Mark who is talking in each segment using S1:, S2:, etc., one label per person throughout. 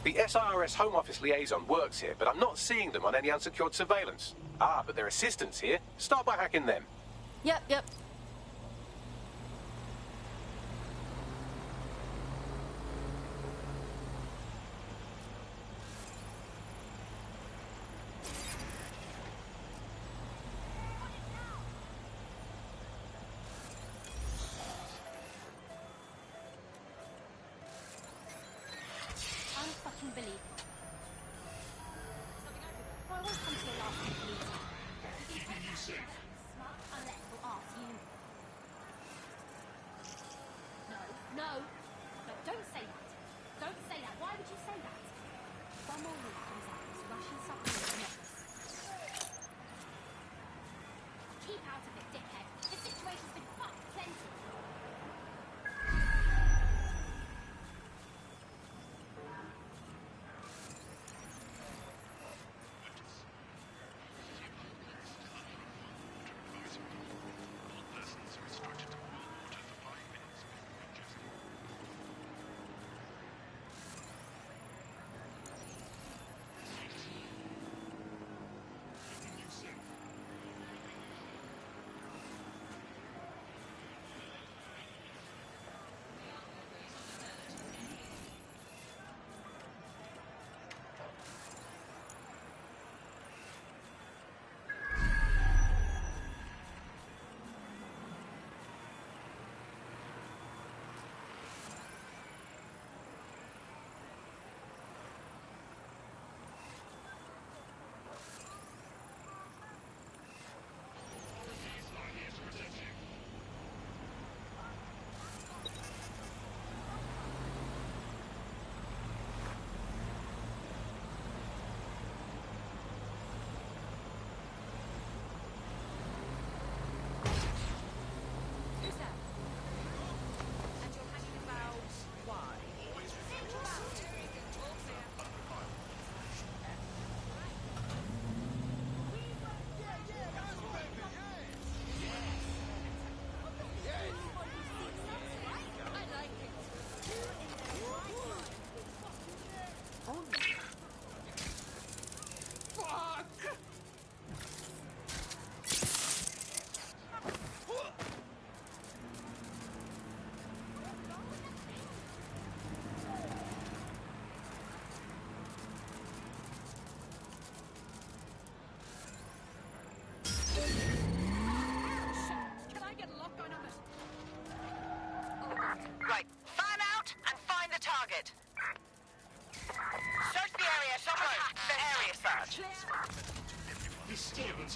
S1: The SIRS Home Office liaison works here, but I'm not seeing them on any unsecured surveillance. Ah, but their assistants here. Start by hacking them.
S2: Yep.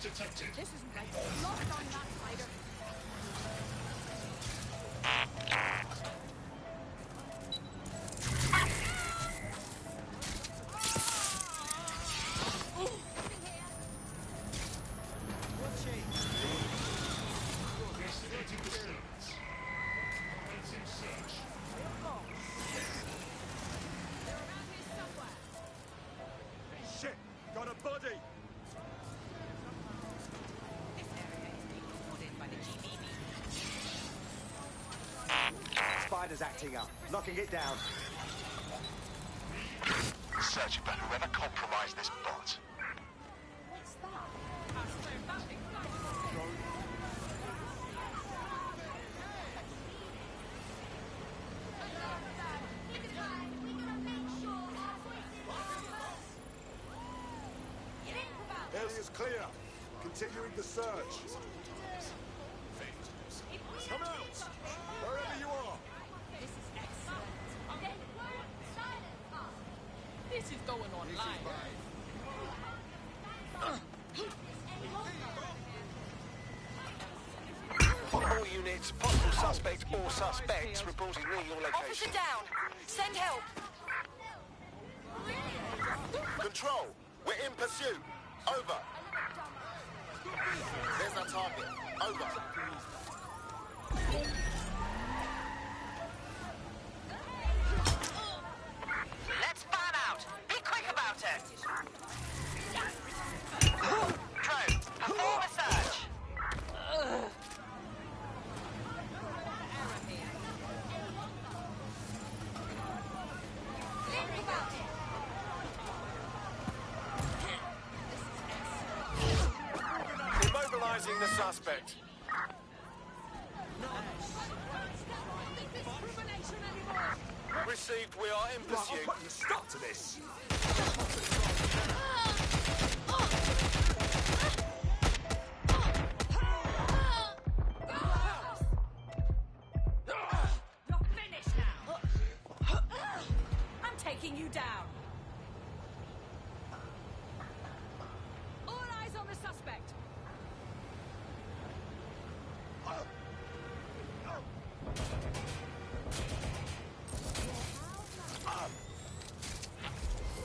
S3: Detected.
S4: This isn't right. Locked on that spider.
S3: Investigating disturbance. Commencing search.
S4: They're around here somewhere.
S5: Shit! Got a body!
S4: This area is being recorded by the GBB.
S5: Spider's acting up. Knocking it down.
S6: Searching for whoever compromised this bot.
S4: What's that? I swear, that thing
S5: Area's clear. Continuing the search. Come out! Wherever you are!
S4: This is excellent. This is going on live.
S1: All units, possible suspect or suspects reporting near your location.
S7: Officer down. Send help.
S6: Control, we're in pursuit. Over. There's our target. Over.
S7: Let's fan out. Be quick about it. Drone, perform a search.
S6: suspect. Received, we are in
S5: Right, I'm
S6: pursuit.
S5: putting a stop to this.
S4: You're finished now. I'm taking you down. All eyes on the suspect.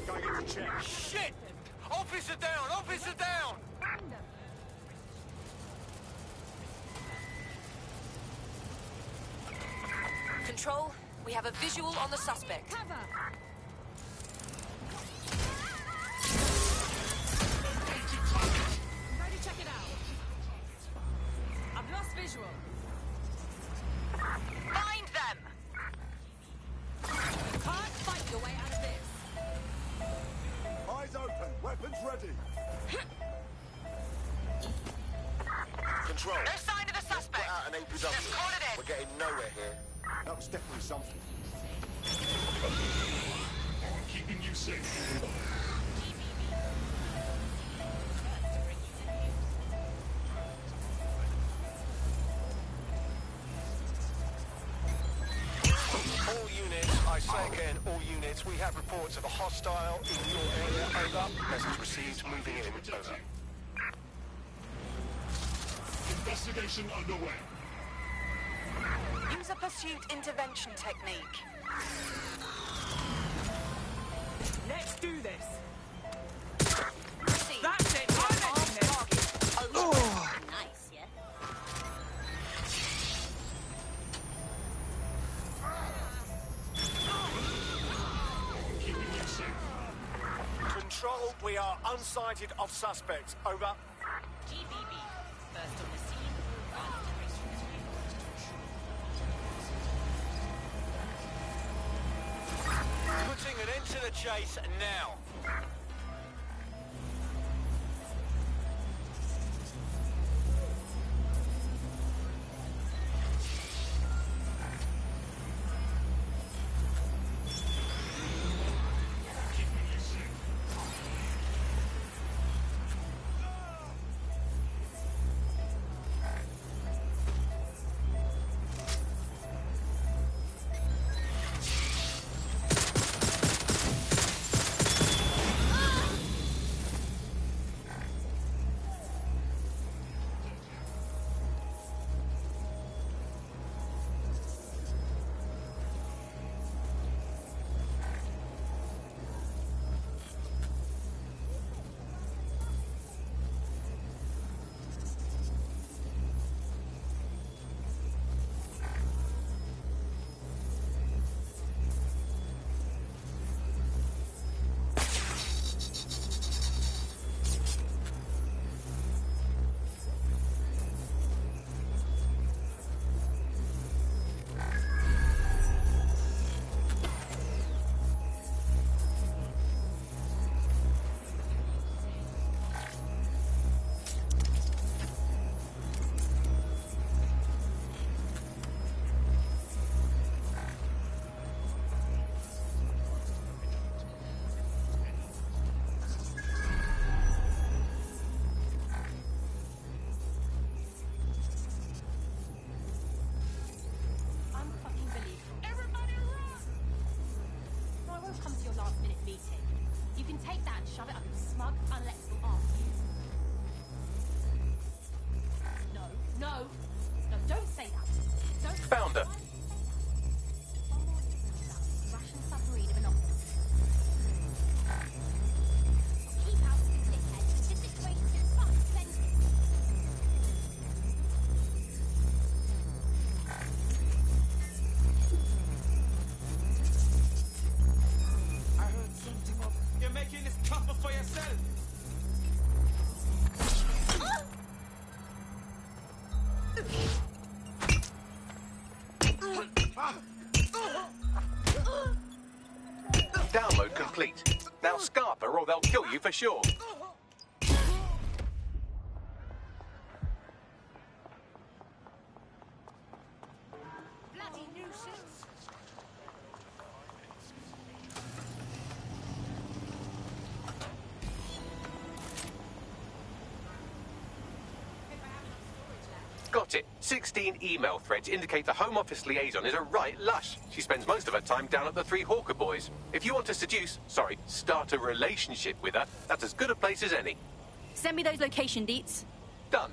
S5: Going into check.
S6: Shit! Officer down! Officer down!
S2: Control, we have a visual on the suspect.
S4: Cover. Ready to check it out. I've lost visual.
S7: Find them!
S4: You can't fight your way out of this.
S5: Eyes open. Weapons ready.
S6: Control.
S7: No sign of the
S6: Put
S7: suspect.
S6: out an APW.
S7: Let's call it in.
S6: We're getting nowhere here.
S5: That was definitely something.
S3: On keeping you safe.
S6: All units, I say again, all units, we have reports of a hostile in your area. Over. Message received. Moving in. Over.
S3: Investigation underway.
S7: Use a pursuit intervention technique.
S4: Let's do this.
S7: Proceed.
S4: That's it. I'm ending this.
S7: Target. Over.
S4: Nice, yeah?
S3: Keeping you safe.
S6: Control, we are unsighted of suspect. Over.
S4: GBB. First on the scene.
S6: Putting an end to the chase now.
S3: Keeping you safe.
S1: Download complete. Now scarper or they'll kill you for sure. Got it. 16 email threads indicate the Home Office liaison is a right lush. She spends most of her time down at the Three Hawker Boys. If you want to start a relationship with her, that's as good a place as any.
S4: Send me those location deets.
S1: Done.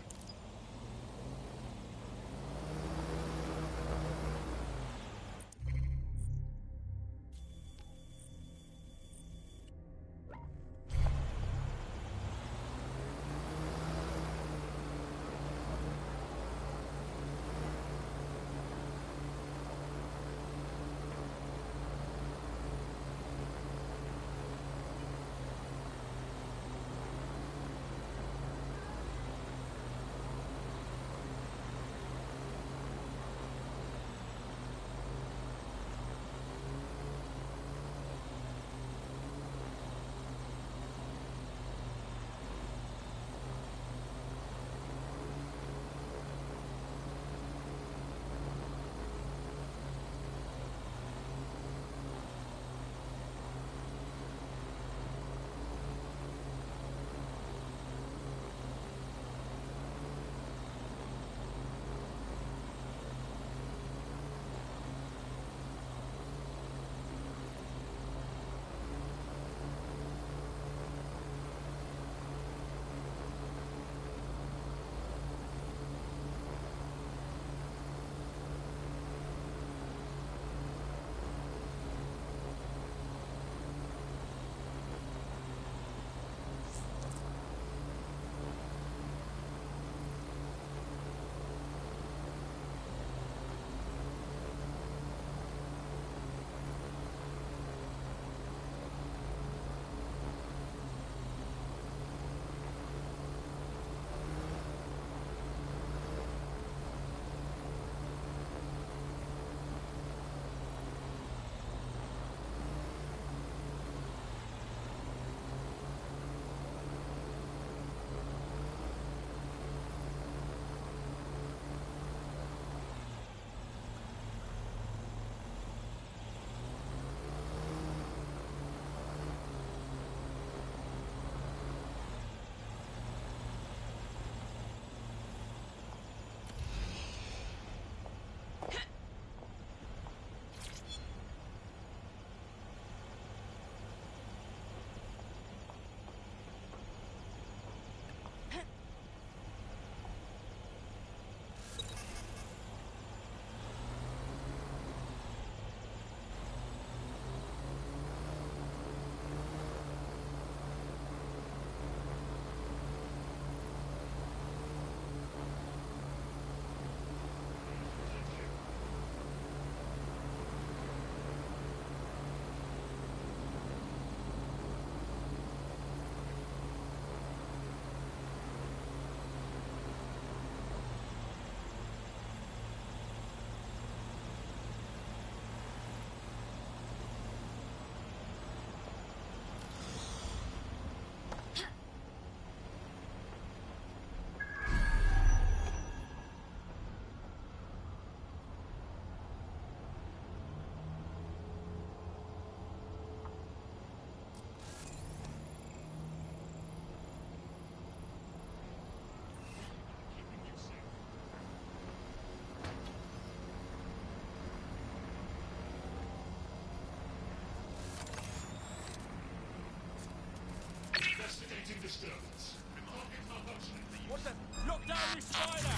S3: Investigating disturbance. Reporting malfunction.
S8: What the? Knock down this spider!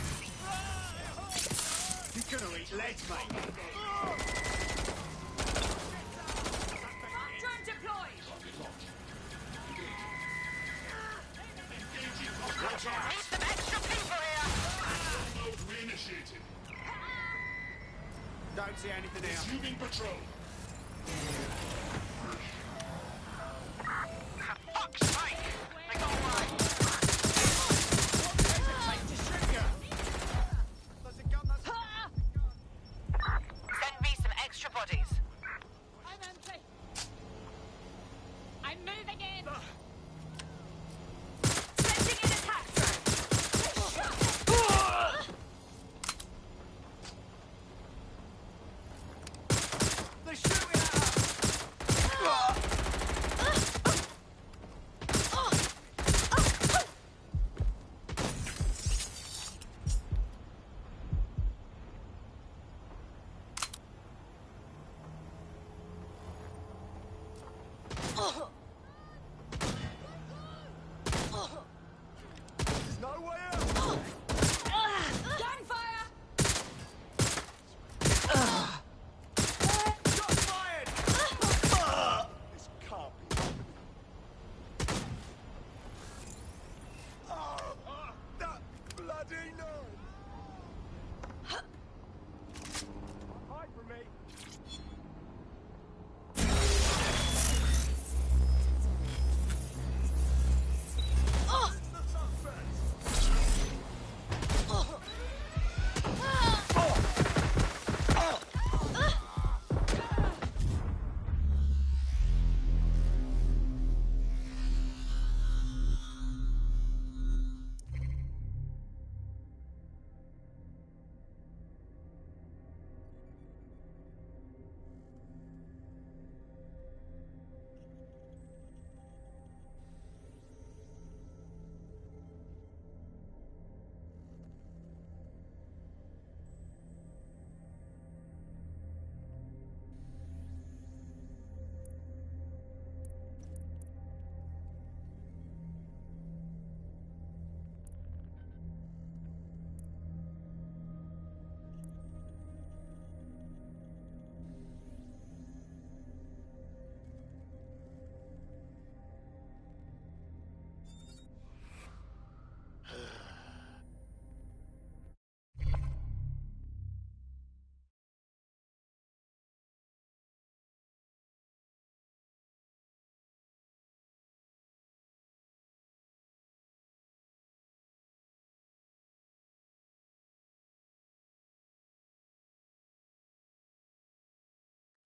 S5: He's gonna eat legs, mate.
S4: Drone deployed!
S7: Need some extra people here.
S3: Mode reinitiated.
S5: Don't see anything now.
S3: Resuming patrol.
S7: Fuck's sake! They got away. Send me some extra bodies.
S4: I'm empty. I'm moving in. Sending in attack drone.
S5: They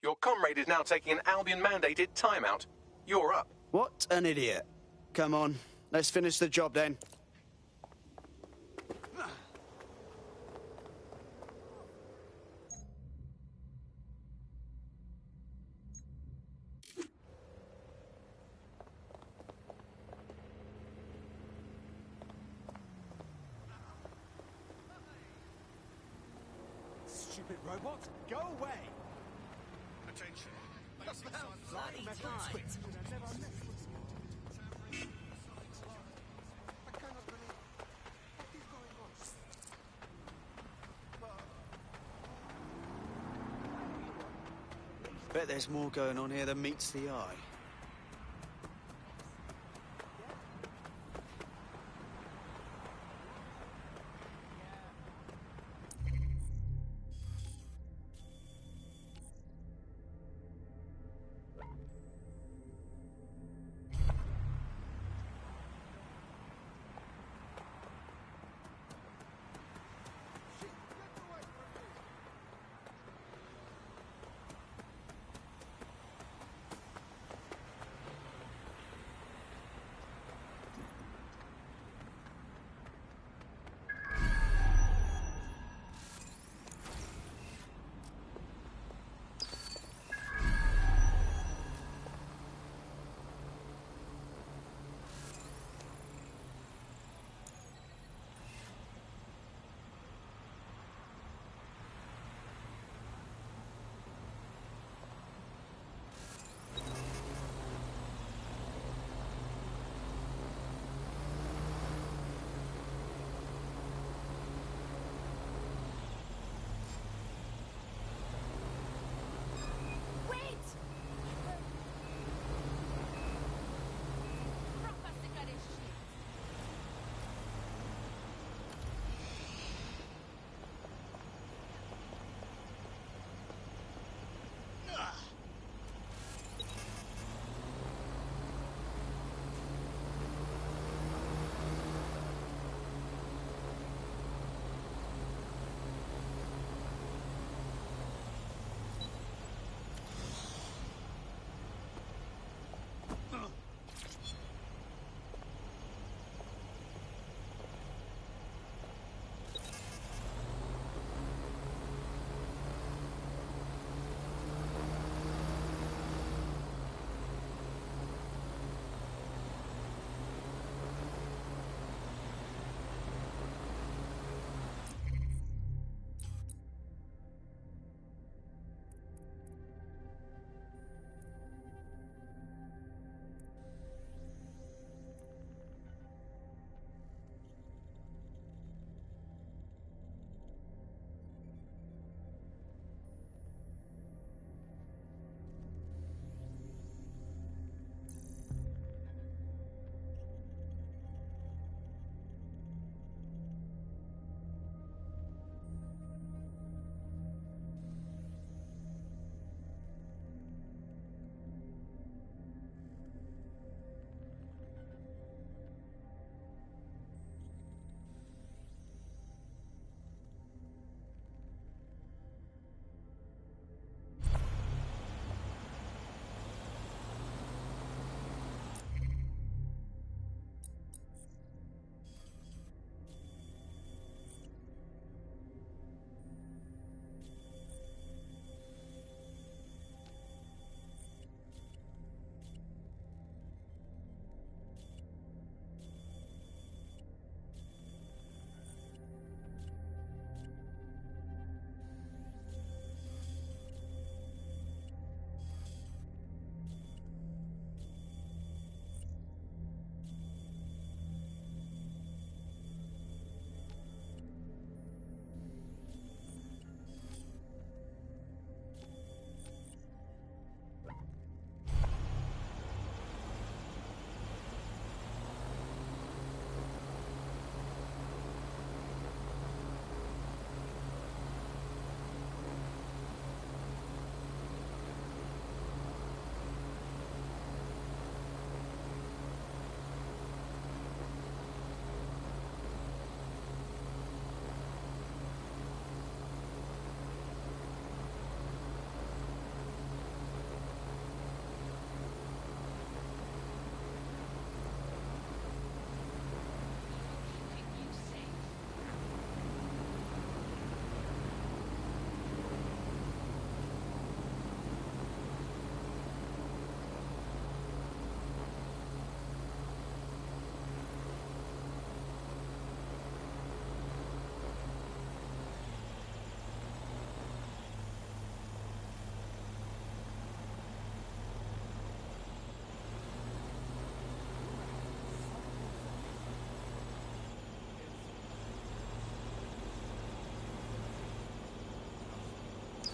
S1: Your comrade is now taking an Albion-mandated timeout. You're up.
S9: What an idiot. Come on, let's finish the job then.
S5: Stupid robot, go away!
S6: Attention.
S2: Bloody time.
S9: Bet there's more going on here than meets the eye.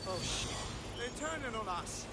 S5: Oh, shit. They're turning on us.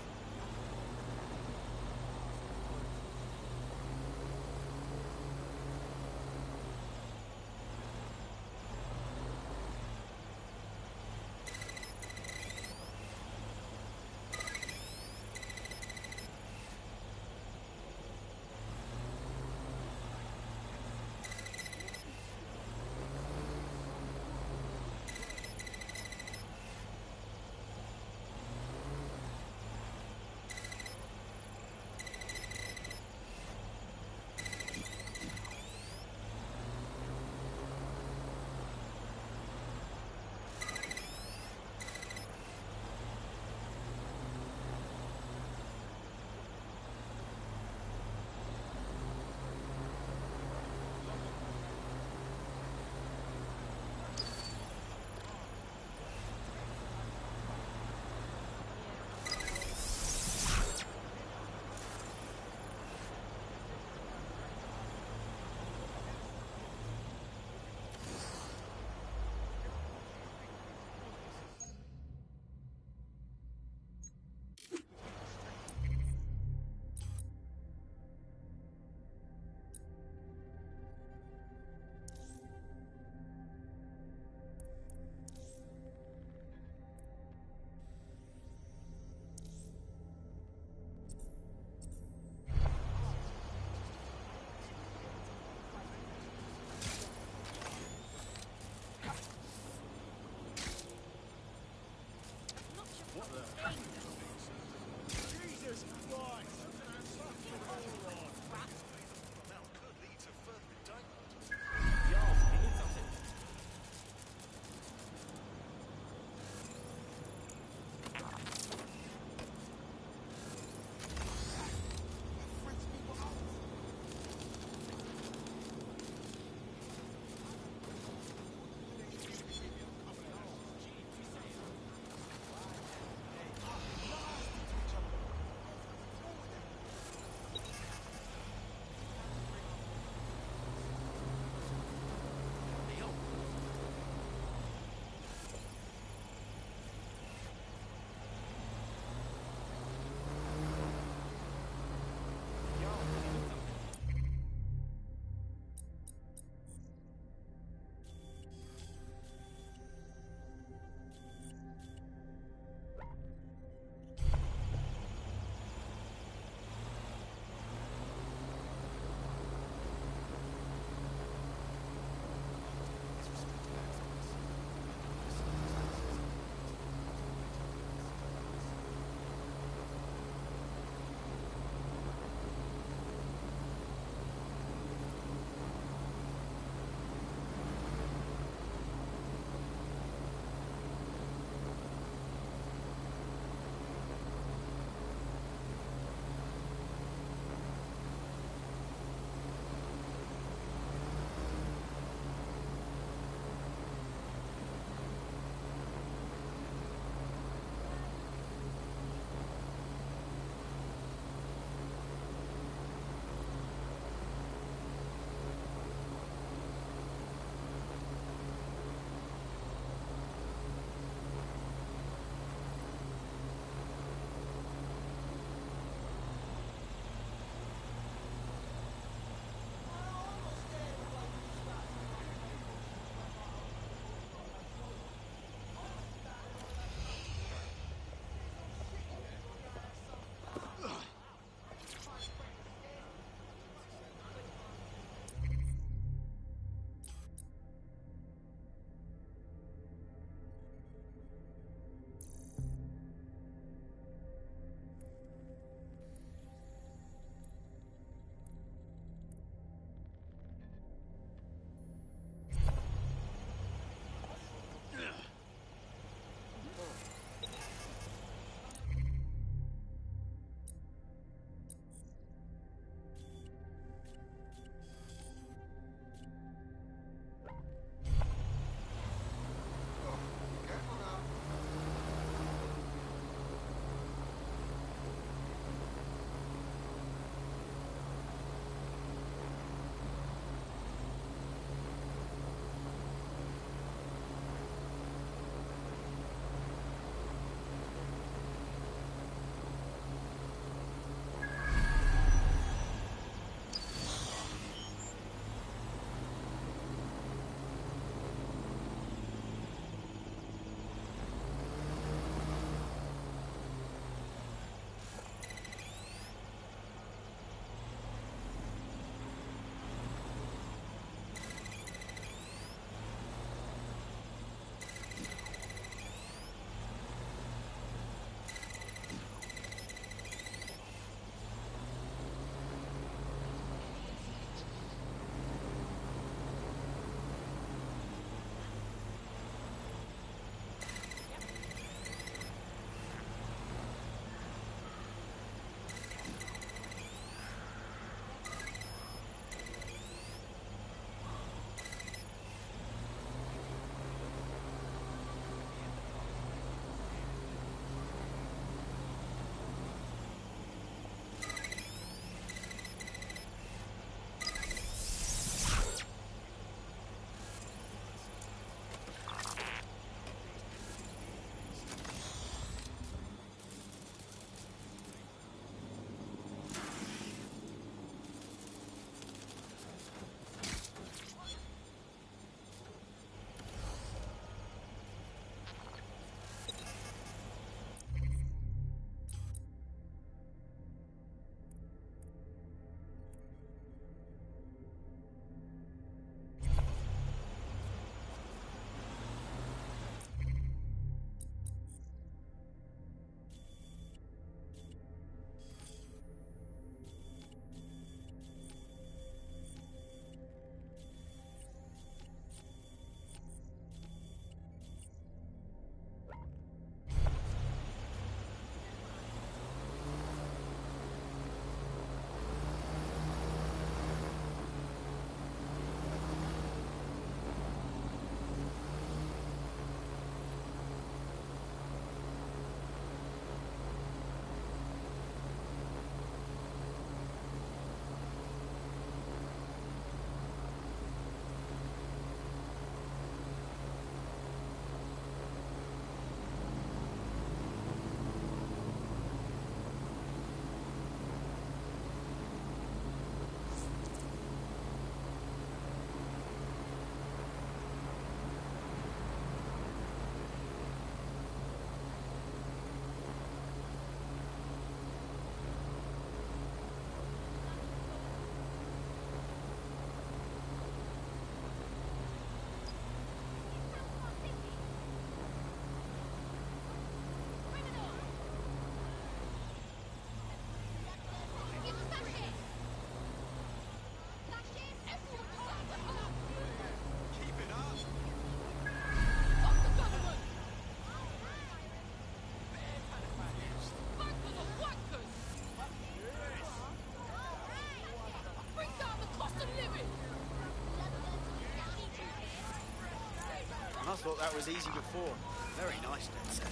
S9: thought that was easy before. Very nice, Dead Set.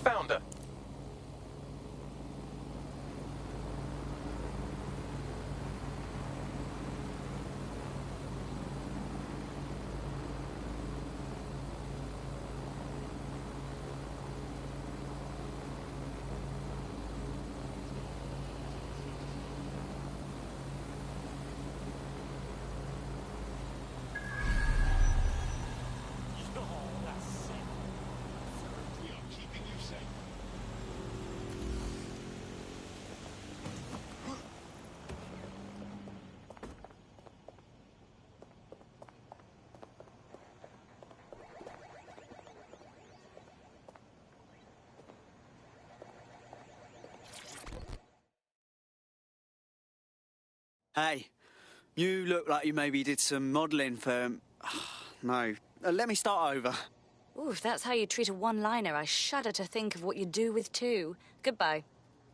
S1: Found her.
S3: We are keeping you safe.
S9: Hey, you look like you maybe did some modelling for... No. Let me start over.
S2: Ooh, if that's how you treat a one-liner, I shudder to think of what you do with two. Goodbye.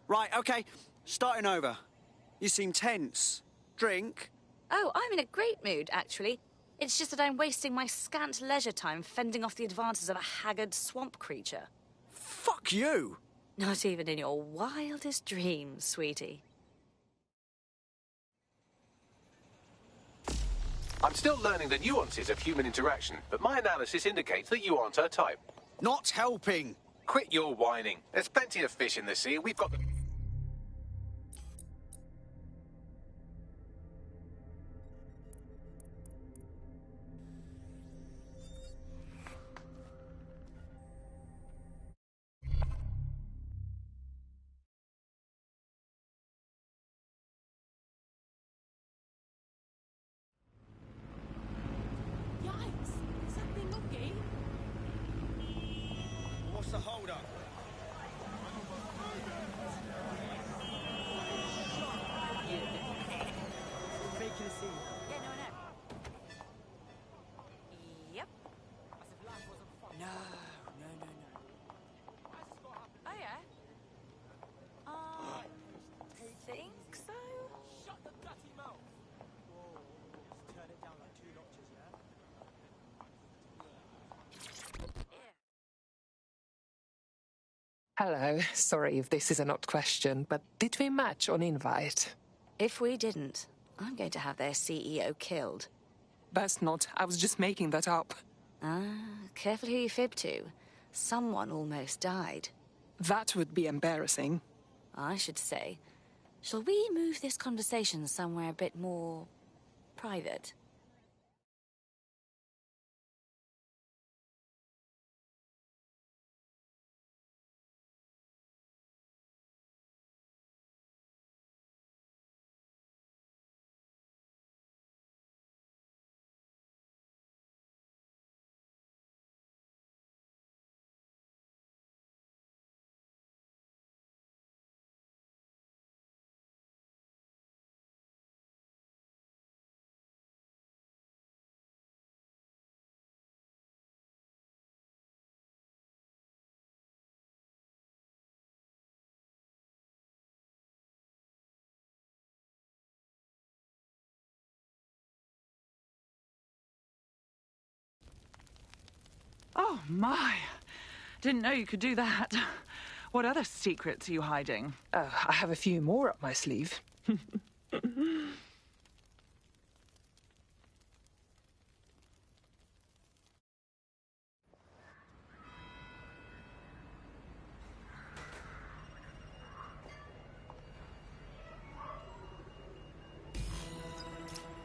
S9: Right, OK. Starting over. You seem tense. Drink?
S2: Oh, I'm in a great mood, actually. It's just that I'm wasting my scant leisure time fending off the advances of a haggard swamp creature.
S9: Fuck you!
S2: Not even in your wildest dreams, sweetie.
S1: I'm still learning the nuances of human interaction, but my analysis indicates that you aren't her type.
S9: Not helping.
S1: Quit your whining. There's plenty of fish in the sea. We've got the...
S4: Yikes! Something okay?
S9: What's the hold-up?
S4: Vacancy.
S2: Yeah, no, I know. Yep. No. Oh, yeah? I think so.
S8: Shut the dirty mouth!
S4: Turn it down like 2 notches, yeah?
S10: Hello, sorry if this is an odd question, but did we match on invite?
S2: If we didn't, I'm going to have their CEO killed.
S10: Best not, I was just making that up.
S2: Careful who you fib to. Someone almost died.
S10: That would be embarrassing.
S2: I should say. Shall we move this conversation somewhere a bit more private?
S11: Oh, my. Didn't know you could do that. What other secrets are you hiding?
S10: I have a few more up my sleeve.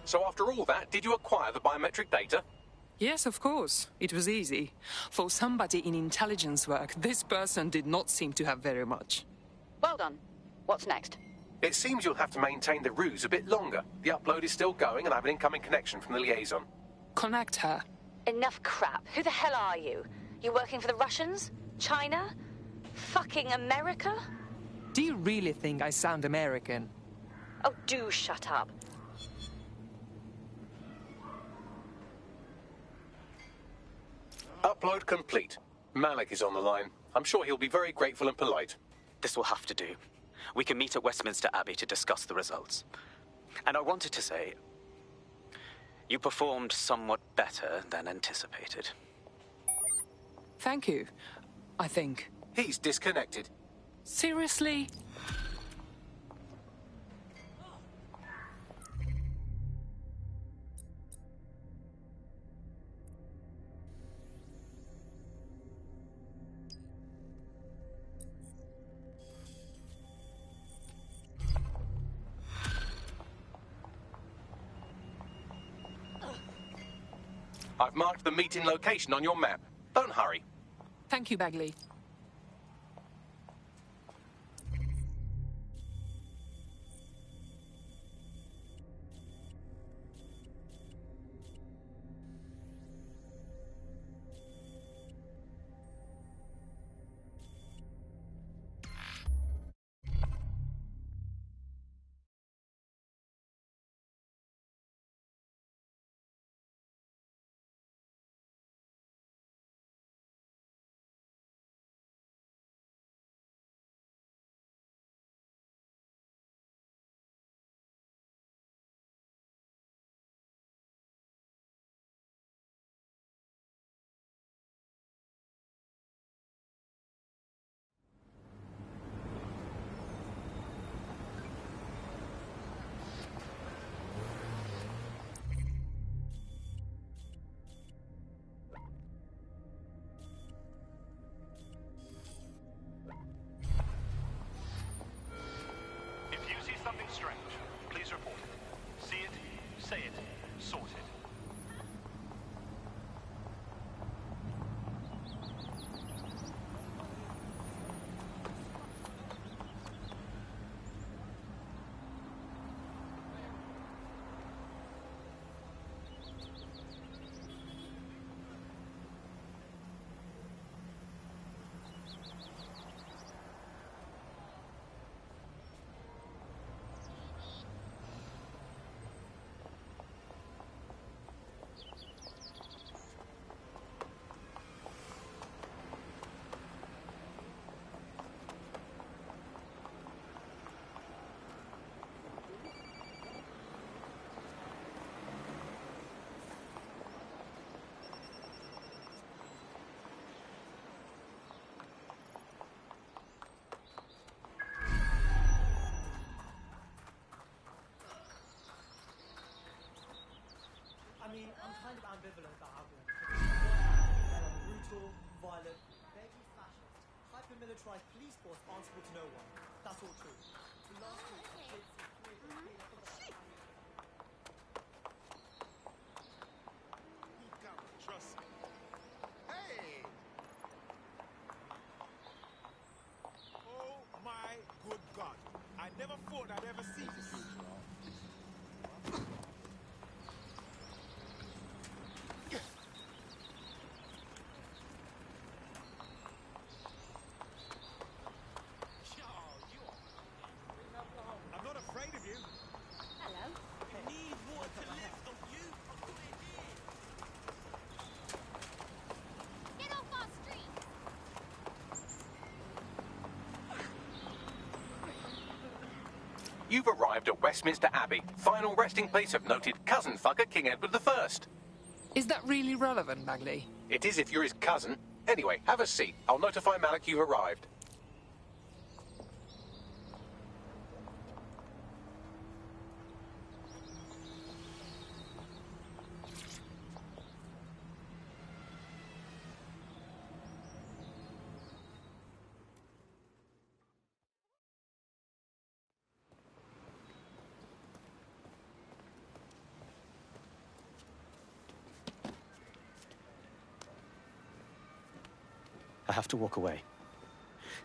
S1: So after all that, did you acquire the biometric data?
S10: Yes, of course. It was easy. For somebody in intelligence work, this person did not seem to have very much.
S7: Well done. What's next?
S1: It seems you'll have to maintain the ruse a bit longer. The upload is still going and I have an incoming connection from the liaison.
S10: Connect her.
S2: Enough crap. Who the hell are you? You working for the Russians? China? Fucking America?
S10: Do you really think I sound American?
S2: Oh, do shut up.
S1: Upload complete. Malik is on the line. I'm sure he'll be very grateful and polite.
S12: This will have to do. We can meet at Westminster Abbey to discuss the results. And I wanted to say, you performed somewhat better than anticipated.
S10: Thank you, I think.
S1: He's disconnected.
S10: Seriously?
S1: I've marked the meeting location on your map. Don't hurry.
S10: Thank you, Bagley.
S13: kind of ambivalent about Albion. Because on one hand, they're a brutal, violent, vaguely fascist, hyper-militarized police force answerable to no one. That's all true. The last week, kids
S5: You can't trust me. Hey! Oh my good God. I never thought I'd ever see this. I'm not afraid of you.
S4: Hello.
S5: You need water to live, don't you? I'll put it here.
S4: Get off our street!
S1: You've arrived at Westminster Abbey, final resting place of noted cousin fucker King Edward I.
S10: Is that really relevant, Bagley?
S1: It is if you're his cousin. Anyway, have a seat. I'll notify Malik you've arrived.
S12: I have to walk away.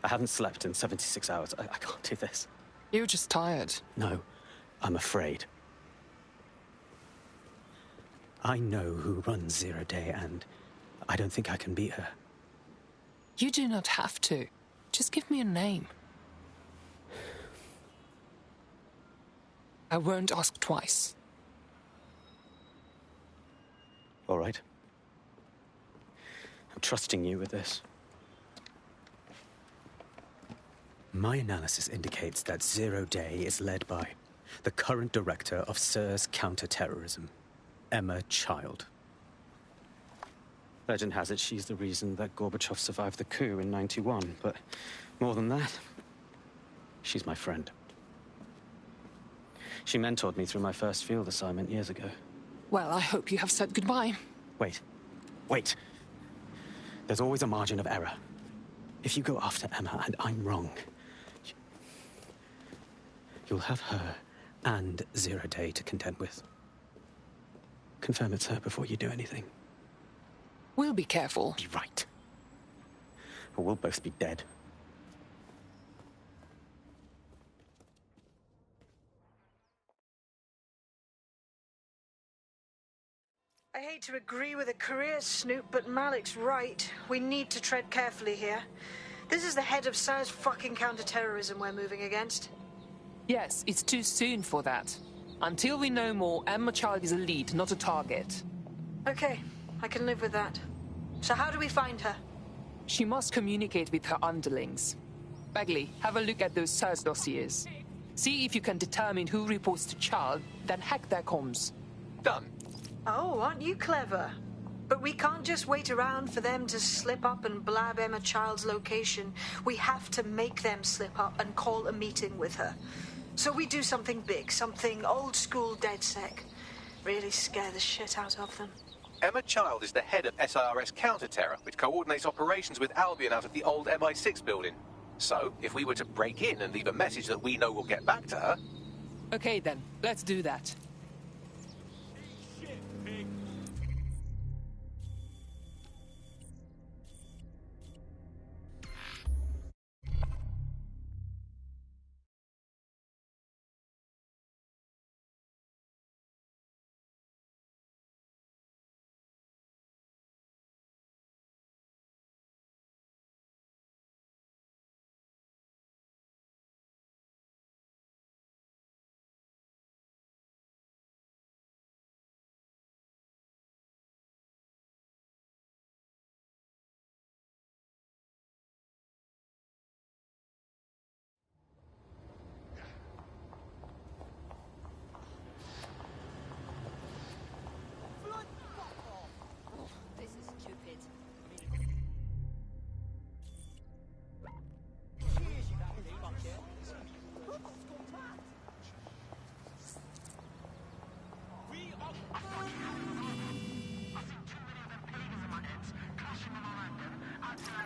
S12: I haven't slept in 76 hours. I can't do this.
S10: You're just tired.
S12: No, I'm afraid. I know who runs Zero Day, and I don't think I can beat her.
S10: You do not have to. Just give me a name. I won't ask twice.
S12: All right. I'm trusting you with this. My analysis indicates that Zero Day is led by the current director of SIRS counter-terrorism, Emma Child. Legend has it she's the reason that Gorbachev survived the coup in '91, but more than that, she's my friend. She mentored me through my first field assignment years ago.
S10: Well, I hope you have said goodbye.
S12: Wait. Wait. There's always a margin of error. If you go after Emma and I'm wrong, you'll have her and Zero Day to contend with. Confirm it's her before you do anything.
S10: We'll be careful.
S12: Be right. Or we'll both be dead.
S14: I hate to agree with a career snoop, but Malik's right. We need to tread carefully here. This is the head of SIRS fucking counter-terrorism we're moving against.
S10: Yes, it's too soon for that. Until we know more, Emma Child is a lead, not a target.
S14: Okay, I can live with that. So how do we find her?
S10: She must communicate with her underlings. Bagley, have a look at those SIRS dossiers. See if you can determine who reports to Child, then hack their comms.
S1: Done.
S14: Oh, aren't you clever? But we can't just wait around for them to slip up and blab Emma Child's location. We have to make them slip up and call a meeting with her. So we do something big, something old-school DedSec. Really scare the shit out of them.
S1: Emma Child is the head of SIRS counter-terror, which coordinates operations with Albion out of the old MI6 building. So, if we were to break in and leave a message that we know will get back to her...
S10: Okay then, let's do that.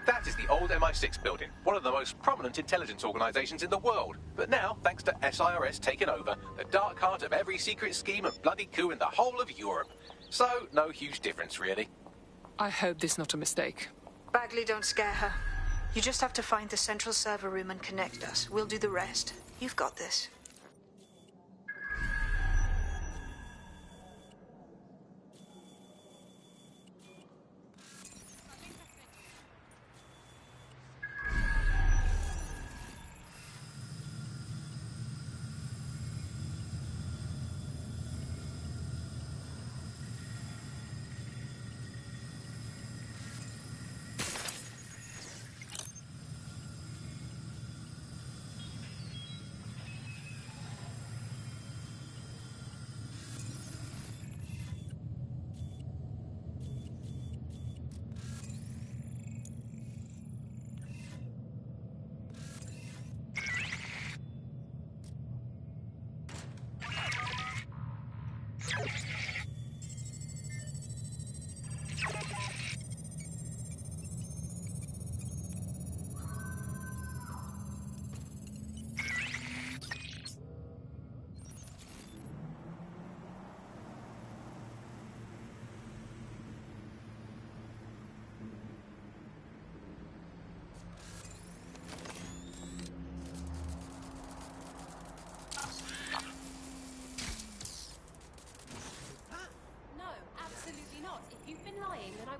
S1: That is the old MI6 building, one of the most prominent intelligence organisations in the world. But now, thanks to SIRS taking over, the dark heart of every secret scheme and bloody coup in the whole of Europe. So, no huge difference, really.
S10: I hope this is not a mistake.
S14: Bagley, don't scare her. You just have to find the central server room and connect us. We'll do the rest. You've got this.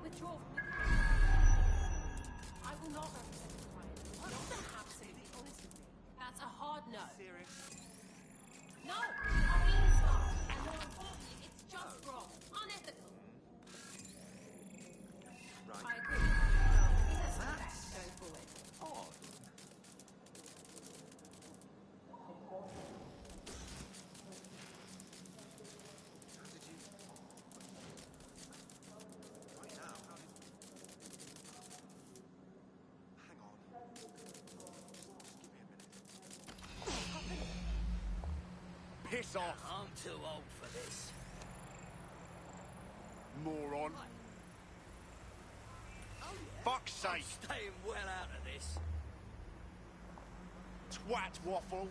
S4: withdraw from the... I will not represent the client. You're not absolutely honest with me. That's a hard no.
S5: Serious?
S4: No! Our mean stuff. And more importantly, it's just wrong. Unethical.
S5: Right.
S4: I agree. I think that's the best going forward.
S5: Odd. Piss off!
S15: I'm too old for this.
S5: Moron. Fuck's sake!
S15: I'm staying well out of this.
S5: Twat waffle.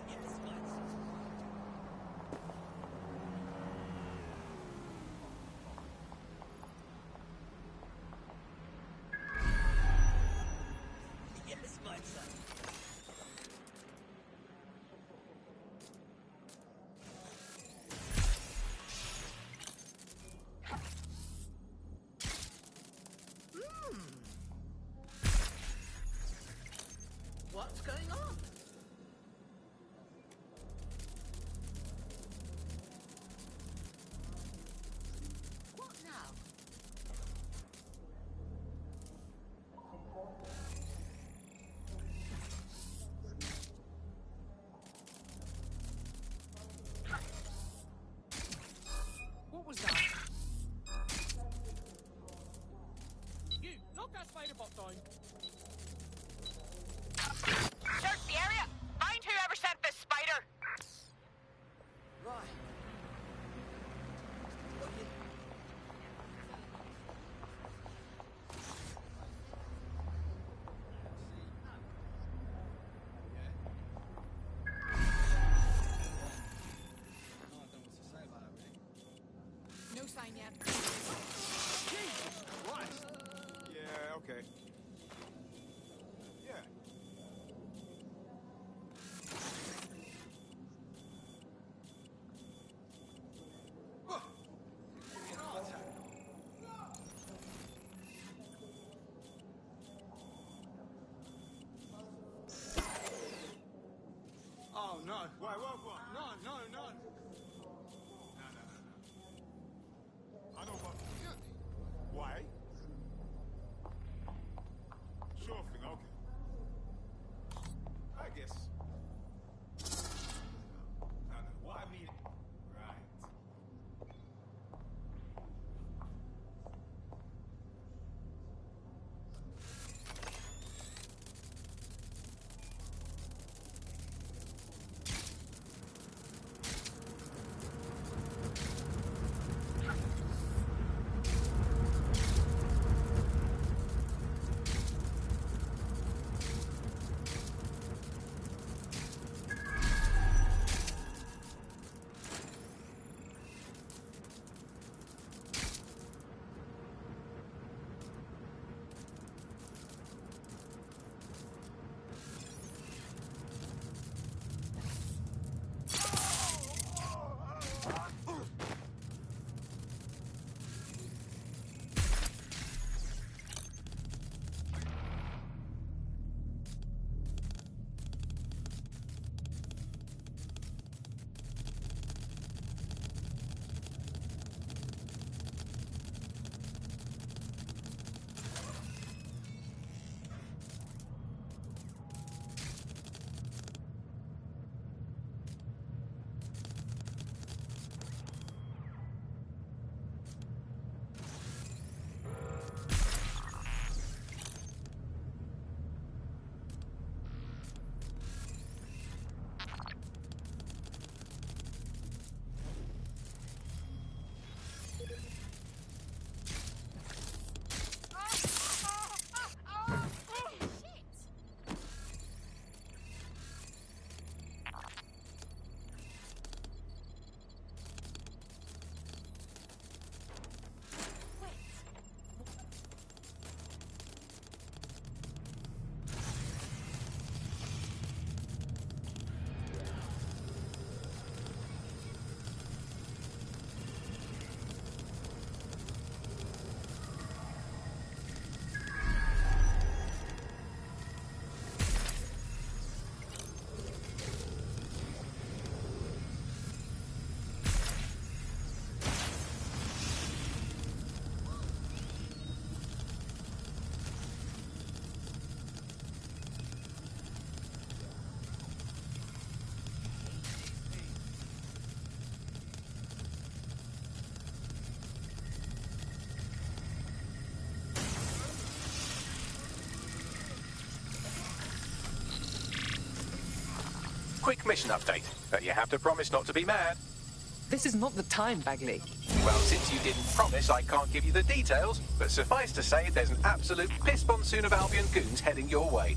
S15: Yes, my son. What's going on? What now?
S8: What was that? You, lock that spider bot down.
S7: Search the area. Find whoever sent this spider.
S15: Right.
S4: No sign yet.
S5: Jesus Christ! Yeah, okay. Yeah. Oh no! Wait, no, no, no! No. I don't want. Why?
S1: quick mission update, but you have to promise not to be mad.
S10: This is not the time, Bagley.
S1: Well, since you didn't promise, I can't give you the details, but suffice to say there's an absolute piss monsoon of Albion goons heading your way.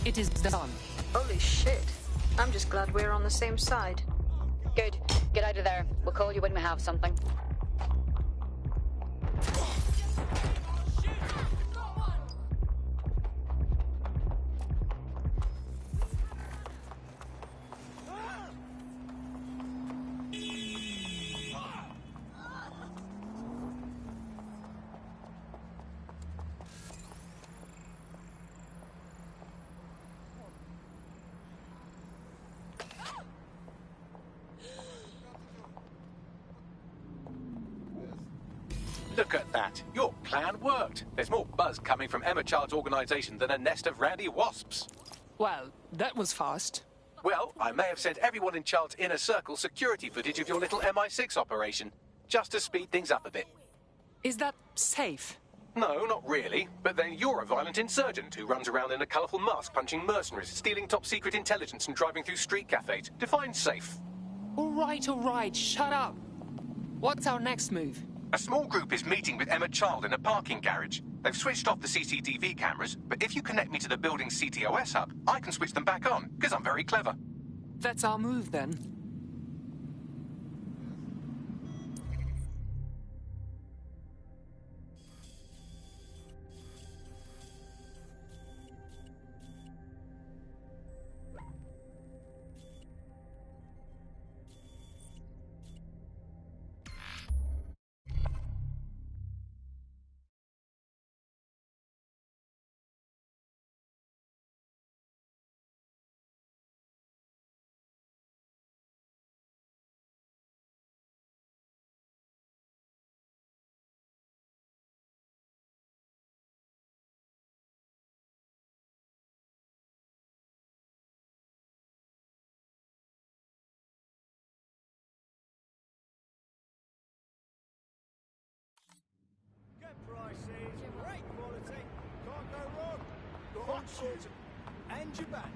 S10: It is done.
S14: Holy shit. I'm just glad we're on the same side.
S16: Good. Get out of there. We'll call you when we have something.
S1: Look at that. Your plan worked. There's more buzz coming from Emma Child's organisation than a nest of randy wasps.
S10: Well, that was fast.
S1: Well, I may have sent everyone in Child's inner circle security footage of your little MI6 operation, just to speed things up a bit.
S10: Is that safe?
S1: No, not really. But then you're a violent insurgent who runs around in a colourful mask punching mercenaries, stealing top-secret intelligence and driving through street cafes. Define safe.
S10: All right, shut up. What's our next move?
S1: A small group is meeting with Emma Child in a parking garage. They've switched off the CCTV cameras, but if you connect me to the building's CTOS hub, I can switch them back on, because I'm very clever.
S10: That's our move, then.
S5: Good prices, great quality, can't go wrong. Front shoot and your back.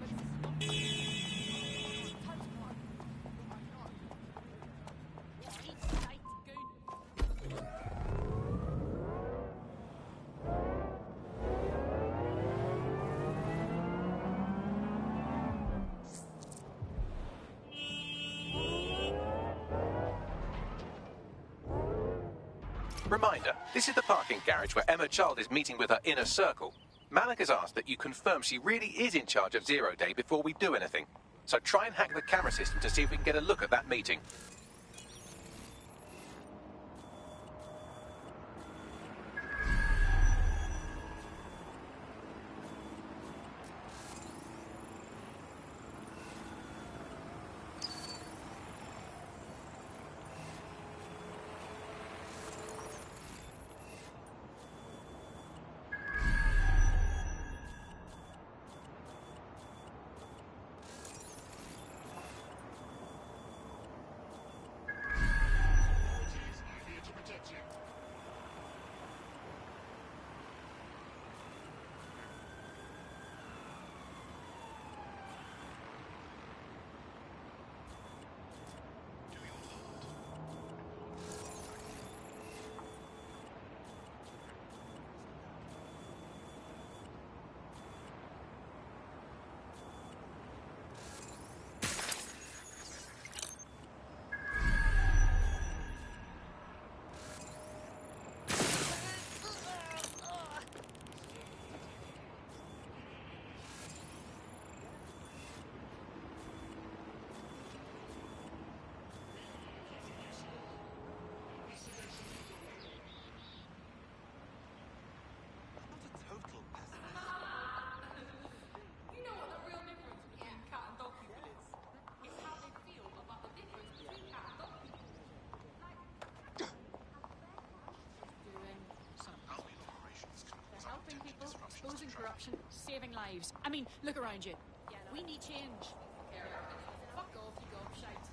S1: Reminder, this is the parking garage where Emma Child is meeting with her inner circle. Malik has asked that you confirm she really is in charge of Zero Day before we do anything. So try and hack the camera system to see if we can get a look at that meeting.
S8: having lives. I mean, look around you. We need change. Fuck off, you gobshite.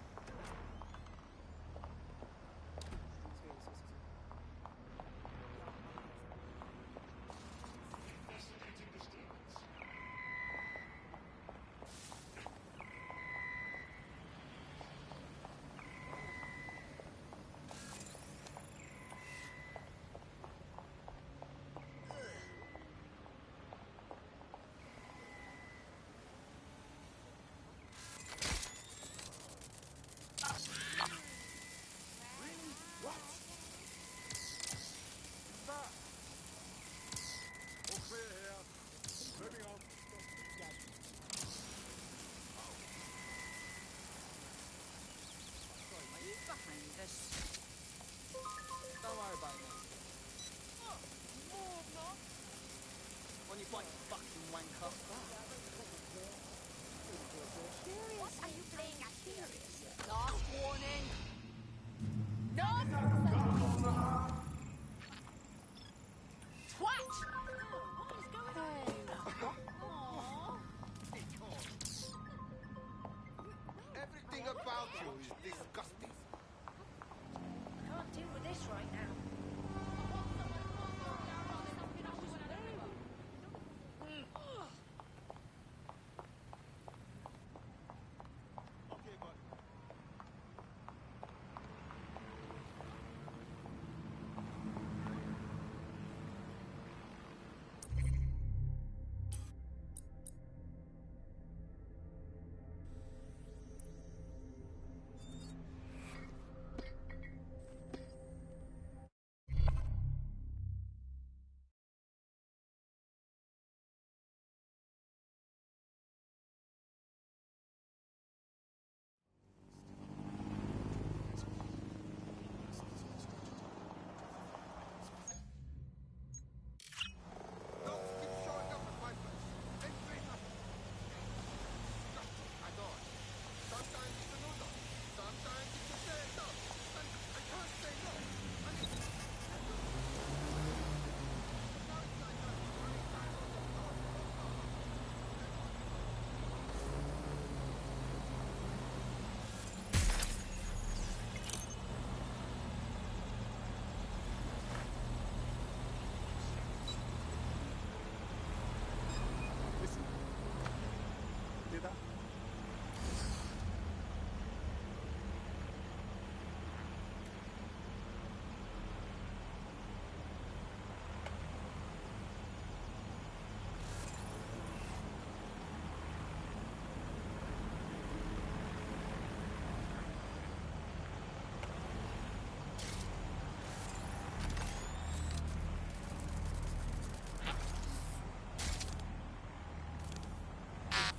S3: Investigating disturbance.
S9: Don't worry about it. On your bike, fucking wanker.
S4: What are you playing at serious? Last warning. No! Twat!
S17: Everything about you is disgusting.
S4: I can't deal with this right now.
S17: Okay, but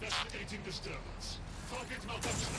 S3: Investigating disturbance. Target malfunction.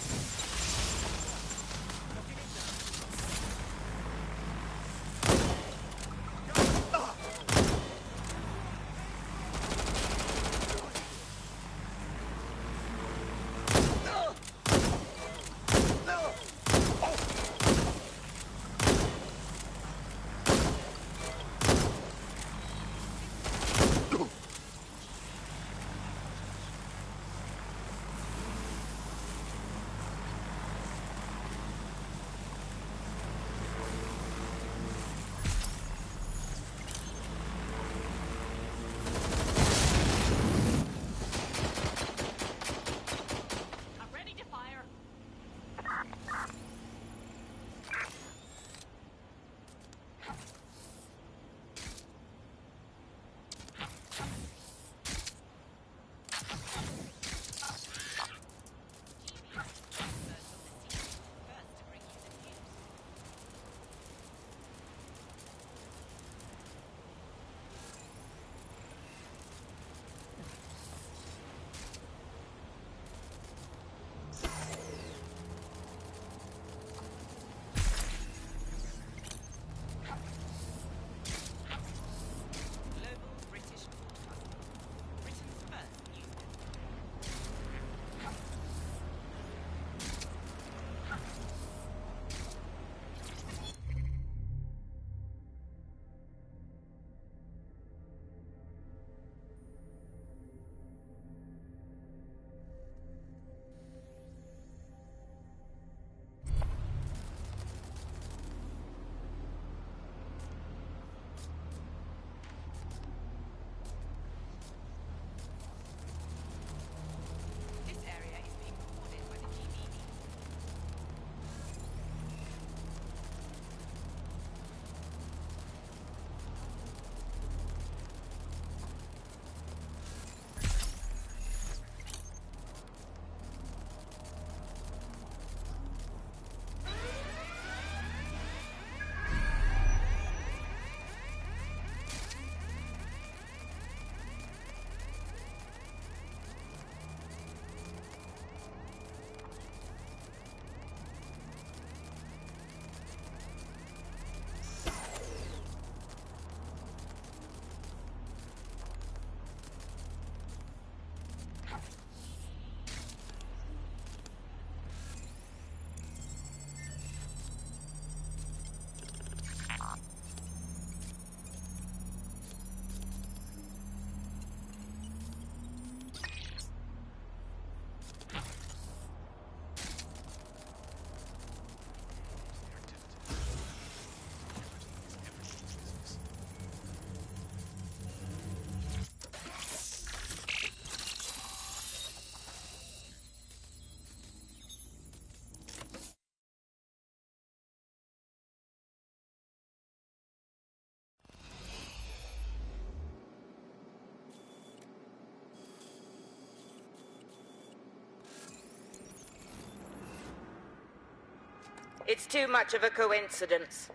S7: It's too much of a coincidence.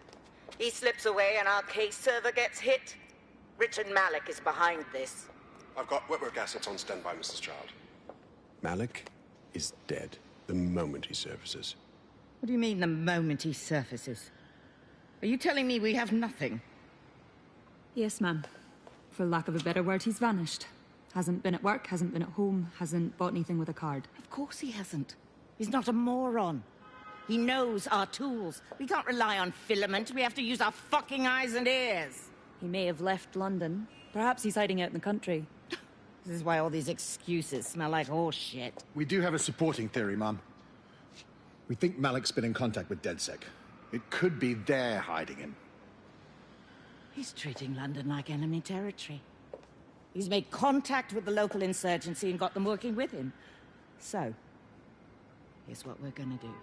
S7: He slips away and our case server gets hit. Richard Malik is behind this.
S18: I've got wetwork assets on standby, Mrs. Child. Malik is dead the moment he surfaces.
S19: What do you mean, the moment he surfaces? Are you telling me we have nothing?
S20: Yes, ma'am. For lack of a better word, he's vanished. Hasn't been at work, hasn't been at home, hasn't bought anything with a card.
S19: Of course he hasn't. He's not a moron. He knows our tools. We can't rely on filament. We have to use our fucking eyes and ears.
S20: He may have left London. Perhaps he's hiding out in the country.
S19: This is why all these excuses smell like horse shit.
S21: We do have a supporting theory, Mum. We think Malik's been in contact with DedSec. It could be they're hiding him.
S19: He's treating London like enemy territory. He's made contact with the local insurgency and got them working with him. So, here's what we're gonna do.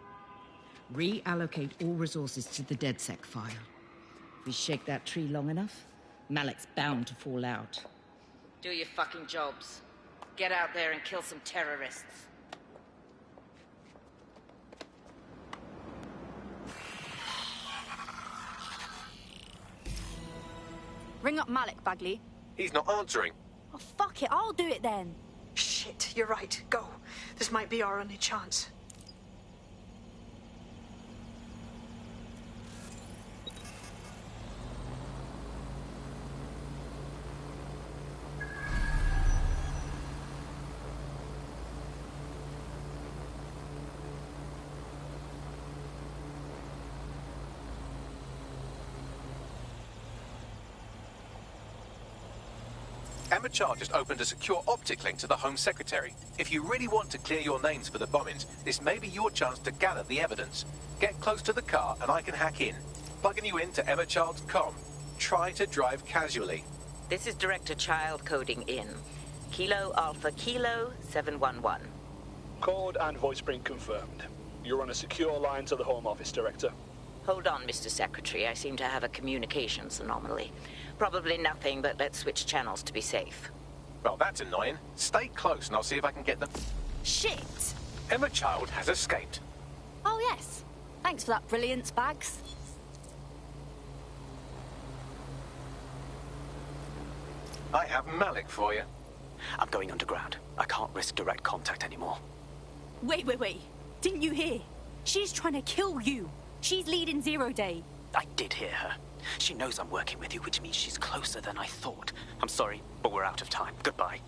S19: Reallocate all resources to the DedSec file. If we shake that tree long enough, Malik's bound to fall out. Do your fucking jobs. Get out there and kill some terrorists.
S2: Ring up Malik, Bagley.
S1: He's not answering.
S2: Oh, fuck it, I'll do it then.
S14: Shit, you're right. Go. This might be our only chance.
S1: Emma Child just opened a secure optic link to the Home Secretary. If you really want to clear your names for the bombings, this may be your chance to gather the evidence. Get close to the car and I can hack in. Plugging you into Emma Child's comm. Try to drive casually.
S7: This is Director Child coding in. Kilo Alpha Kilo 711.
S22: Code and voice print confirmed. You're on a secure line to the Home Office, Director.
S7: Hold on, Mr. Secretary. I seem to have a communications anomaly. Probably nothing, but let's switch channels to be safe.
S1: Well, that's annoying. Stay close and I'll see if I can get them.
S2: Shit!
S1: Emma Child has escaped.
S2: Oh, yes. Thanks for that brilliance, Bags.
S1: I have Malik for you.
S12: I'm going underground. I can't risk direct contact anymore.
S2: Wait. Didn't you hear? She's trying to kill you. She's leading Zero Day.
S12: I did hear her. She knows I'm working with you, which means she's closer than I thought. I'm sorry, but we're out of time. Goodbye.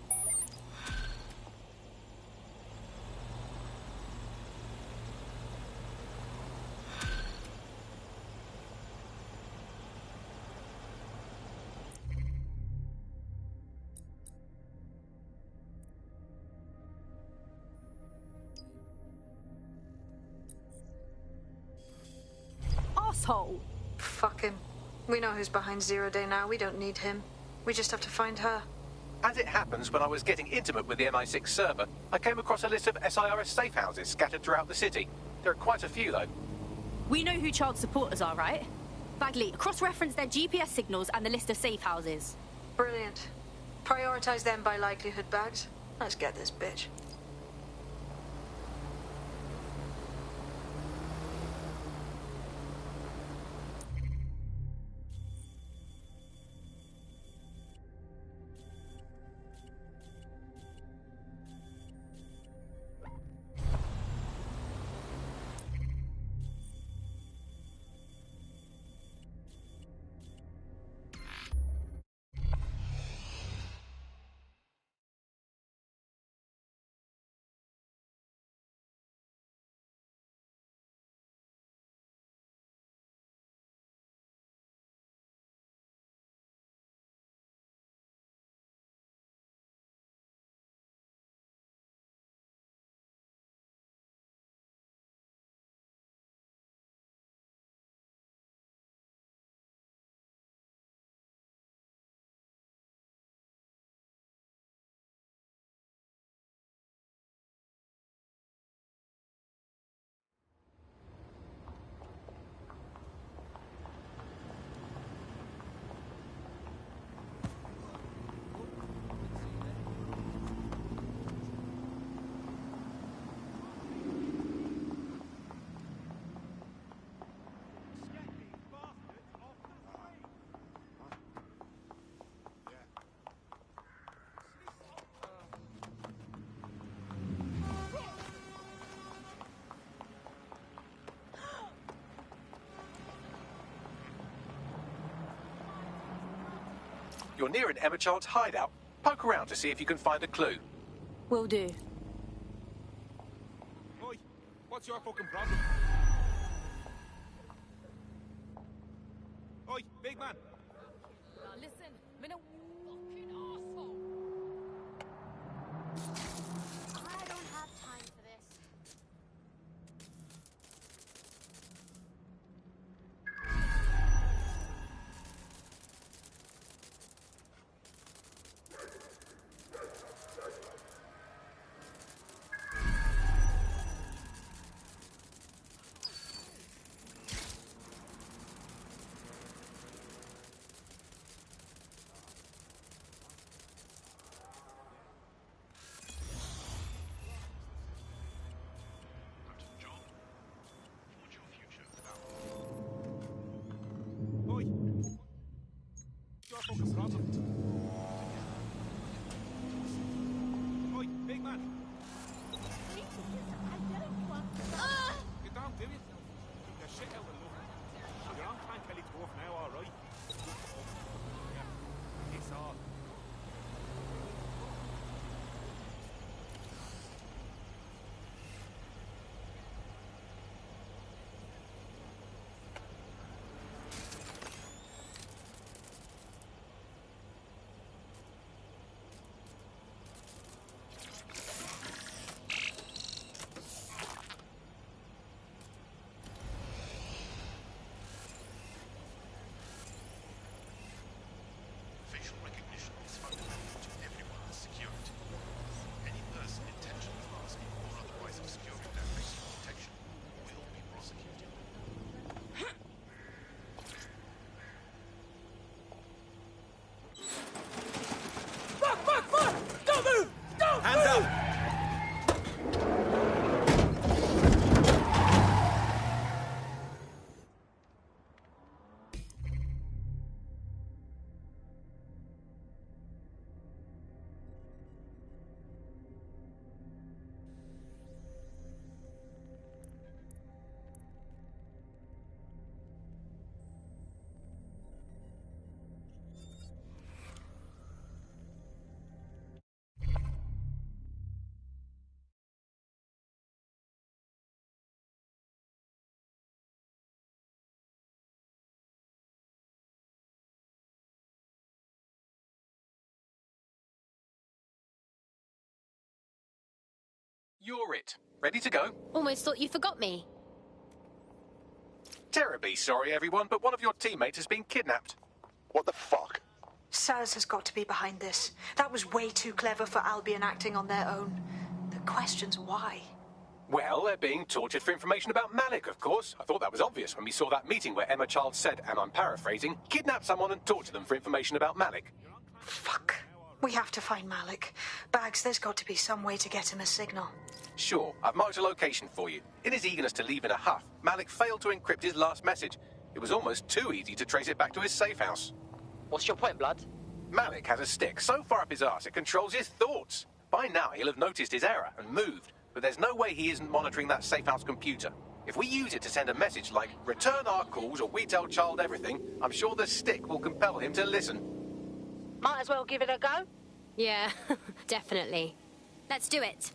S2: Asshole!
S14: Fuck him. We know who's behind Zero Day now. We don't need him. We just have to find her.
S1: As it happens, when I was getting intimate with the MI6 server, I came across a list of SIRS safe houses scattered throughout the city. There are quite a few, though.
S2: We know who child supporters are, right? Bagley, cross-reference their GPS signals and the list of safe houses.
S14: Brilliant. Prioritize them by likelihood, Bags. Let's get this bitch.
S1: You're near an Emma Child's hideout. Poke around to see if you can find a clue.
S2: Will do.
S3: Oi, what's your fucking problem? Oi, big man.
S8: Now listen, I'm in a fucking arsehole.
S4: I don't have time for this.
S3: Oi, what's your fucking problem? Oi, big man. You don't do it. Keep the shit out of the look. You're on Clan Kelly Dwarf now, alright? Yeah, it's all.
S6: Facial recognition is fundamental to everyone's security. Any person intentionally masking or otherwise obscuring their facial detection will be prosecuted.
S5: Fuck! Don't move! Don't
S9: Hands
S5: move!
S9: up!
S1: You're it. Ready to go?
S4: Almost thought you forgot me.
S1: Terribly sorry, everyone, but one of your teammates has been kidnapped.
S17: What the fuck?
S14: Saz has got to be behind this. That was way too clever for Albion acting on their own. The question's why.
S1: Well, they're being tortured for information about Malik, of course. I thought that was obvious when we saw that meeting where Emma Child said, and I'm paraphrasing, kidnap someone and torture them for information about Malik.
S14: Fuck. We have to find Malik. Bags, there's got to be some way to get him a signal.
S1: Sure, I've marked a location for you. In his eagerness to leave in a huff, Malik failed to encrypt his last message. It was almost too easy to trace it back to his safe house.
S11: What's your point, Blood?
S1: Malik has a stick so far up his arse it controls his thoughts. By now, he'll have noticed his error and moved, but there's no way he isn't monitoring that safe house computer. If we use it to send a message like, return our calls or we tell Child everything, I'm sure the stick will compel him to listen.
S4: Might as well give it a go. Yeah, definitely. Let's do it.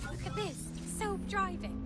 S4: Look at this. Self-driving.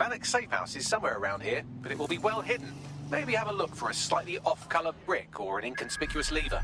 S1: Malik's safe house is somewhere around here, but it will be well hidden. Maybe have a look for a slightly off-colour brick or an inconspicuous lever.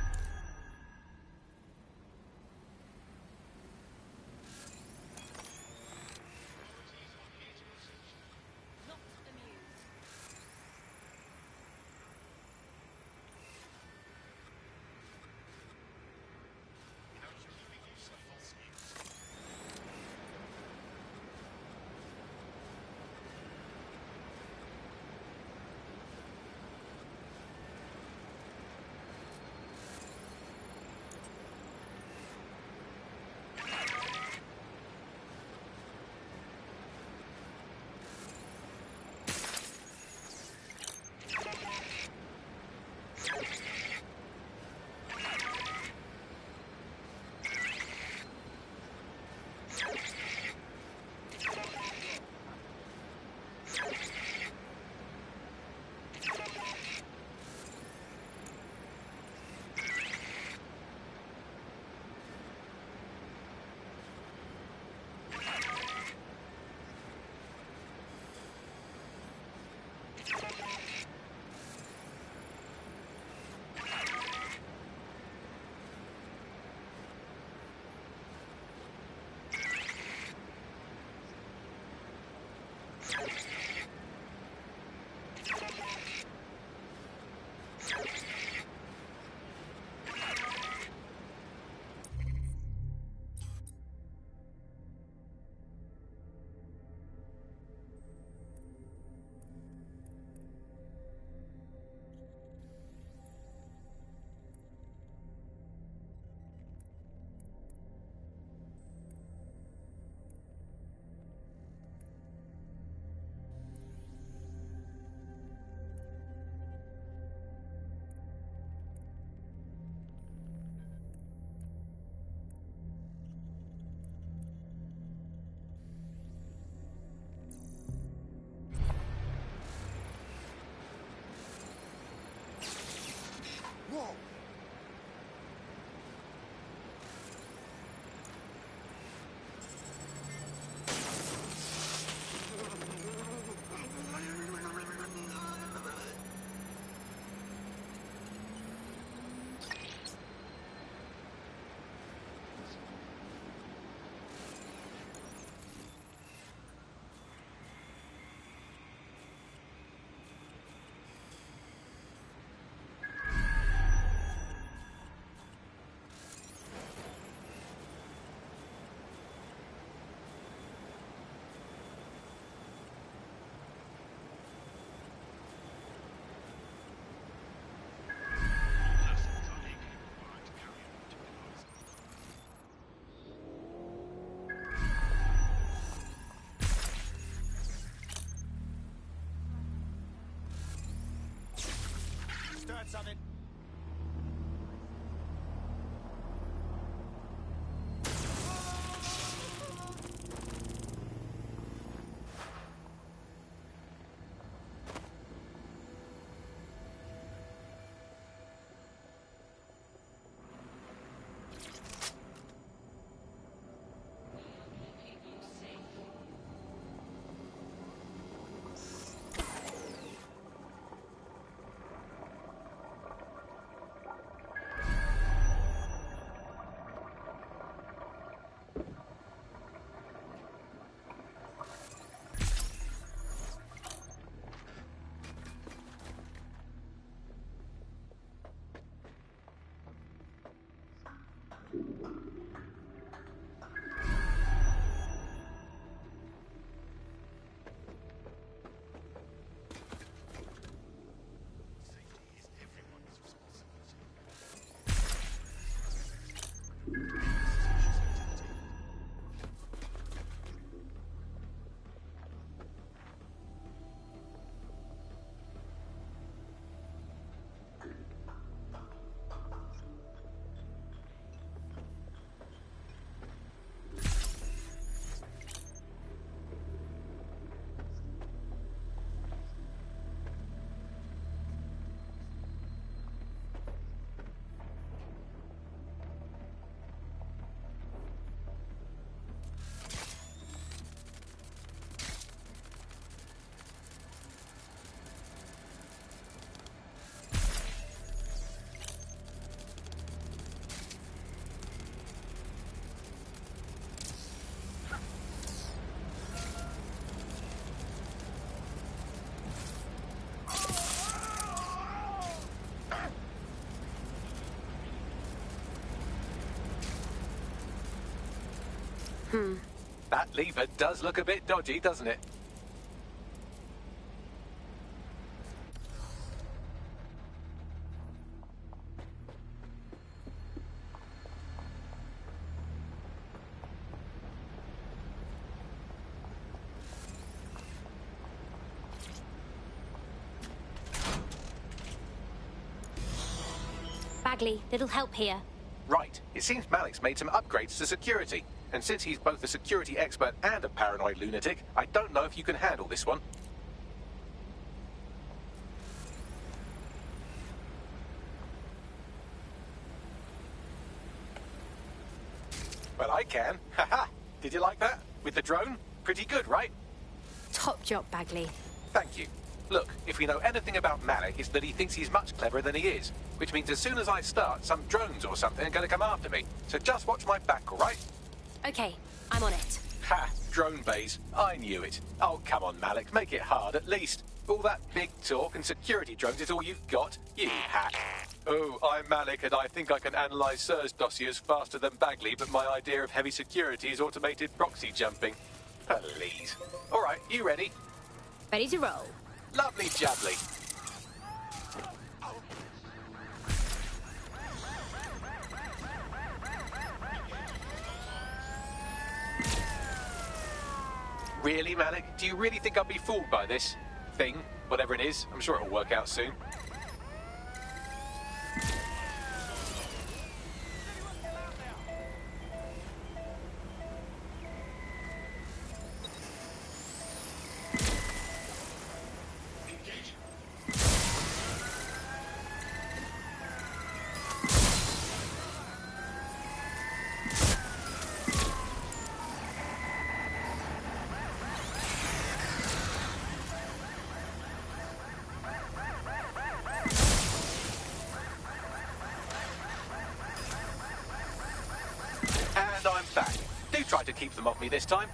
S17: Whoa!
S5: Start something.
S1: That lever does look a bit dodgy, doesn't it?
S11: Bagley, little help here.
S1: Right. It seems Malik's made some upgrades to security. And since he's both a security expert and a paranoid lunatic, I don't know if you can handle this one. Well, I can. Haha. Did you like that? With the drone? Pretty good, right?
S11: Top job, Bagley.
S1: Thank you. Look, if we know anything about Malik, it's that he thinks he's much cleverer than he is. Which means as soon as I start, some drones or something are going to come after me. So just watch my back, all right?
S11: Okay, I'm on it.
S1: Ha! Drone bays. I knew it. Oh, come on, Malik. Make it hard, at least. All that big talk and security drones is all you've got? You hack. Oh, I'm Malik, and I think I can analyse SIRS dossiers faster than Bagley, but my idea of heavy security is automated proxy jumping. Please. All right, you ready?
S11: Ready to roll.
S1: Lovely jubbly. Really, Malik? Do you really think I'll be fooled by this thing? Whatever it is, I'm sure it'll work out soon. And I'm back. Do try to keep them off me this time.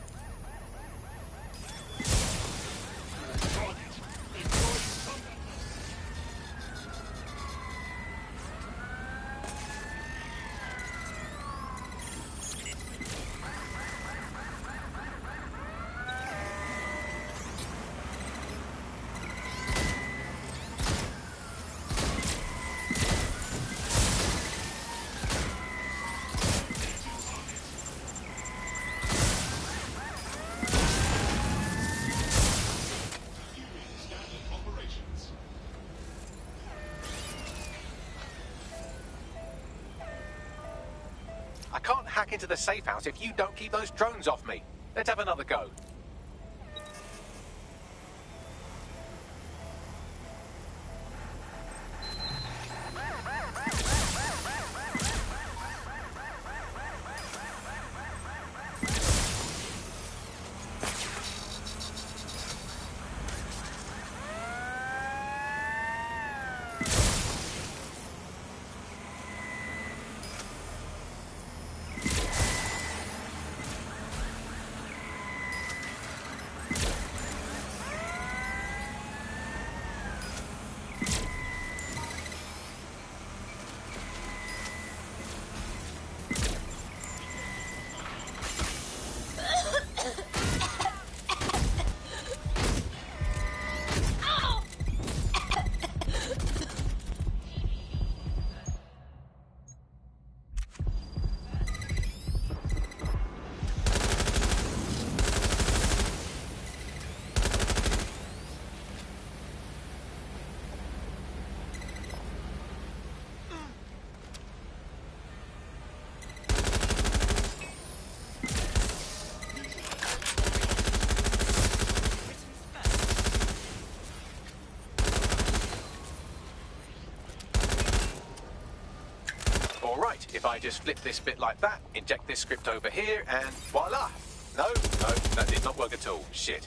S1: I can't hack into the safe house if you don't keep those drones off me. Let's have another go. Right, if I just flip this bit like that, inject this script over here, and voila! No, that did not work at all. Shit.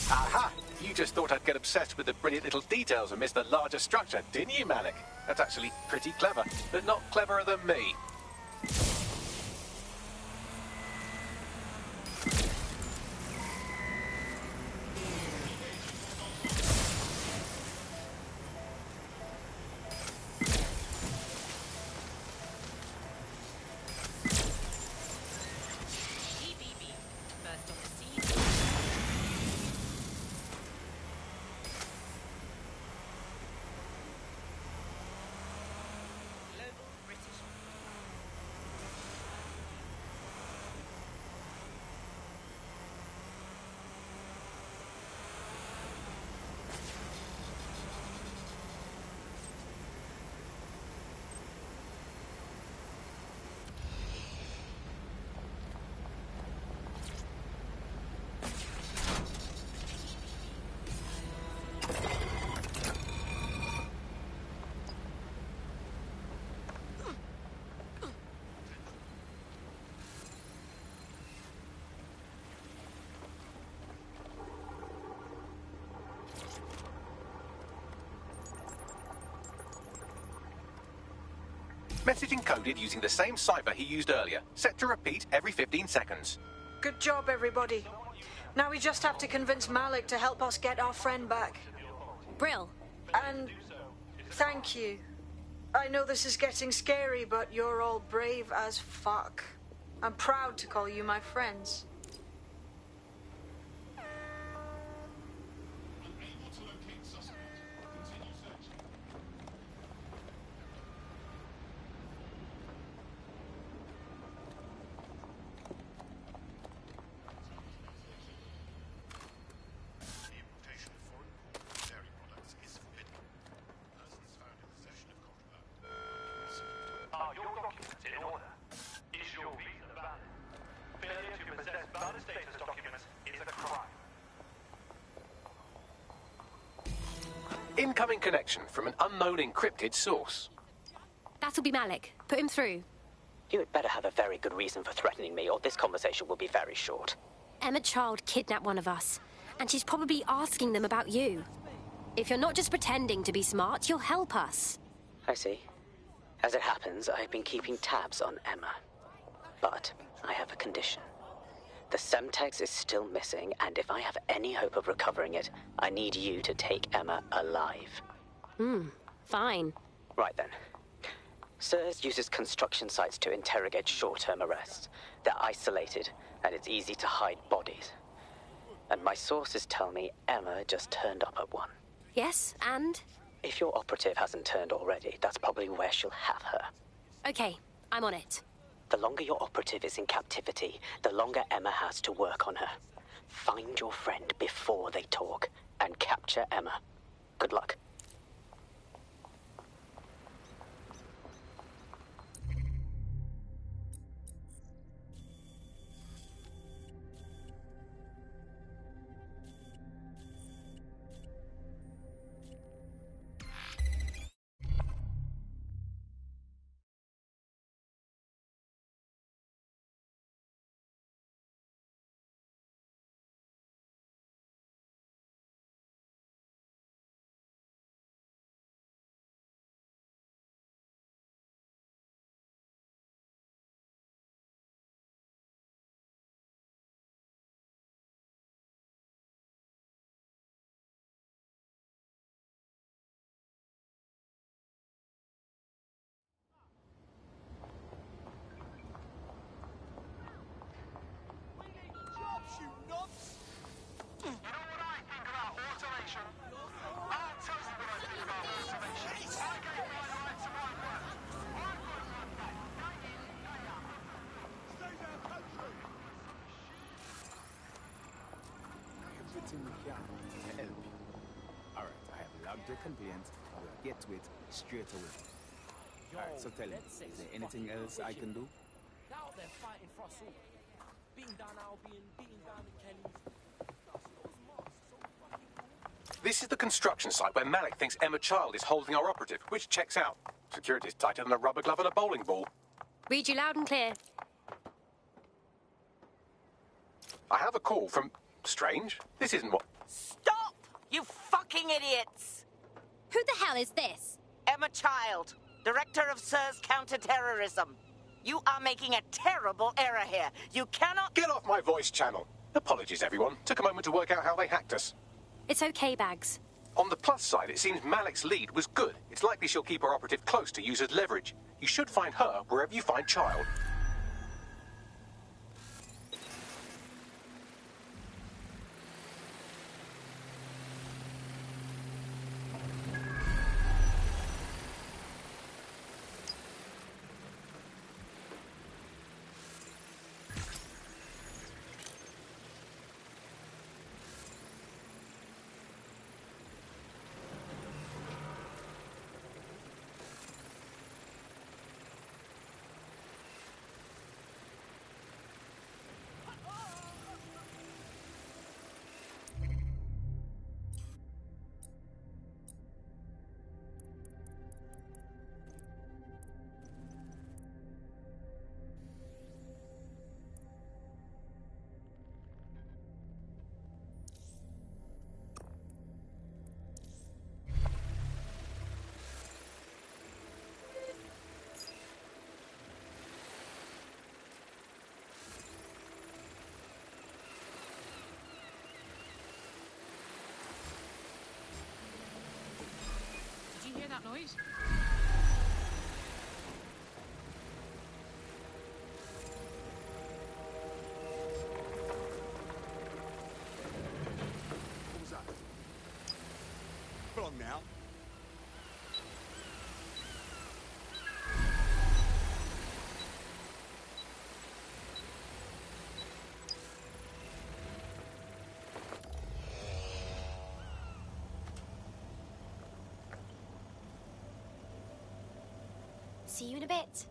S1: Aha! You just thought I'd get obsessed with the brilliant little details and miss the larger structure, didn't you, Malik? That's actually pretty clever, but not cleverer than me. Message encoded using the same cipher he used earlier, set to repeat every 15 seconds.
S14: Good job, everybody. Now we just have to convince Malik to help us get our friend back.
S11: Brill.
S14: And thank you. I know this is getting scary, but you're all brave as fuck. I'm proud to call you my friends.
S13: Are your documents in order? Is your visa valid? Failure to possess valid status documents is a crime.
S1: Incoming connection from an unknown encrypted source.
S11: That'll be Malik. Put him through.
S12: You had better have a very good reason for threatening me, or this conversation will be very short.
S11: Emma Child kidnapped one of us, and she's probably asking them about you. If you're not just pretending to be smart, you'll help us.
S12: I see. As it happens, I've been keeping tabs on Emma. But I have a condition. The Semtex is still missing, and if I have any hope of recovering it, I need you to take Emma alive.
S11: Fine.
S12: Right then. SIRS uses construction sites to interrogate short-term arrests. They're isolated, and it's easy to hide bodies. And my sources tell me Emma just turned up at one.
S11: Yes, and?
S12: If your operative hasn't turned already, that's probably where she'll have her.
S11: Okay, I'm on it.
S12: The longer your operative is in captivity, the longer Emma has to work on her. Find your friend before they talk, and capture Emma. Good luck.
S3: Everything we can to help you. Alright, I have logged your complaint. I will get to it straight away. Alright, so tell me, is there anything else I can do?
S15: They're out there fighting for us all. Beating down Albion, beating down the Kellys.
S1: This is the construction site where Malik thinks Emma Child is holding our operative, which checks out. Security's tighter than a rubber glove and a bowling ball.
S11: Read you loud and clear.
S1: I have a call from... Strange. This isn't what...
S7: Stop, you fucking idiots!
S11: Who the hell is this?
S7: Emma Child, Director of SIRS Counter-Terrorism. You are making a terrible error here. You cannot...
S1: Get off my voice channel. Apologies, everyone. Took a moment to work out how they hacked us.
S11: It's okay, Bags.
S1: On the plus side, it seems Malik's lead was good. It's likely she'll keep her operative close to use as leverage. You should find her wherever you find Child.
S8: noise.
S5: What was that? Come on now.
S11: See you in a bit.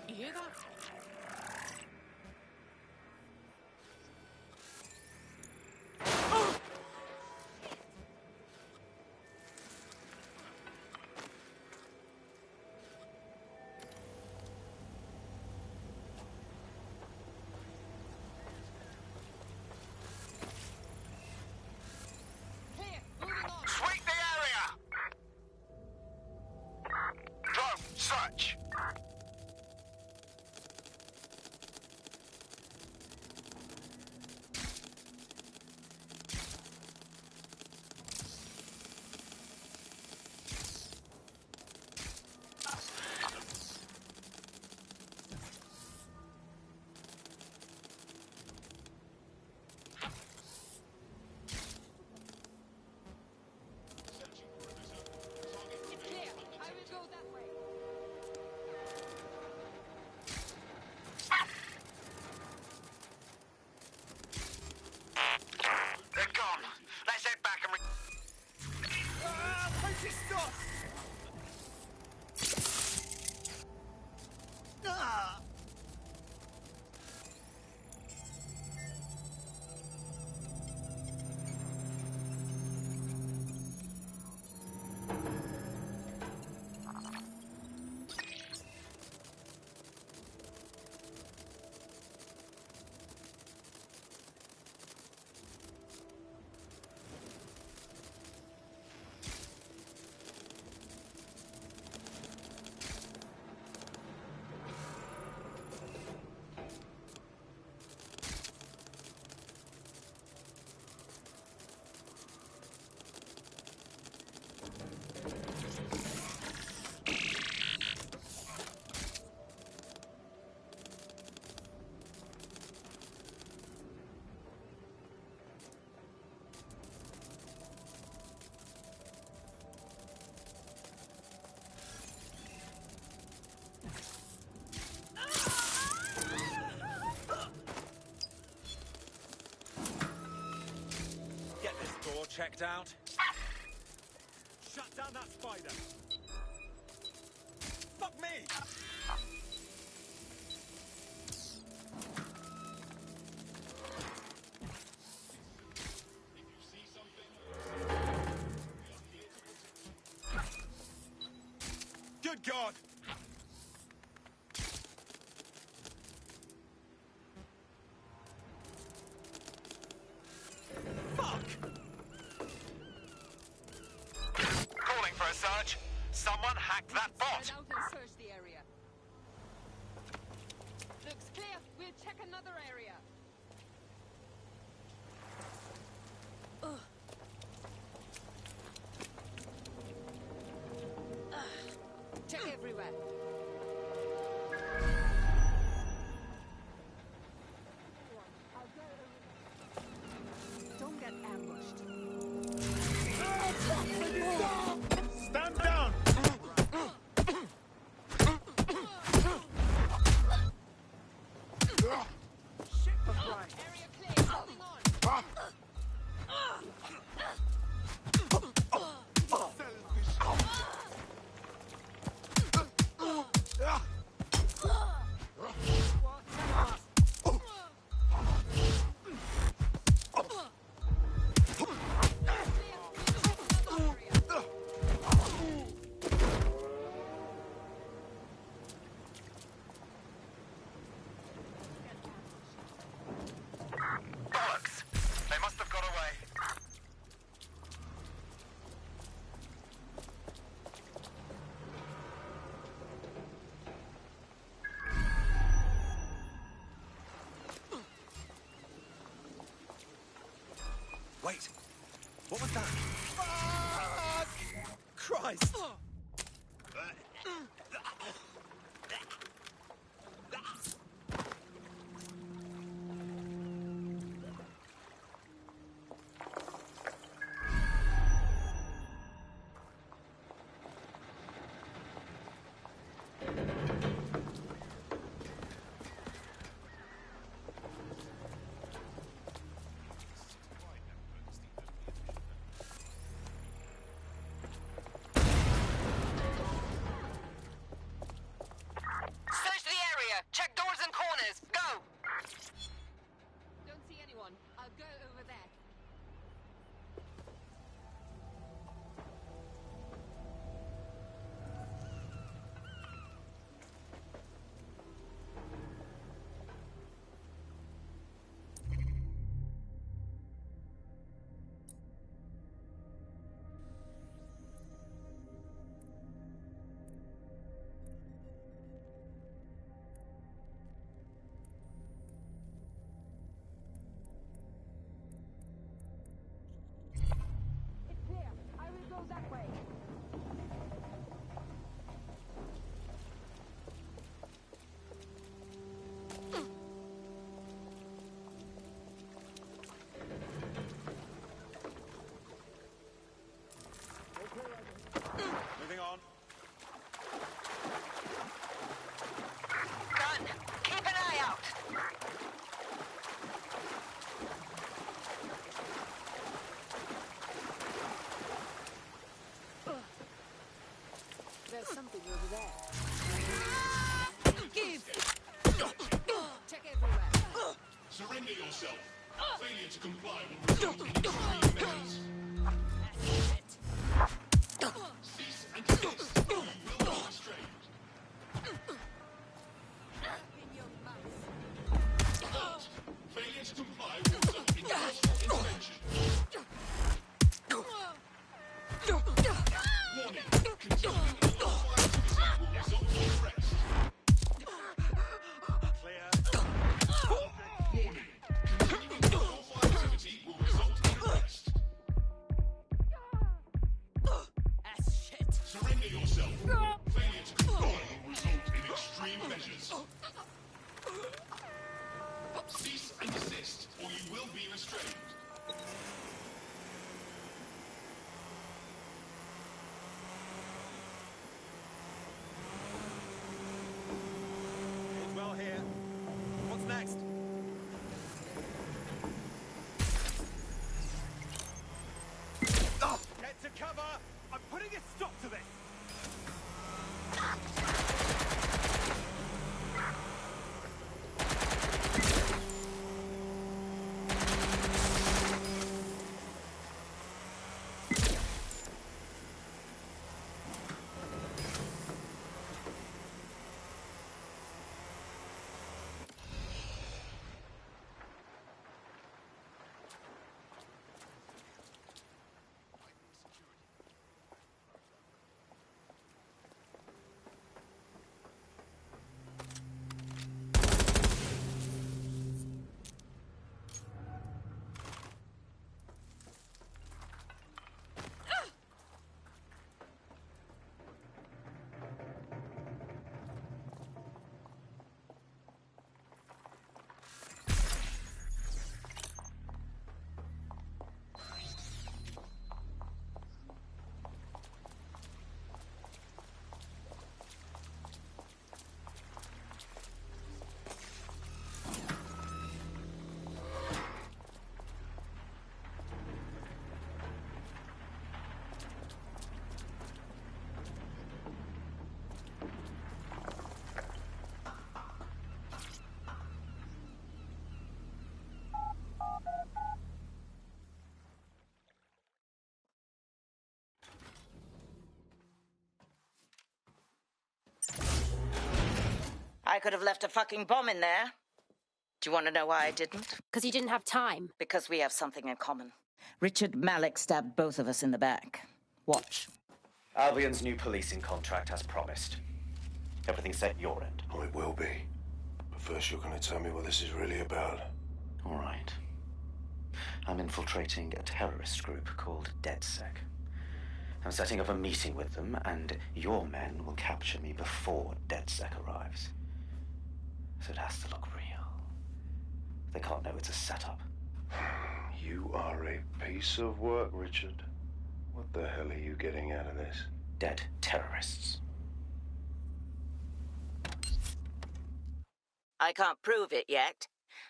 S8: You hear that?
S6: Sweep the area! Drone, search! They're gone. Let's head back and
S5: Tracy, stop! Ah!
S10: Get this door checked out.
S5: Shut down that spider! Fuck me! Good God!
S6: calling for a search. Someone hacked that bot.
S8: Spread out and search the area. Looks clear. We'll check another area. Check everywhere.
S14: Don't get ambushed.
S5: Stand down!
S1: Wait. What was that?
S5: Fuck! Christ!
S7: Search the area. Check doors and corners. Go!
S8: Don't see anyone. I'll go over there.
S4: It's clear. I will go that way.
S5: Moving on.
S7: Gun. Keep an eye out.
S8: There's something over there. Give! Check everywhere.
S6: Surrender yourself. Failure to comply will result in extreme measures. Cease and desist, or you will be restrained. Halt. Failure to comply will result in forceful intervention. Warning. Continuing unlawful activity will result in arrest.
S5: Clear.
S6: Warning. Continuing unlawful activity will result in arrest. Surrender yourself. Failure to comply will result in extreme measures. Cease and desist, or you will be restrained.
S5: All's well here. What's next? Get to cover! I'm putting a stop to this!
S7: I could have left a fucking bomb in there. Do you want to know why I didn't?
S11: Because you didn't have time.
S7: Because we have something in common. Richard Malik stabbed both of us in the back. Watch.
S10: Albion's new policing contract as promised. Everything set your end.
S18: Oh, it will be. But first you're going to tell me what this is really about.
S10: All right.
S12: I'm infiltrating a terrorist group called DedSec. I'm setting up a meeting with them, and your men will capture me before DedSec arrives. So it has to look real. They can't know it's a setup.
S16: You are a piece of work, Richard. What the hell are you getting out of this?
S12: Dead terrorists.
S7: I can't prove it yet,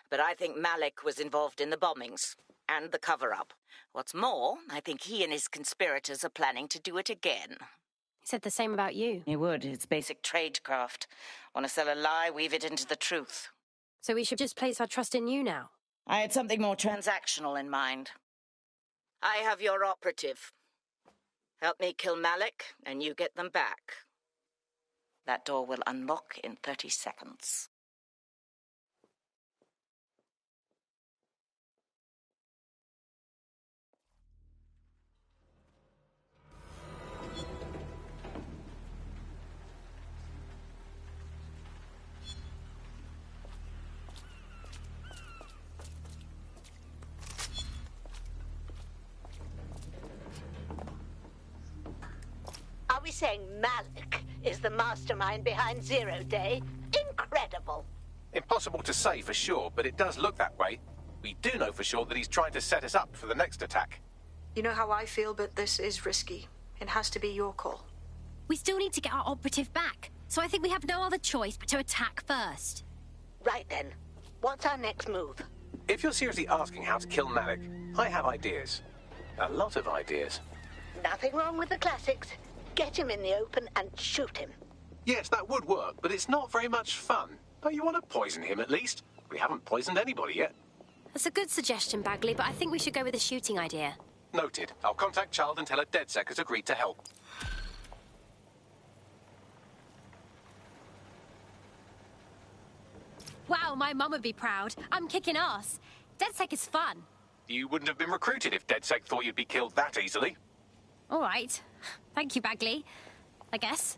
S7: but I think Malik was involved in the bombings and the cover-up. What's more, I think he and his conspirators are planning to do it again.
S11: He said the same about you.
S7: He would. It's basic tradecraft. Want to sell a lie, weave it into the truth.
S11: So we should just place our trust in you now?
S7: I had something more transactional in mind. I have your operative. Help me kill Malik, and you get them back. That door will unlock in 30 seconds.
S20: Are we saying Malik is the mastermind behind Zero Day? Incredible.
S1: Impossible to say for sure, but it does look that way. We do know for sure that he's trying to set us up for the next attack.
S14: You know how I feel, but this is risky. It has to be your call.
S11: We still need to get our operative back, so I think we have no other choice but to attack first.
S20: Right then. What's our next move?
S1: If you're seriously asking how to kill Malik, I have ideas. A lot of ideas.
S20: Nothing wrong with the classics. Get him in the open and shoot him.
S1: Yes, that would work, but it's not very much fun. Don't you want to poison him at least? We haven't poisoned anybody yet.
S11: That's a good suggestion, Bagley, but I think we should go with the shooting idea.
S1: Noted. I'll contact Child and tell her DedSec has agreed to help.
S11: Wow, my mum would be proud. I'm kicking ass. DedSec is fun.
S1: You wouldn't have been recruited if DedSec thought you'd be killed that easily.
S11: All right. Thank you, Bagley. I guess.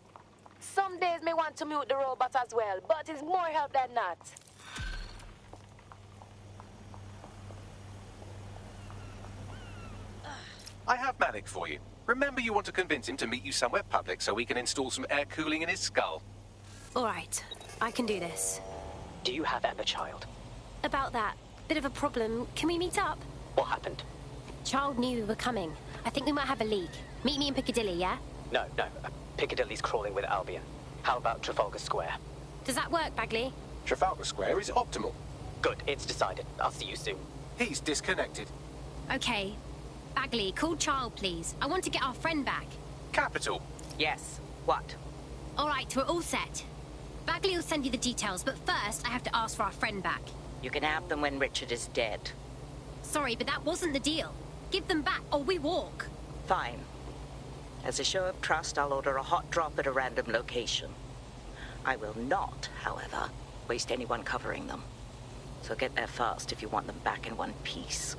S8: Some days may want to mute the robot as well, but it's more help than not.
S1: I have Malik for you. Remember, you want to convince him to meet you somewhere public so we can install some air cooling in his skull.
S11: All right. I can do this.
S12: Do you have Emma, Child?
S11: About that. Bit of a problem. Can we meet up?
S12: What happened?
S11: Child knew we were coming. I think we might have a leak. Meet me in Piccadilly, yeah?
S12: No. Piccadilly's crawling with Albion. How about Trafalgar Square?
S11: Does that work, Bagley?
S1: Trafalgar Square is optimal.
S12: Good, it's decided. I'll see you soon.
S1: He's disconnected.
S11: Okay. Bagley, call Child, please. I want to get our friend back.
S1: Capital.
S7: Yes. What?
S11: All right, we're all set. Bagley will send you the details, but first I have to ask for our friend back.
S7: You can have them when Richard is dead.
S11: Sorry, but that wasn't the deal. Give them back, or we walk.
S7: Fine. As a show of trust, I'll order a hot drop at a random location. I will not, however, waste anyone covering them. So get there fast if you want them back in one piece.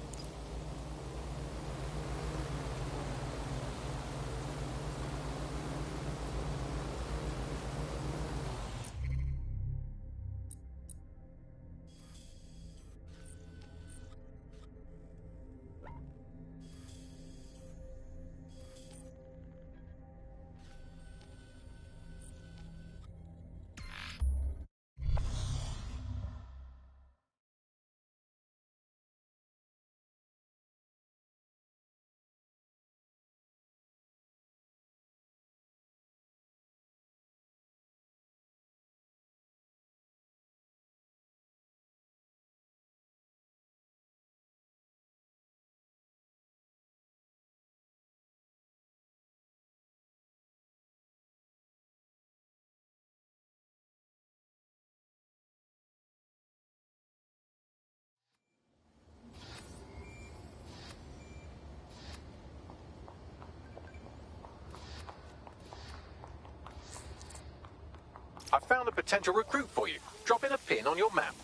S1: I found a potential recruit for you. Drop in a pin on your map.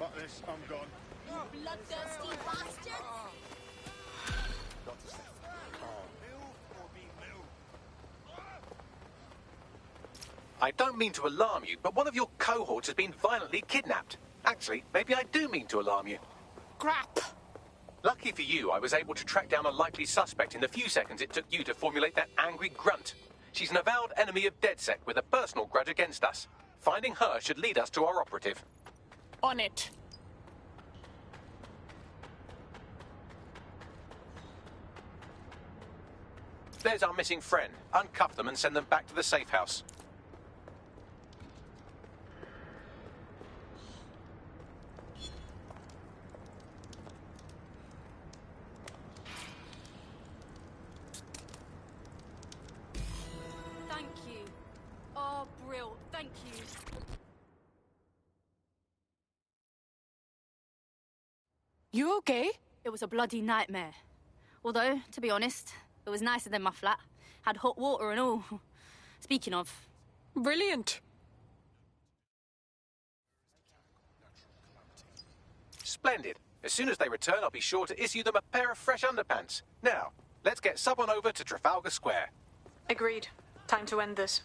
S5: Fuck this, I'm gone.
S8: You bloodthirsty bastard!
S5: Got to stay calm. Move or be moved.
S1: I don't mean to alarm you, but one of your cohorts has been violently kidnapped. Actually, maybe I do mean to alarm you.
S8: Crap!
S1: Lucky for you, I was able to track down a likely suspect in the few seconds it took you to formulate that angry grunt. She's an avowed enemy of DedSec with a personal grudge against us. Finding her should lead us to our operative.
S8: On it.
S1: There's our missing friend. Uncuff them and send them back to the safe house.
S8: Thank you. Oh, Brill, thank you.
S2: You okay? It was a bloody nightmare. Although, to be honest, it was nicer than my flat. Had hot water and all. Speaking of...
S8: Brilliant.
S1: Splendid. As soon as they return, I'll be sure to issue them a pair of fresh underpants. Now, let's get Sub on over to Trafalgar Square.
S14: Agreed. Time to end this.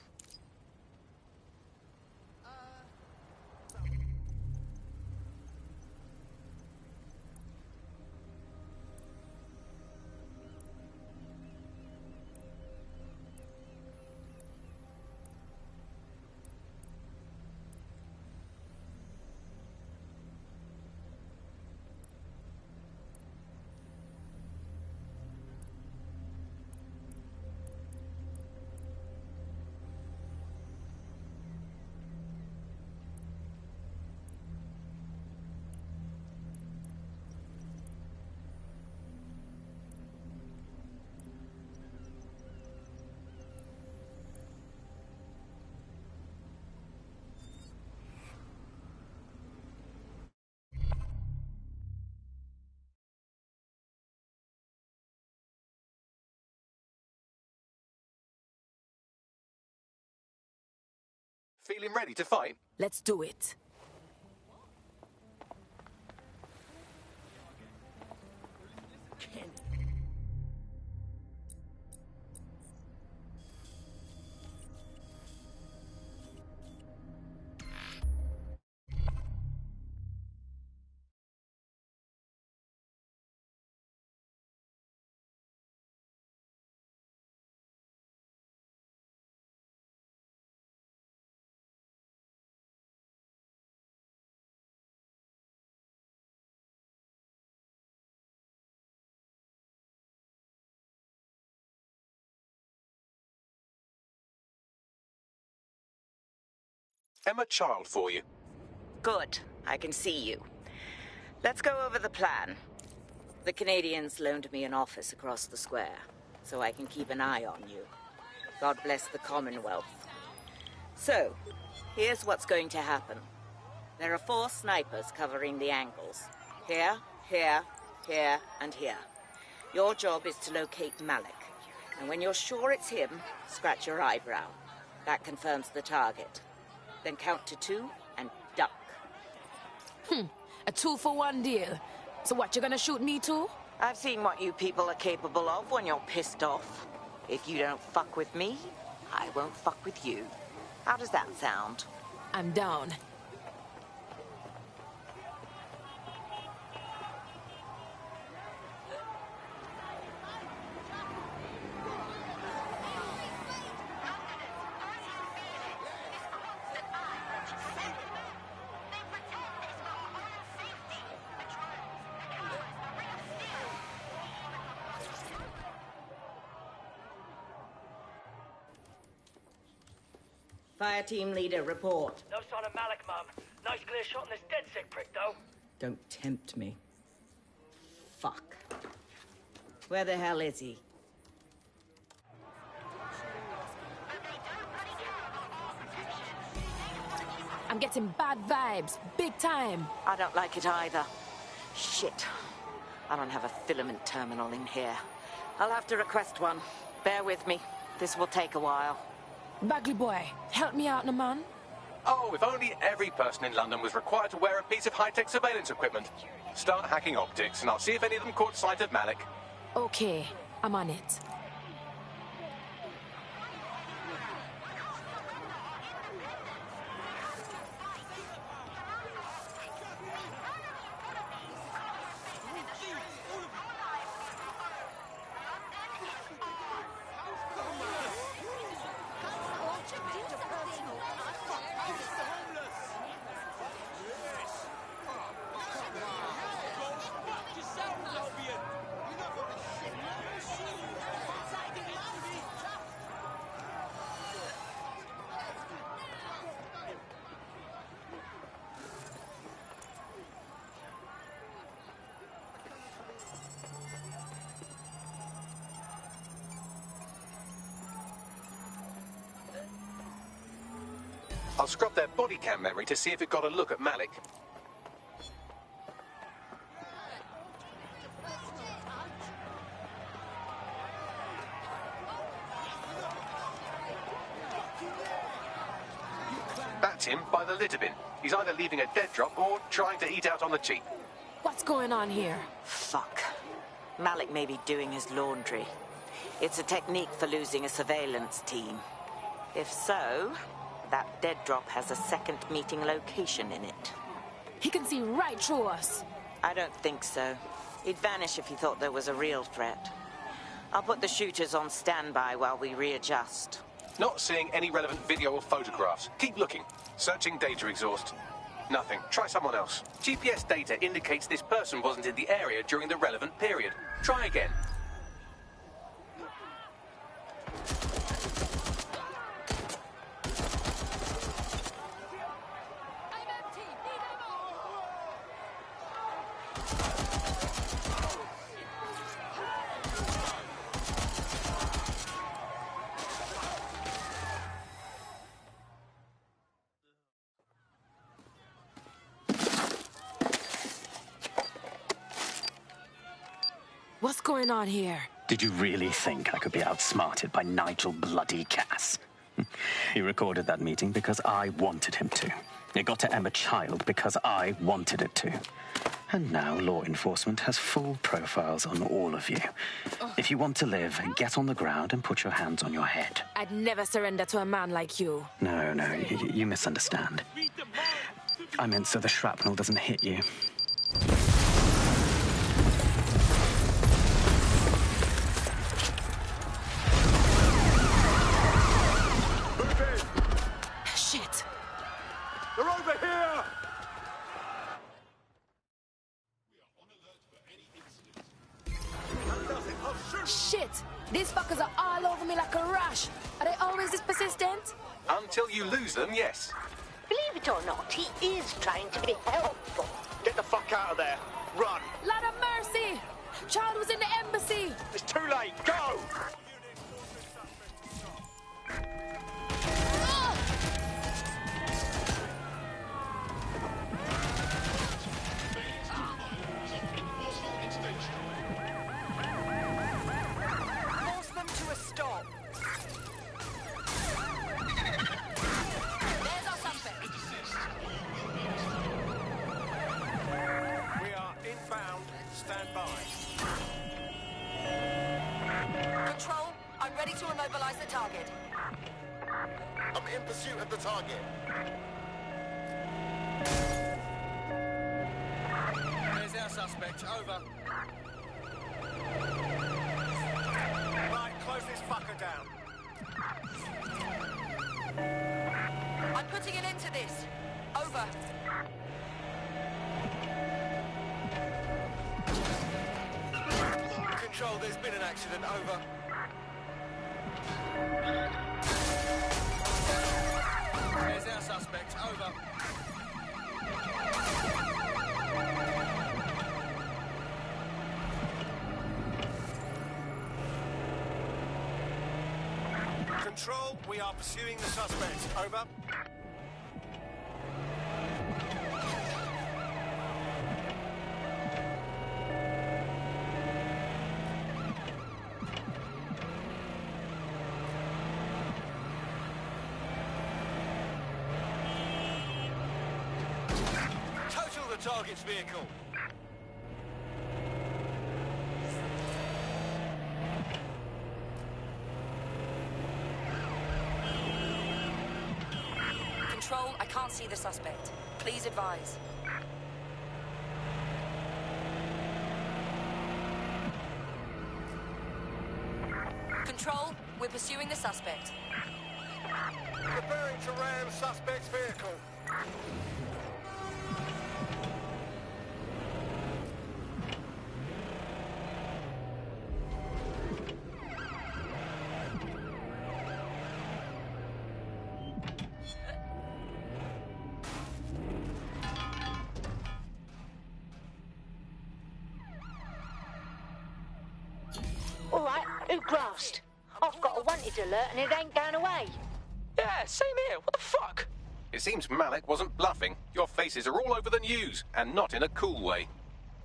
S1: Feeling ready to fight?
S8: Let's do it.
S1: Emma Child for you.
S7: Good. I can see you. Let's go over the plan. The Canadians loaned me an office across the square, so I can keep an eye on you. God bless the Commonwealth. So, here's what's going to happen. There are 4 snipers covering the angles. Here, here, here, and here. Your job is to locate Malik. And when you're sure it's him, scratch your eyebrow. That confirms the target. Then count to 2 and duck.
S8: A 2-for-1 deal. So what, you're gonna shoot me too?
S7: I've seen what you people are capable of when you're pissed off. If you don't fuck with me, I won't fuck with you. How does that sound?
S8: I'm down.
S7: Fire team leader, report.
S15: No sign of Malik, Mum. Nice clear shot on this DedSec prick, though.
S7: Don't tempt me. Fuck. Where the hell is he?
S8: I'm getting bad vibes. Big time.
S7: I don't like it either. Shit. I don't have a filament terminal in here. I'll have to request one. Bear with me. This will take a while.
S8: Bagley boy, help me out, no man.
S1: Oh, if only every person in London was required to wear a piece of high-tech surveillance equipment. Start hacking optics, and I'll see if any of them caught sight of Malik.
S8: Okay, I'm on it.
S1: I'll scrub their body cam memory to see if it got a look at Malik. That's him by the litter bin. He's either leaving a dead drop or trying to eat out on the cheap.
S8: What's going on here?
S7: Fuck. Malik may be doing his laundry. It's a technique for losing a surveillance team. If so, that dead drop has a second meeting location in it.
S8: He can see right through us.
S7: I don't think so. He'd vanish if he thought there was a real threat. I'll put the shooters on standby while we readjust.
S1: Not seeing any relevant video or photographs. Keep looking. Searching data exhaust. Nothing. Try someone else. GPS data indicates this person wasn't in the area during the relevant period. Try again.
S8: What's going on here?
S19: Did you really think I could be outsmarted by Nigel bloody Cass? He recorded that meeting because I wanted him to. It got to Emma Child because I wanted it to. And now law enforcement has full profiles on all of you. If you want to live, get on the ground and put your hands on your head.
S8: I'd never surrender to a man like you.
S19: No, you misunderstand. I meant so the shrapnel doesn't hit you.
S8: Shit!
S5: They're over here!
S8: Shit! These fuckers are all over me like a rash. Are they always this persistent?
S1: Until you lose them, yes.
S20: Believe it or not, he is trying to be helpful.
S5: Get the fuck out of there. Run.
S8: Lot of mercy! Child was in the embassy!
S5: It's too late. Go!
S14: Force them to a stop.
S8: There's our suspect.
S5: We are inbound. Stand by.
S14: Control, I'm ready to immobilize the target.
S17: I'm in pursuit of the target.
S5: There's our suspect. Over. Right, close this fucker down.
S14: I'm putting an end to this. Over.
S5: Control, there's been an accident. Over. There's our suspect. Over. Control, we are pursuing the suspect. Over. target's vehicle.
S21: Control, I can't see the suspect. Please advise. Control, we're pursuing the suspect.
S5: Preparing to ram suspect's vehicle.
S20: All right, who grasped? I've got a wanted alert and it ain't going away.
S1: Yeah, same here. What the fuck? It seems Malik wasn't bluffing. Your faces are all over the news, and not in a cool way.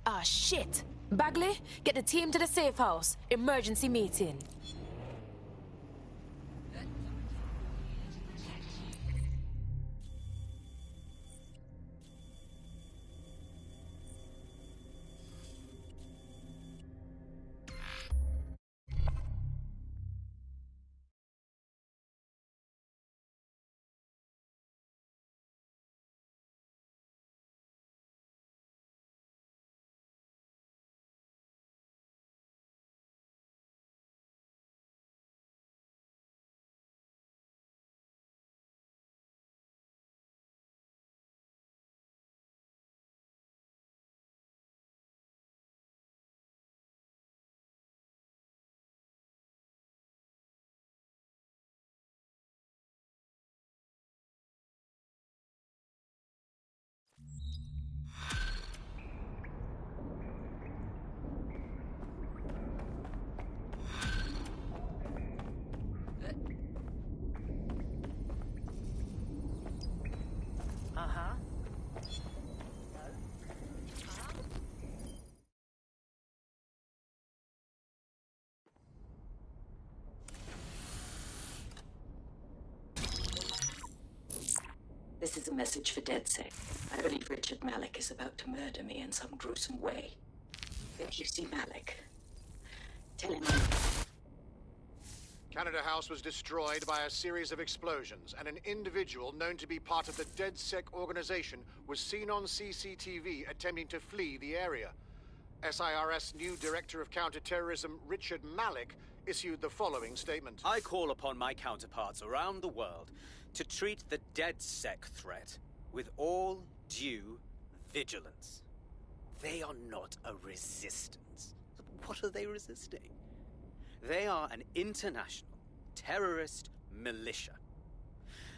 S8: Ah, shit. Bagley, get the team to the safe house. Emergency meeting.
S7: This is a message for DedSec. I believe Richard Malik is about to murder me in some gruesome way. If you see Malik, tell him...
S22: Canada House was destroyed by a series of explosions, and an individual known to be part of the DedSec organization was seen on CCTV attempting to flee the area. SIRS new Director of Counterterrorism, Richard Malik, issued the following statement.
S23: I call upon my counterparts around the world to treat the DedSec threat with all due vigilance. They are not a resistance. What are they resisting? They are an international terrorist militia.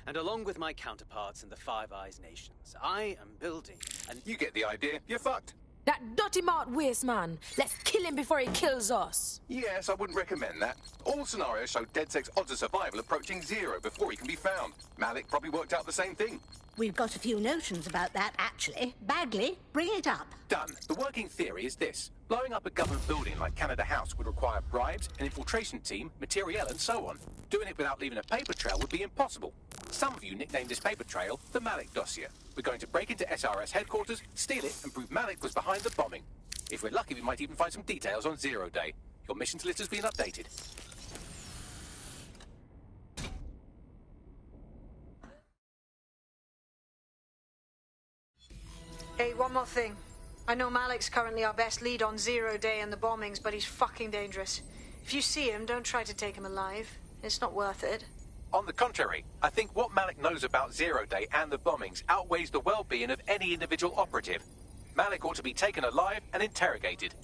S23: And along with my counterparts in the Five Eyes nations, I am building an...
S1: You get the idea. You're fucked.
S8: That dirty mouth waste man. Let's kill him before he kills us.
S1: Yes, I wouldn't recommend that. All scenarios show DedSec's odds of survival approaching 0 before he can be found. Malik probably worked out the same thing.
S20: We've got a few notions about that, actually. Bagley, bring it up.
S1: Done. The working theory is this. Blowing up a government building like Canada House would require bribes, an infiltration team, materiel, and so on. Doing it without leaving a paper trail would be impossible. Some of you nicknamed this paper trail the Malik dossier. We're going to break into SRS headquarters, steal it, and prove Malik was behind the bombing. If we're lucky, we might even find some details on Zero Day. Your missions list has been updated.
S14: Hey, one more thing. I know Malik's currently our best lead on Zero Day and the bombings, but he's fucking dangerous. If you see him, don't try to take him alive. It's not worth it.
S1: On the contrary, I think what Malik knows about Zero Day and the bombings outweighs the well-being of any individual operative. Malik ought to be taken alive and interrogated.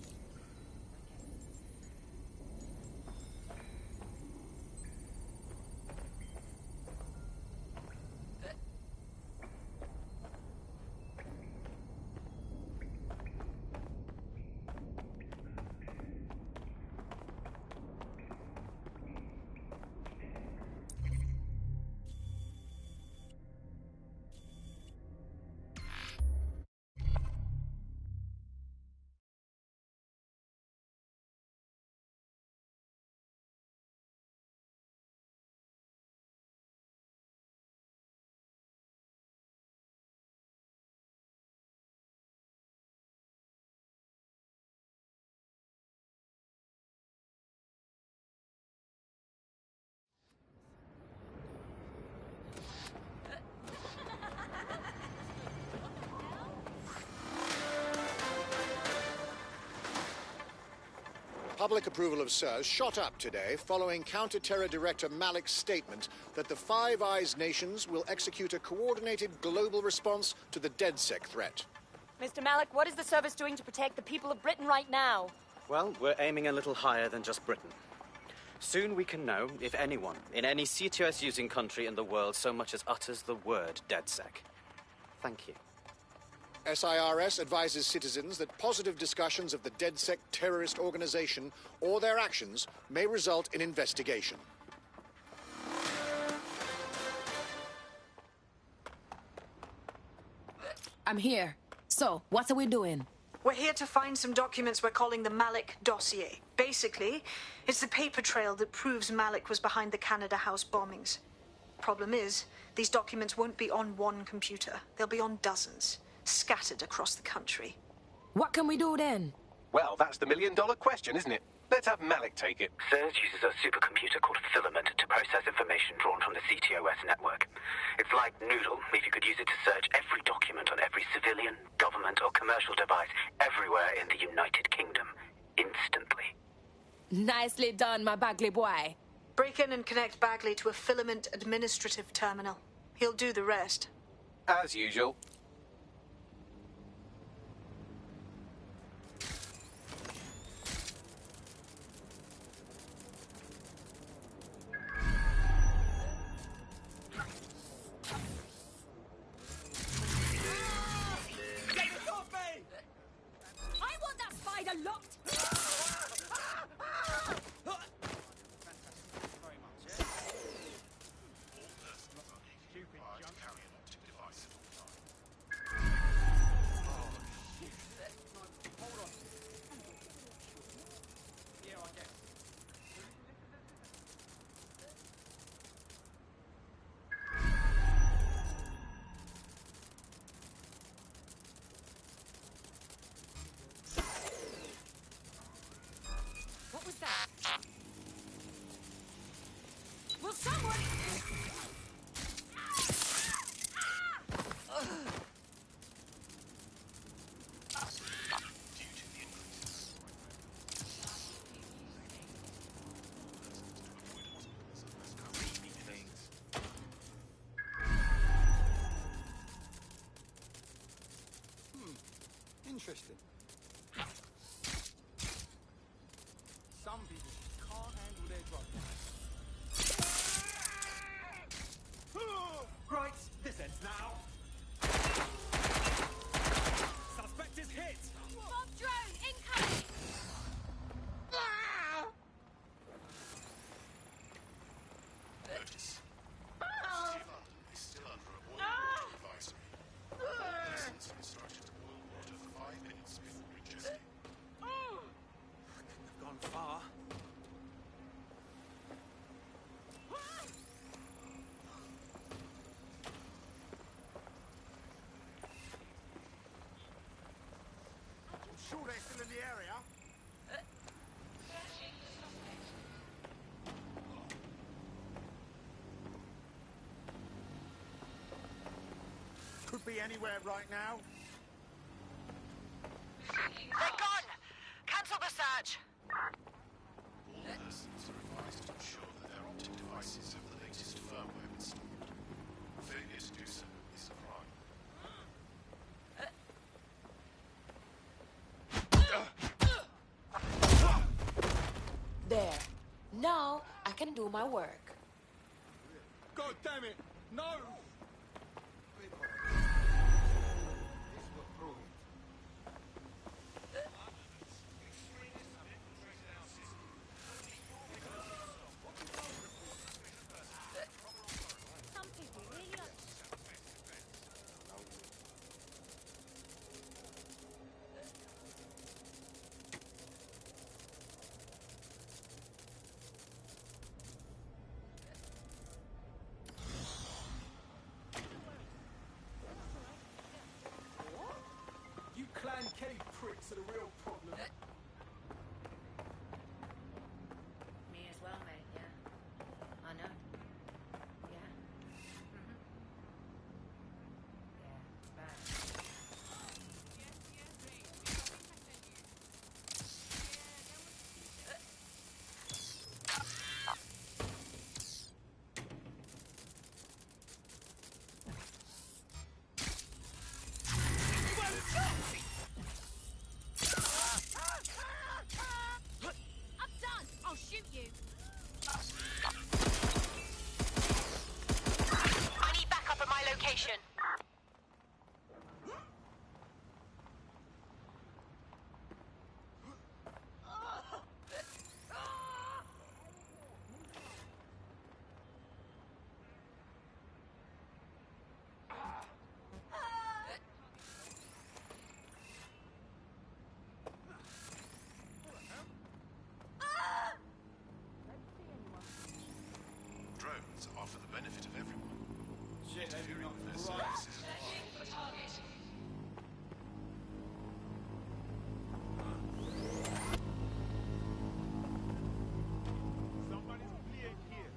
S22: public approval of SIRS shot up today following Counter-Terror Director Malik's statement that the Five Eyes nations will execute a coordinated global response to the DedSec threat.
S21: Mr. Malik, what is the service doing to protect the people of Britain right now?
S3: Well, we're aiming a little higher than just Britain. Soon we can know if anyone in any CTOS-using country in the world so much as utters the word DedSec. Thank you.
S22: SIRS advises citizens that positive discussions of the DedSec terrorist organization or their actions may result in investigation.
S9: I'm here. So, what are we doing?
S14: We're here to find some documents we're calling the Malik dossier. Basically, it's the paper trail that proves Malik was behind the Canada House bombings. Problem is, these documents won't be on one computer. They'll be on dozens, scattered across the country.
S9: What can we do then?
S1: Well, that's the million-dollar question, isn't it? Let's have Malik take it.
S13: SIRS uses a supercomputer called Filament to process information drawn from the CTOS network. It's like Noodle, if you could use it to search every document on every civilian, government, or commercial device everywhere in the United Kingdom, instantly.
S9: Nicely done, my Bagley boy.
S14: Break in and connect Bagley to a Filament administrative terminal. He'll do the rest.
S1: As usual.
S8: I want that spider locked! What was that? Will someone...
S5: Interesting. Some people can't handle their drugs. Right, this ends now. Suspect is hit.
S8: Bomb drone incoming!
S6: Notice. London is still under a boil advisory. Lessons instructed to boil water for 5 minutes before ingesting.
S5: I've gone far. I'm sure they're still in the area. Could be anywhere right now.
S7: They're gone! Cancel the search!
S6: All persons are advised to ensure that their optic devices have the latest firmware installed. Failure to do so is a crime.
S9: There. Now I can do my work.
S5: God damn it! No!
S8: Some people really are...
S5: You Clan Kelly pricks are the real problem.
S21: Me as well, mate, yeah. I know. Yeah. Yeah, bad.
S11: location.
S6: Drones are for the benefit of everyone. Interfering with their services is wrong.
S5: Somebody's cleared here.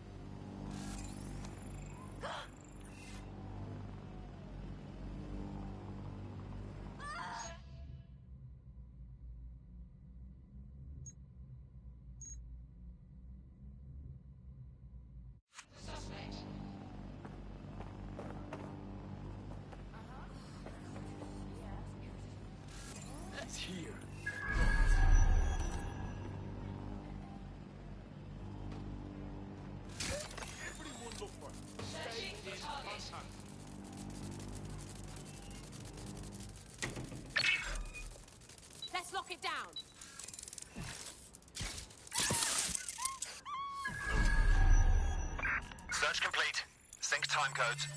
S15: It's here.
S5: Everyone look for it. Stay in contact.
S9: Let's lock it down.
S13: Search complete. Sync time codes.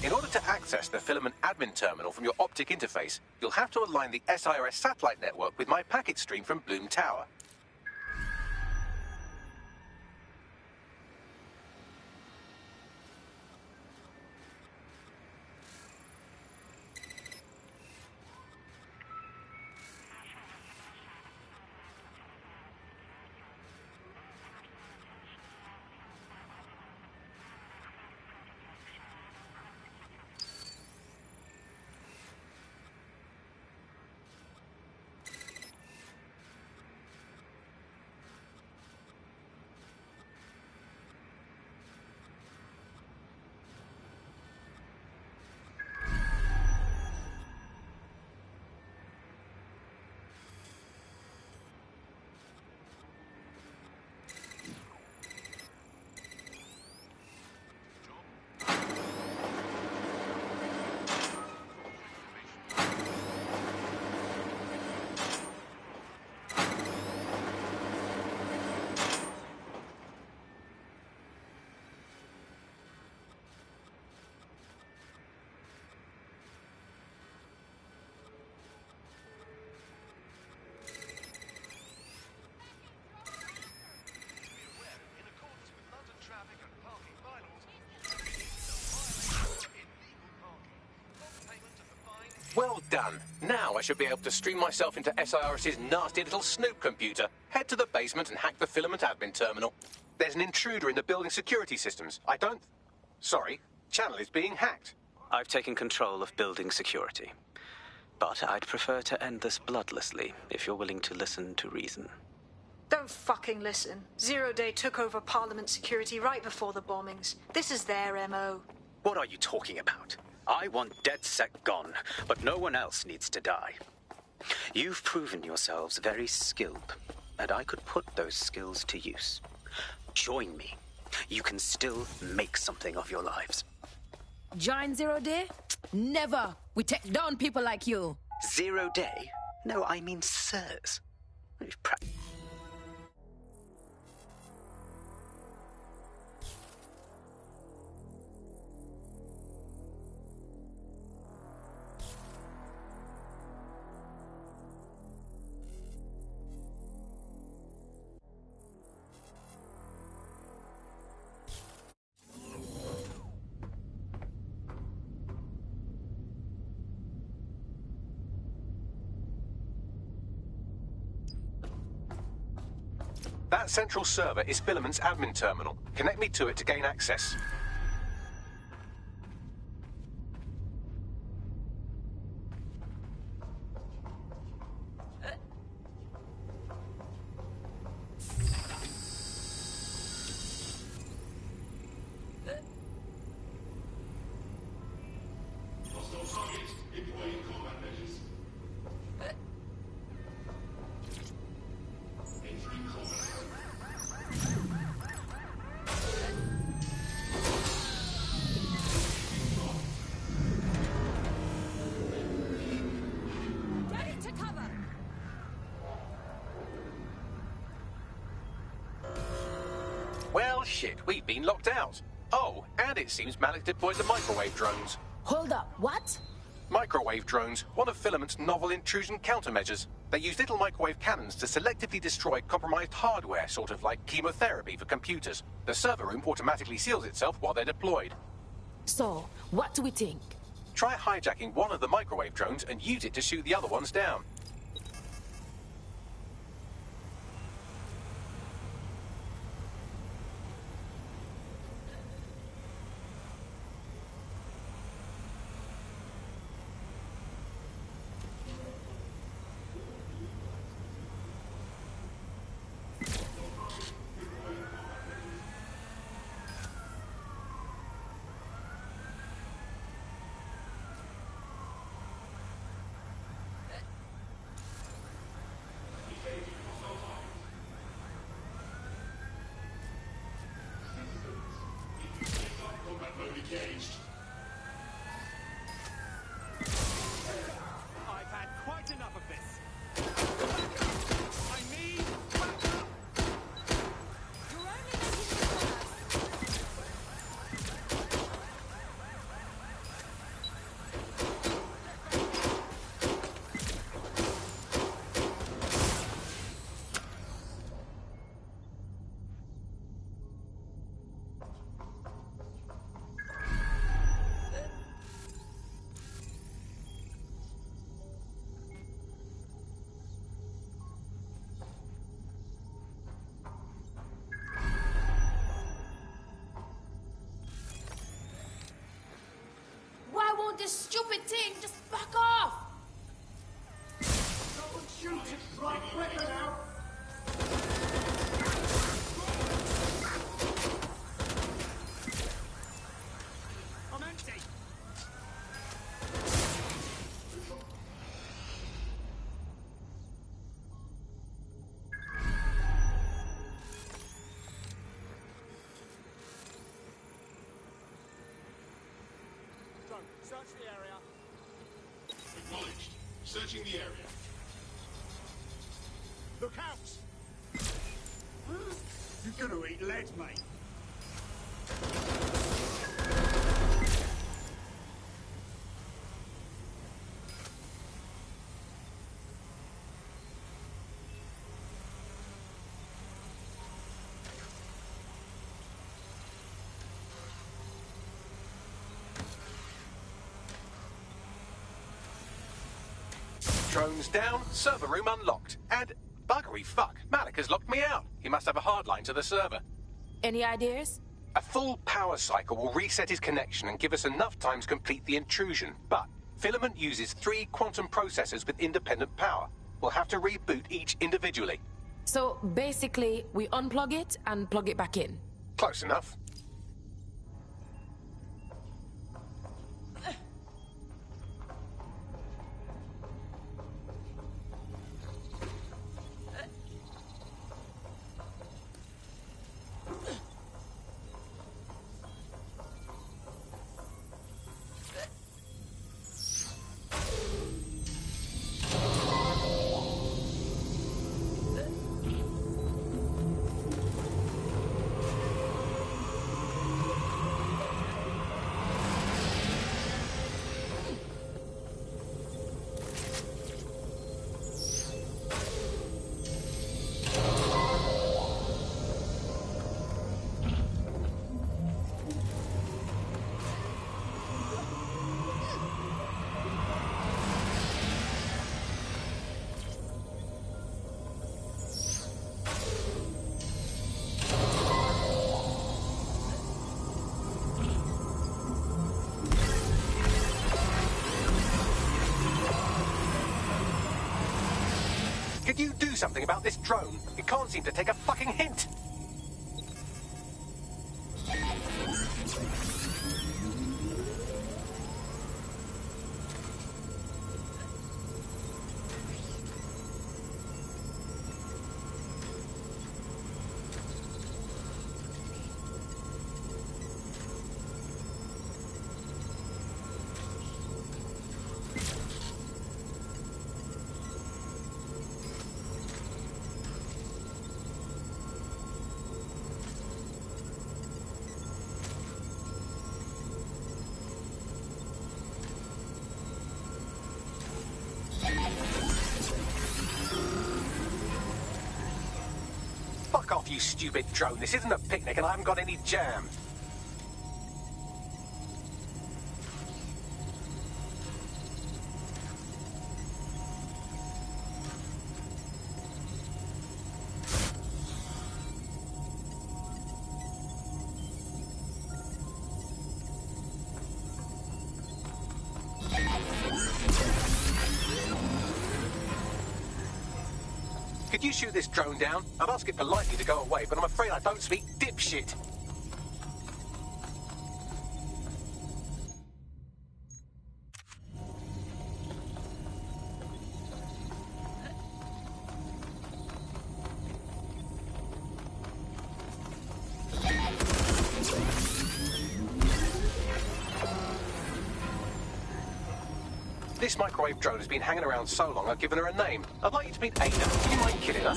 S1: In order to access the filament admin terminal from your optic interface, you'll have to align the SIRS satellite network with my packet stream from Bloom Tower. Well done. Now I should be able to stream myself into SIRS's nasty little snoop computer, head to the basement and hack the filament admin terminal. There's an intruder in the building security systems. Sorry, channel is being hacked.
S3: I've taken control of building security. But I'd prefer to end this bloodlessly, if you're willing to listen to reason.
S14: Don't fucking listen. Zero Day took over Parliament security right before the bombings. This is their MO.
S3: What are you talking about? I want DedSec gone, but no one else needs to die. You've proven yourselves very skilled, and I could put those skills to use. Join me. You can still make something of your lives.
S8: Join Zero Day? Never! We take down people like you.
S3: 0 Day? No, I mean sirs.
S1: That central server is Filament's admin terminal. Connect me to it to gain access. Well, shit, we've been locked out. Oh, and it seems Malik deployed the microwave drones.
S8: Hold up, what?
S1: Microwave drones, one of Filament's novel intrusion countermeasures. They use little microwave cannons to selectively destroy compromised hardware, sort of like chemotherapy for computers. The server room automatically seals itself while they're deployed.
S8: So, what do we think?
S1: Try hijacking one of the microwave drones and use it to shoot the other ones down.
S5: I've had quite enough of this. I need backup. You're only making it worse.
S8: Why won't this stupid thing just back off?
S5: Don't shoot it right quick now. I'm empty. Drone, search the area.
S6: Acknowledged. Searching the area.
S5: Look out! You're gonna eat lead, mate.
S1: Drones down, server room unlocked. And buggery fuck, Malik has locked me out. He must have a hard line to the server.
S8: Any ideas?
S1: A full power cycle will reset his connection and give us enough time to complete the intrusion. But Filament uses 3 quantum processors with independent power. We'll have to reboot each individually.
S8: So basically, we unplug it and plug it back in.
S1: Close enough. Could you do something about this drone? It can't seem to take a fucking hint. Fuck off, you stupid drone. This isn't a picnic and I haven't got any jam. Could you shoot this drone down? I'd ask it politely to go away, but I'm afraid I don't speak dipshit. This microwave drone has been hanging around so long I've given her a name. I'd like you to meet Ada. Do you mind killing her?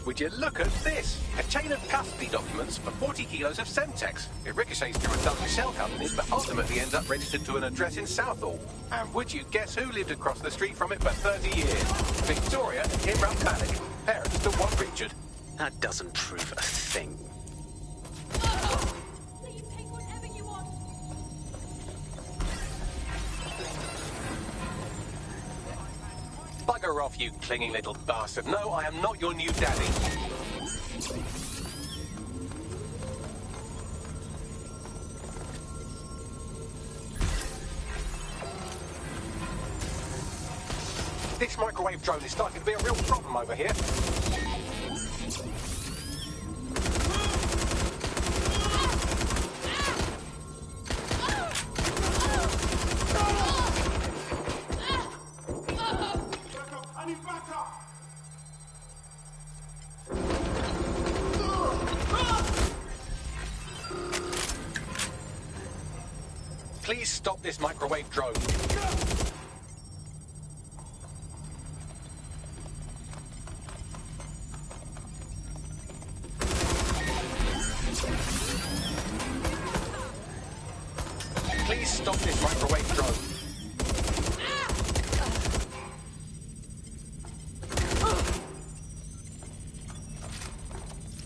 S1: Would you look at this? A chain of custody documents for 40 kilos of Semtex. It ricochets through a dozen shell companies, but ultimately ends up registered to an address in Southall. And would you guess who lived across the street from it for 30 years? Victoria and Imran Malik, parents to one Richard.
S3: That doesn't prove a thing.
S1: Bugger off, you clinging little bastard. No, I am not your new daddy. This microwave drone is starting to be a real problem over here. Please stop this microwave drone. microwave drone.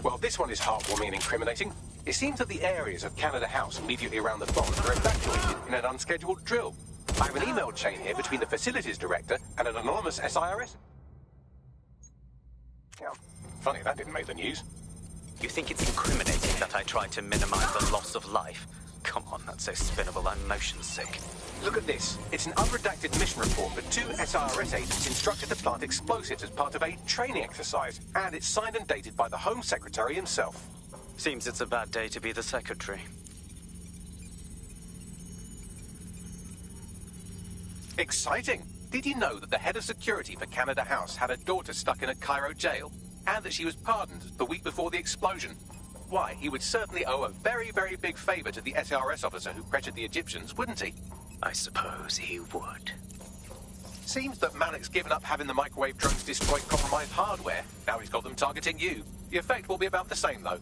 S1: Well, this one is heartwarming and incriminating. It seems that the areas of Canada House immediately around the bomb were evacuated in an unscheduled drill. I have an email chain here between the facilities director and an anonymous SIRS. Yeah, funny that didn't make the news.
S3: You think it's incriminating that I tried to minimize the loss of life? Come on, that's so spinnable, I'm motion sick.
S1: Look at this. It's an unredacted mission report that 2 SIRS agents instructed to plant explosives as part of a training exercise. And it's signed and dated by the Home Secretary himself.
S3: Seems it's a bad day to be the secretary.
S1: Exciting! Did you know that the head of security for Canada House had a daughter stuck in a Cairo jail? And that she was pardoned the week before the explosion? Why, he would certainly owe a very, very big favor to the SRS officer who pressured the Egyptians, wouldn't he?
S3: I suppose he would.
S1: Seems that Malik's given up having the microwave drones destroy compromised hardware. Now he's got them targeting you. The effect will be about the same, though.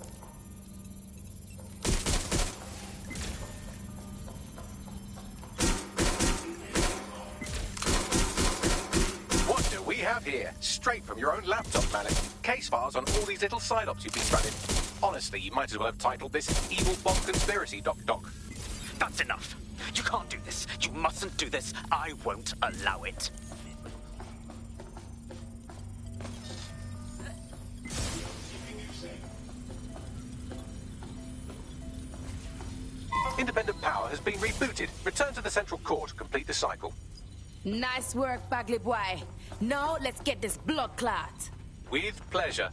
S1: What do we have here? Straight from your own laptop, Malik. Case files on all these little side ops you've been running. Honestly, you might as well have titled this Evil Bomb Conspiracy, Doc.
S3: That's enough. You can't do this. You mustn't do this. I won't allow it.
S1: Independent power has been rebooted. Return to the central core to complete the cycle.
S8: Nice work, Bagley boy. Now let's get this blood clot.
S1: With pleasure.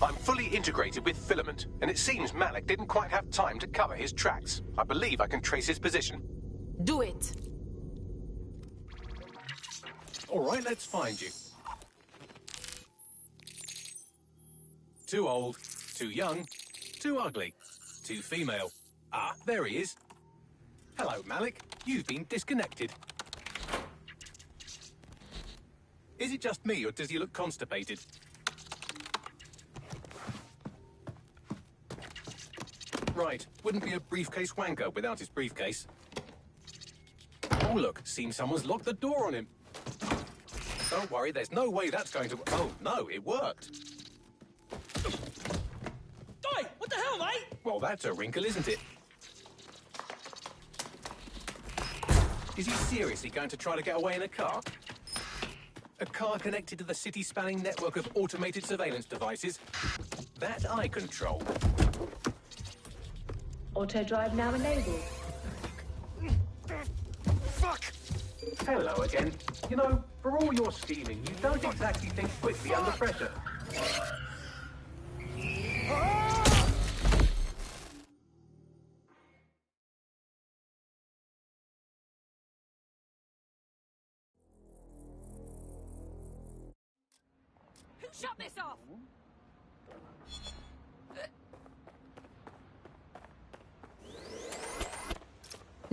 S1: I'm fully integrated with Filament, and it seems Malik didn't quite have time to cover his tracks. I believe I can trace his position.
S8: Do it.
S1: All right, let's find you. Too old, too young, too ugly, too female. Ah, there he is. Hello, Malik. You've been disconnected. Is it just me, or does he look constipated? Right, wouldn't be a briefcase wanker without his briefcase. Oh, look, seems someone's locked the door on him. Don't worry, there's no way that's going to... Oh, no, it worked.
S15: Oi, what the hell, mate?
S1: Well, that's a wrinkle, isn't it? Is he seriously going to try to get away in a car? A car connected to the city-spanning network of automated surveillance devices? That I control.
S4: Auto drive now enabled.
S1: Fuck! Hello again. You know, for all your scheming, you don't exactly think quickly under pressure.
S8: Who shut this off?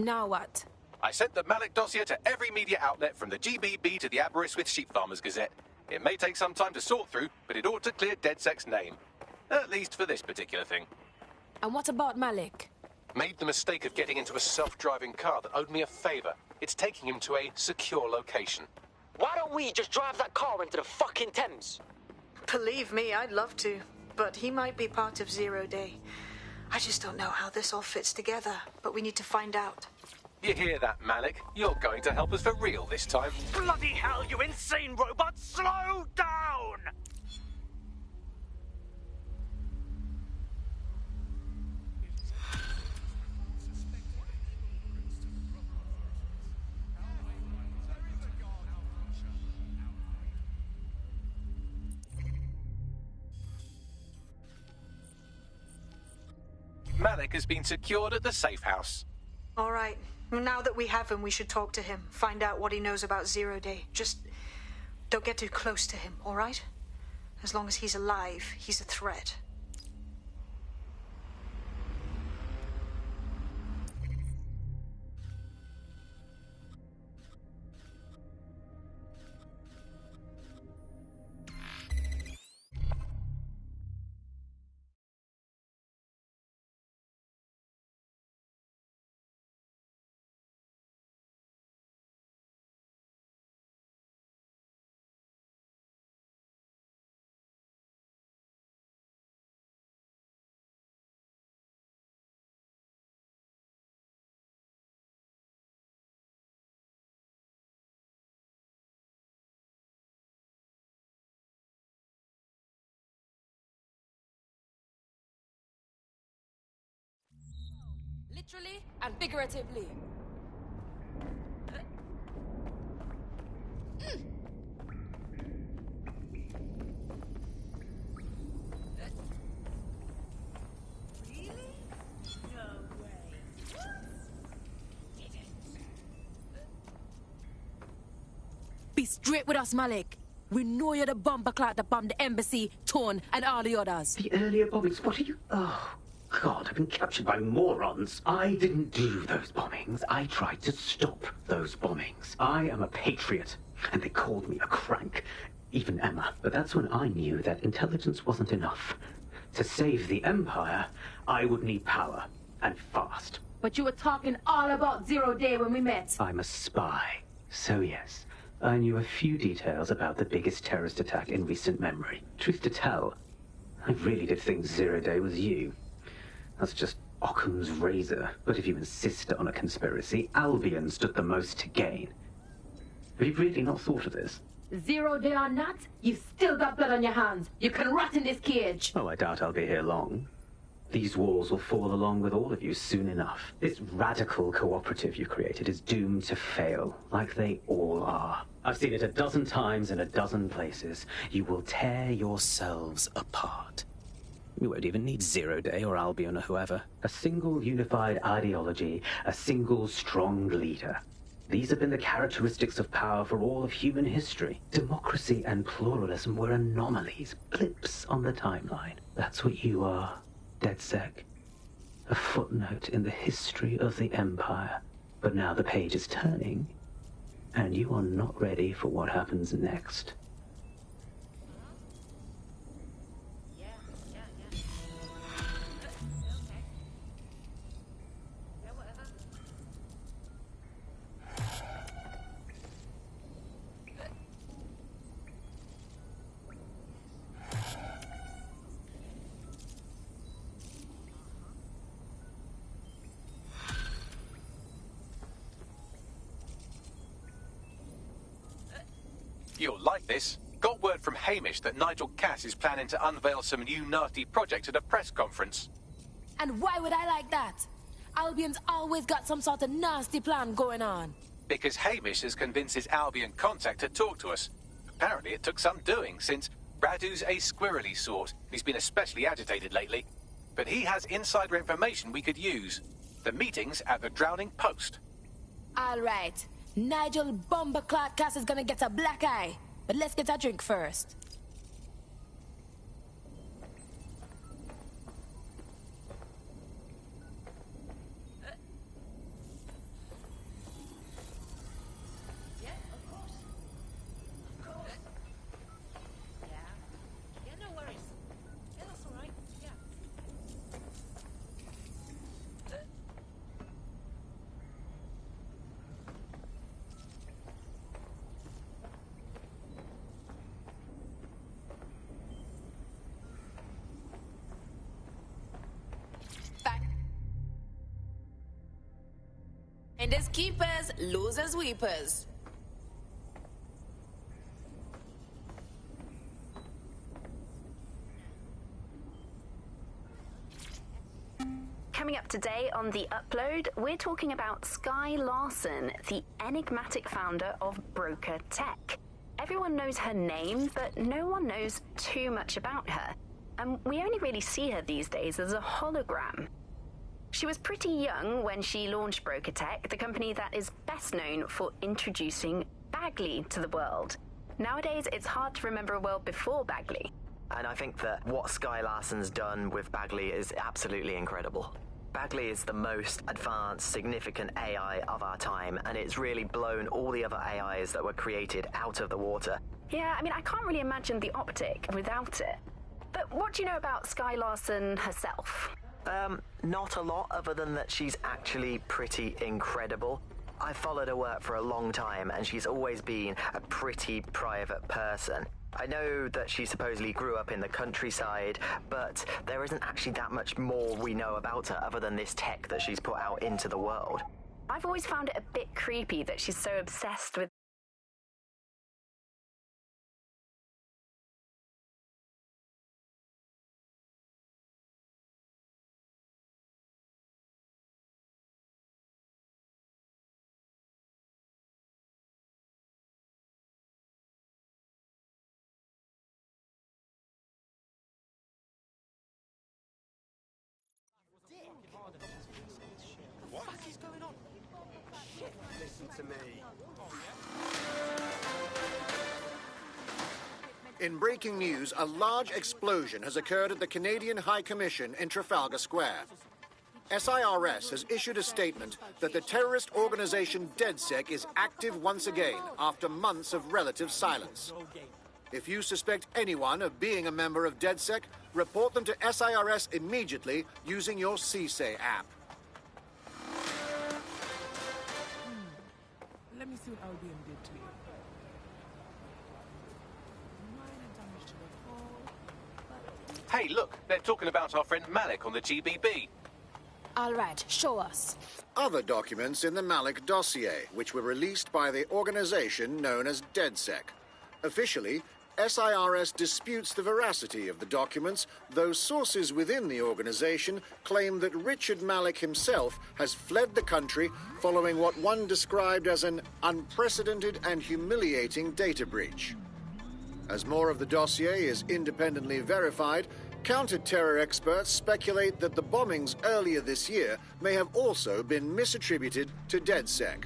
S8: Now what?
S1: I sent the Malik dossier to every media outlet from the GBB to the Aberystwyth Sheep Farmers Gazette. It may take some time to sort through, but it ought to clear DedSec's name. At least for this particular thing.
S8: And what about Malik?
S1: Made the mistake of getting into a self-driving car that owed me a favor. It's taking him to a secure location.
S15: Why don't we just drive that car into the fucking Thames?
S14: Believe me, I'd love to. But he might be part of Zero Day. I just don't know how this all fits together, but we need to find out.
S1: You hear that, Malik? You're going to help us for real this time.
S15: Bloody hell, you insane robot! Slow down!
S1: Malik has been secured at the safe house.
S14: All right, Now that we have him, we should talk to him. Find out what he knows about Zero Day. Just don't get too close to him, all right? As long as he's alive, he's a threat.
S8: Literally and figuratively. Be straight with us, Malik. We know you're the bomber clock that bombed the embassy, Torn, and all the others.
S3: The earlier bombings, what are you... Oh, God, I've been captured by morons. I didn't do those bombings. I tried to stop those bombings. I am a patriot, and they called me a crank. Even Emma. But that's when I knew that intelligence wasn't enough. To save the Empire, I would need power, and fast.
S8: But you were talking all about Zero Day when we met.
S3: I'm a spy, so yes. I knew a few details about the biggest terrorist attack in recent memory. Truth to tell, I really did think Zero Day was you. That's just Occam's razor. But if you insist on a conspiracy, Albion stood the most to gain. Have you really not thought of this?
S8: Zero Day or not, you've still got blood on your hands. You can rot in this cage.
S3: Oh, I doubt I'll be here long. These walls will fall along with all of you soon enough. This radical cooperative you created is doomed to fail, like they all are. I've seen it a dozen times in a dozen places. You will tear yourselves apart. You won't even need Zero Day or Albion or whoever. A single unified ideology, a single strong leader. These have been the characteristics of power for all of human history. Democracy and pluralism were anomalies, blips on the timeline. That's what you are, DedSec. A footnote in the history of the Empire. But now the page is turning, and you are not ready for what happens next.
S1: You'll like this. Got word from Hamish that Nigel Cass is planning to unveil some new nasty project at a press conference.
S8: And why would I like that? Albion's always got some sort of nasty plan going on.
S1: Because Hamish has convinced his Albion contact to talk to us. Apparently it took some doing, since Radu's a squirrely sort. He's been especially agitated lately. But he has insider information we could use. The meeting's at the Drowning Post.
S8: All right. Nigel Bomber Clark Cass is gonna get a black eye. But let's get a drink first.
S21: Yeah, of course. Of course. Yeah. Yeah, no worries. Yeah, that's all right. Yeah.
S8: And as keepers, losers weepers.
S10: Coming up today on The Upload, we're talking about Skye Larson, the enigmatic founder of Broker Tech. Everyone knows her name, but no one knows too much about her. And we only really see her these days as a hologram. She was pretty young when she launched Broker Tech, the company that is best known for introducing Bagley to the world. Nowadays, it's hard to remember a world before Bagley.
S12: And I think that what Sky Larson's done with Bagley is absolutely incredible. Bagley is the most advanced, significant AI of our time, and it's really blown all the other AIs that were created out of the water.
S10: Yeah, I mean, I can't really imagine the optic without it. But what do you know about Sky Larson herself?
S12: Not a lot, other than that she's actually pretty incredible. I've followed her work for a long time, and she's always been a pretty private person. I know that she supposedly grew up in the countryside, but there isn't actually that much more we know about her other than this tech that she's put out into the world.
S10: I've always found it a bit creepy that she's so obsessed with
S5: What the fuck is going on? Shit. Listen to me.
S22: In breaking news, a large explosion has occurred at the Canadian High Commission in Trafalgar Square. SIRS has issued a statement that the terrorist organization DedSec is active once again after months of relative silence. If you suspect anyone of being a member of DedSec, report them to SIRS immediately using your CSAY app.
S15: Let me see what Albion did to you. Minor damage to the hull.
S1: Hey, look, they're talking about our friend Malik on the GBB.
S8: All right, show us.
S22: Other documents in the Malik dossier, which were released by the organization known as DedSec. Officially, SIRS disputes the veracity of the documents, though sources within the organization claim that Richard Malik himself has fled the country following what one described as an unprecedented and humiliating data breach. As more of the dossier is independently verified, counter-terror experts speculate that the bombings earlier this year may have also been misattributed to DedSec.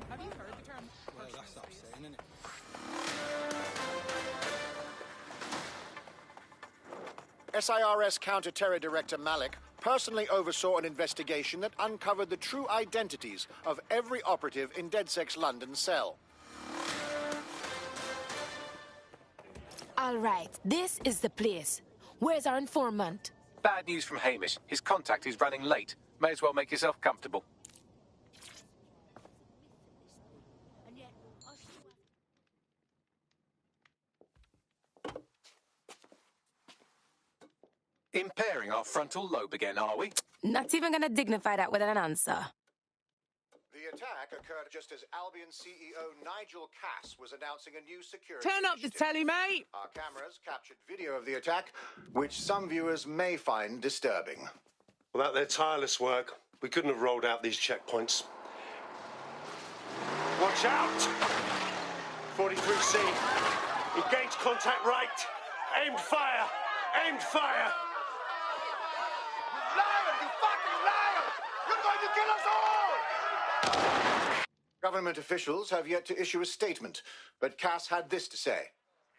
S15: Have you heard the term? Well, that's upsetting, isn't it?
S22: SIRS Counter-Terror Director Malik personally oversaw an investigation that uncovered the true identities of every operative in DedSec's London cell.
S8: All right, this is the place. Where's our informant?
S1: Bad news from Hamish. His contact is running late. May as well make yourself comfortable. Impairing our frontal lobe again, are we?
S8: Not even gonna dignify that with an answer.
S22: The attack occurred just as Albion CEO Nigel Cass was announcing a new security
S15: Turn up the telly, mate!
S22: Our cameras captured video of the attack, which some viewers may find disturbing.
S16: Without their tireless work, we couldn't have rolled out these checkpoints. Watch out! 43C. Engage contact right. Aimed fire! Aimed fire!
S17: Liar! You fucking liar! You're going to kill us all!
S22: Government officials have yet to issue a statement, but Cass had this to say.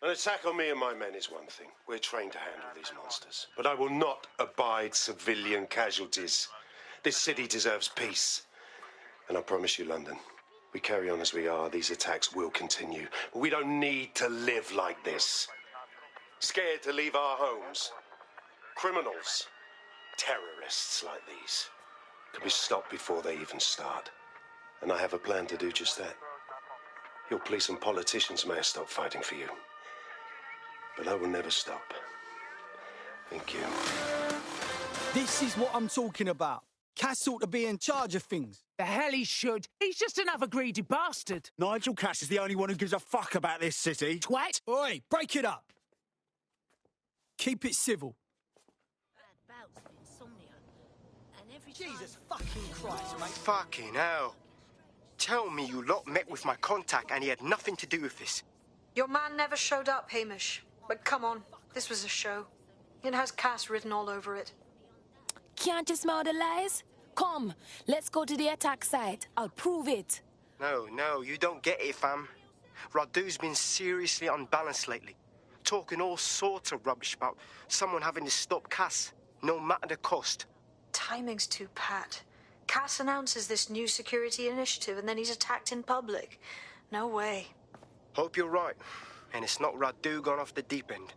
S16: An attack on me and my men is one thing. We're trained to handle these monsters. But I will not abide civilian casualties. This city deserves peace. And I promise you, London, we carry on as we are, these attacks will continue. But we don't need to live like this. Scared to leave our homes. Criminals, terrorists like these, can be stopped before they even start. And I have a plan to do just that. Your police and politicians may have stopped fighting for you, but I will never stop. Thank you.
S15: This is what I'm talking about. Cass ought to be in charge of things.
S2: The hell he should. He's just another greedy bastard.
S18: Nigel Cass is the only one who gives a fuck about this city.
S2: Twat!
S15: Oi, break it up. Keep it civil.
S14: Jesus fucking Christ, mate.
S19: Fucking hell. Tell me you lot met with my contact and he had nothing to do with this.
S14: Your man never showed up, Hamish. But come on, this was a show. It has Cass written all over it.
S8: Can't you smell the lies? Come, let's go to the attack site. I'll prove it.
S19: No, you don't get it, fam. Radu's been seriously unbalanced lately. Talking all sorts of rubbish about someone having to stop Cass, no matter the cost.
S14: Timing's too pat. Cass announces this new security initiative and then he's attacked in public. No way.
S19: Hope you're right. And it's not Radu gone off the deep end.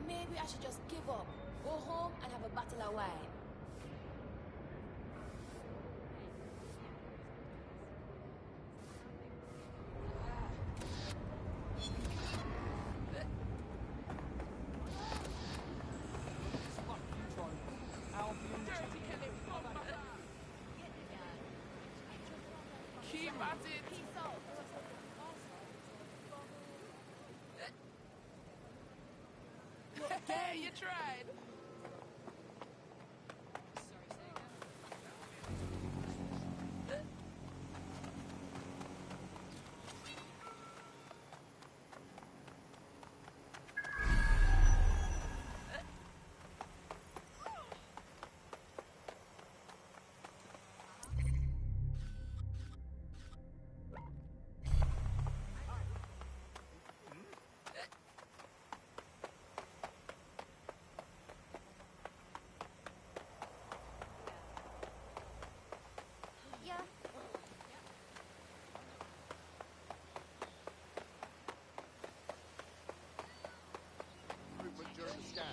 S8: Maybe I should just give up, go home and have a bottle of wine.
S2: Keep at it. Hey, you tried.
S22: During the scan.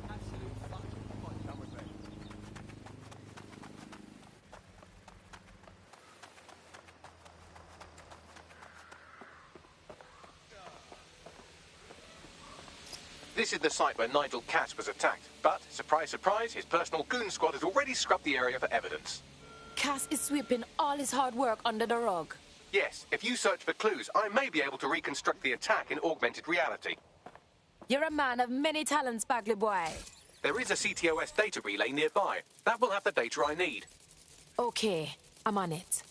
S22: Absolute fucking fun. Come with me.
S1: This is the site where Nigel Cass was attacked, but, surprise, surprise, his personal goon squad has already scrubbed the area for evidence.
S8: Cass is sweeping all his hard work under the rug.
S1: Yes, if you search for clues, I may be able to reconstruct the attack in augmented reality.
S8: You're a man of many talents, Bagley boy.
S1: There is a CTOS data relay nearby. That will have the data I need.
S8: Okay, I'm on it.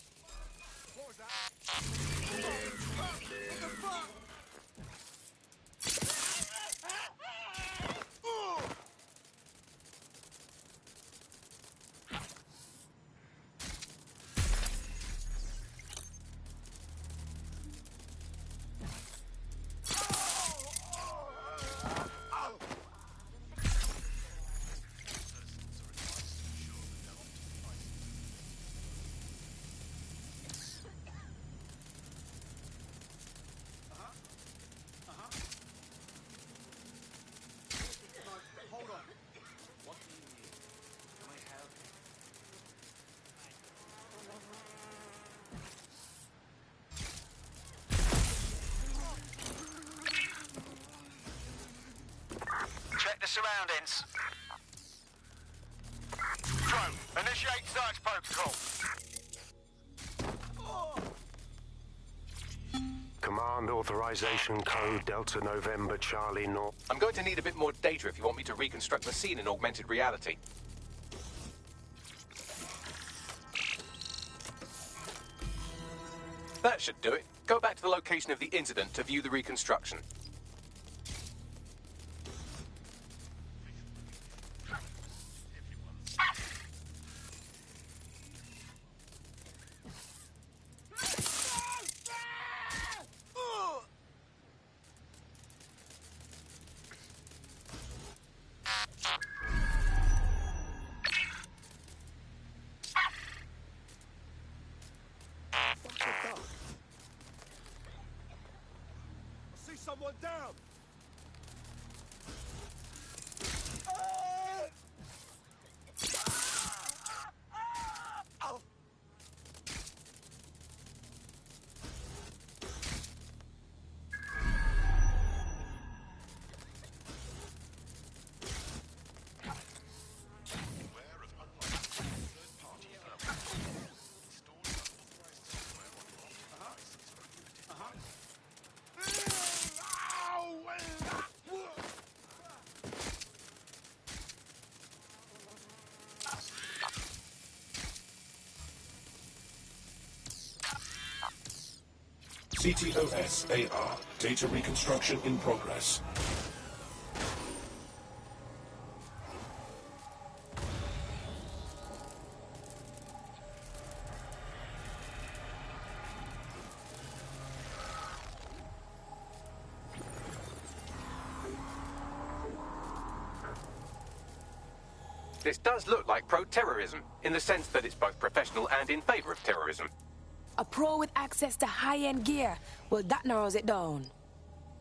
S17: Check the surroundings. Drone, initiate search protocol.
S16: Command authorization code Delta November Charlie North.
S1: I'm going to need a bit more data if you want me to reconstruct the scene in augmented reality. That should do it. Go back to the location of the incident to view the reconstruction.
S17: Someone down!
S7: CTOS-AR. Data reconstruction in progress.
S1: This does look like pro-terrorism, in the sense that it's both professional and in favor of terrorism.
S8: A pro with access to high-end gear. Well, that narrows it down.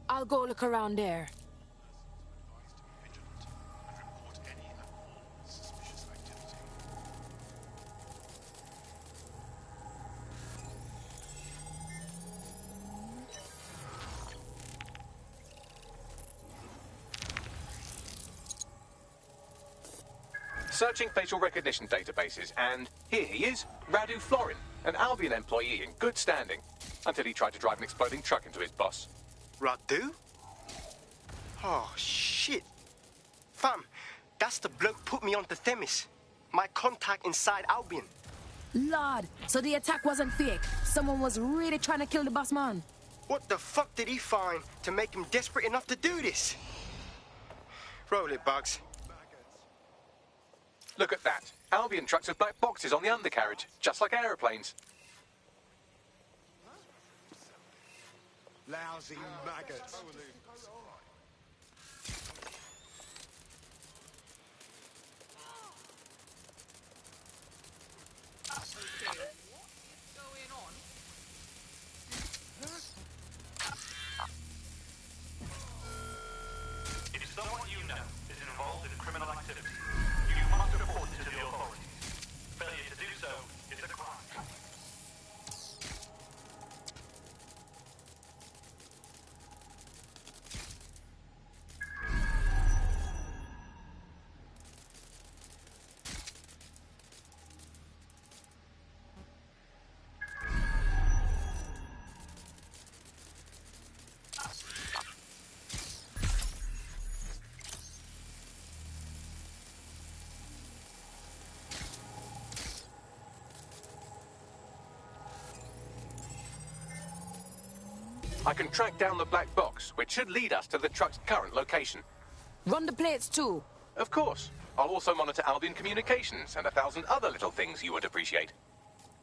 S8: I'll go look around there.
S1: Searching facial recognition databases, and here he is, Radu Florin, an Albion employee in good standing, until he tried to drive an exploding truck into his boss.
S19: Radu? Oh, shit. Fam, that's the bloke put me onto Themis. My contact inside Albion.
S8: Lord, so the attack wasn't fake. Someone was really trying to kill the boss man.
S19: What the fuck did he find to make him desperate enough to do this? Roll it, Bugs.
S1: Look at that. Albion trucks with black boxes on the undercarriage, just like aeroplanes.
S17: Lousy maggots.
S20: If someone you know is involved in criminal activity, you must report it to the authorities. Failure to do so is a crime.
S1: I can track down the black box, which should lead us to the truck's current location.
S8: Run the plates too.
S1: Of course. I'll also monitor Albion communications and 1,000 other little things you would appreciate.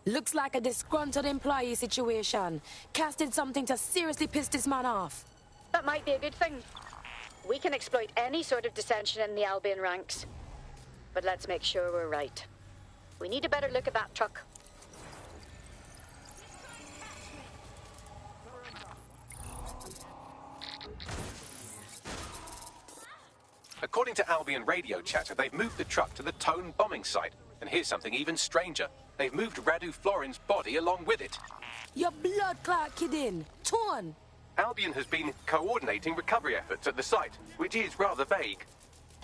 S8: Looks like a disgruntled employee situation. Cass did something to seriously piss this man off.
S23: That might be a good thing. We can exploit any sort of dissension in the Albion ranks. But let's make sure we're right. We need a better look at that truck.
S1: According to Albion radio chatter, they've moved the truck to the Tone bombing site. And here's something even stranger. They've moved Radu Florin's body along with it.
S8: Your blood clot kidding. Tone!
S1: Albion has been coordinating recovery efforts at the site, which is rather vague.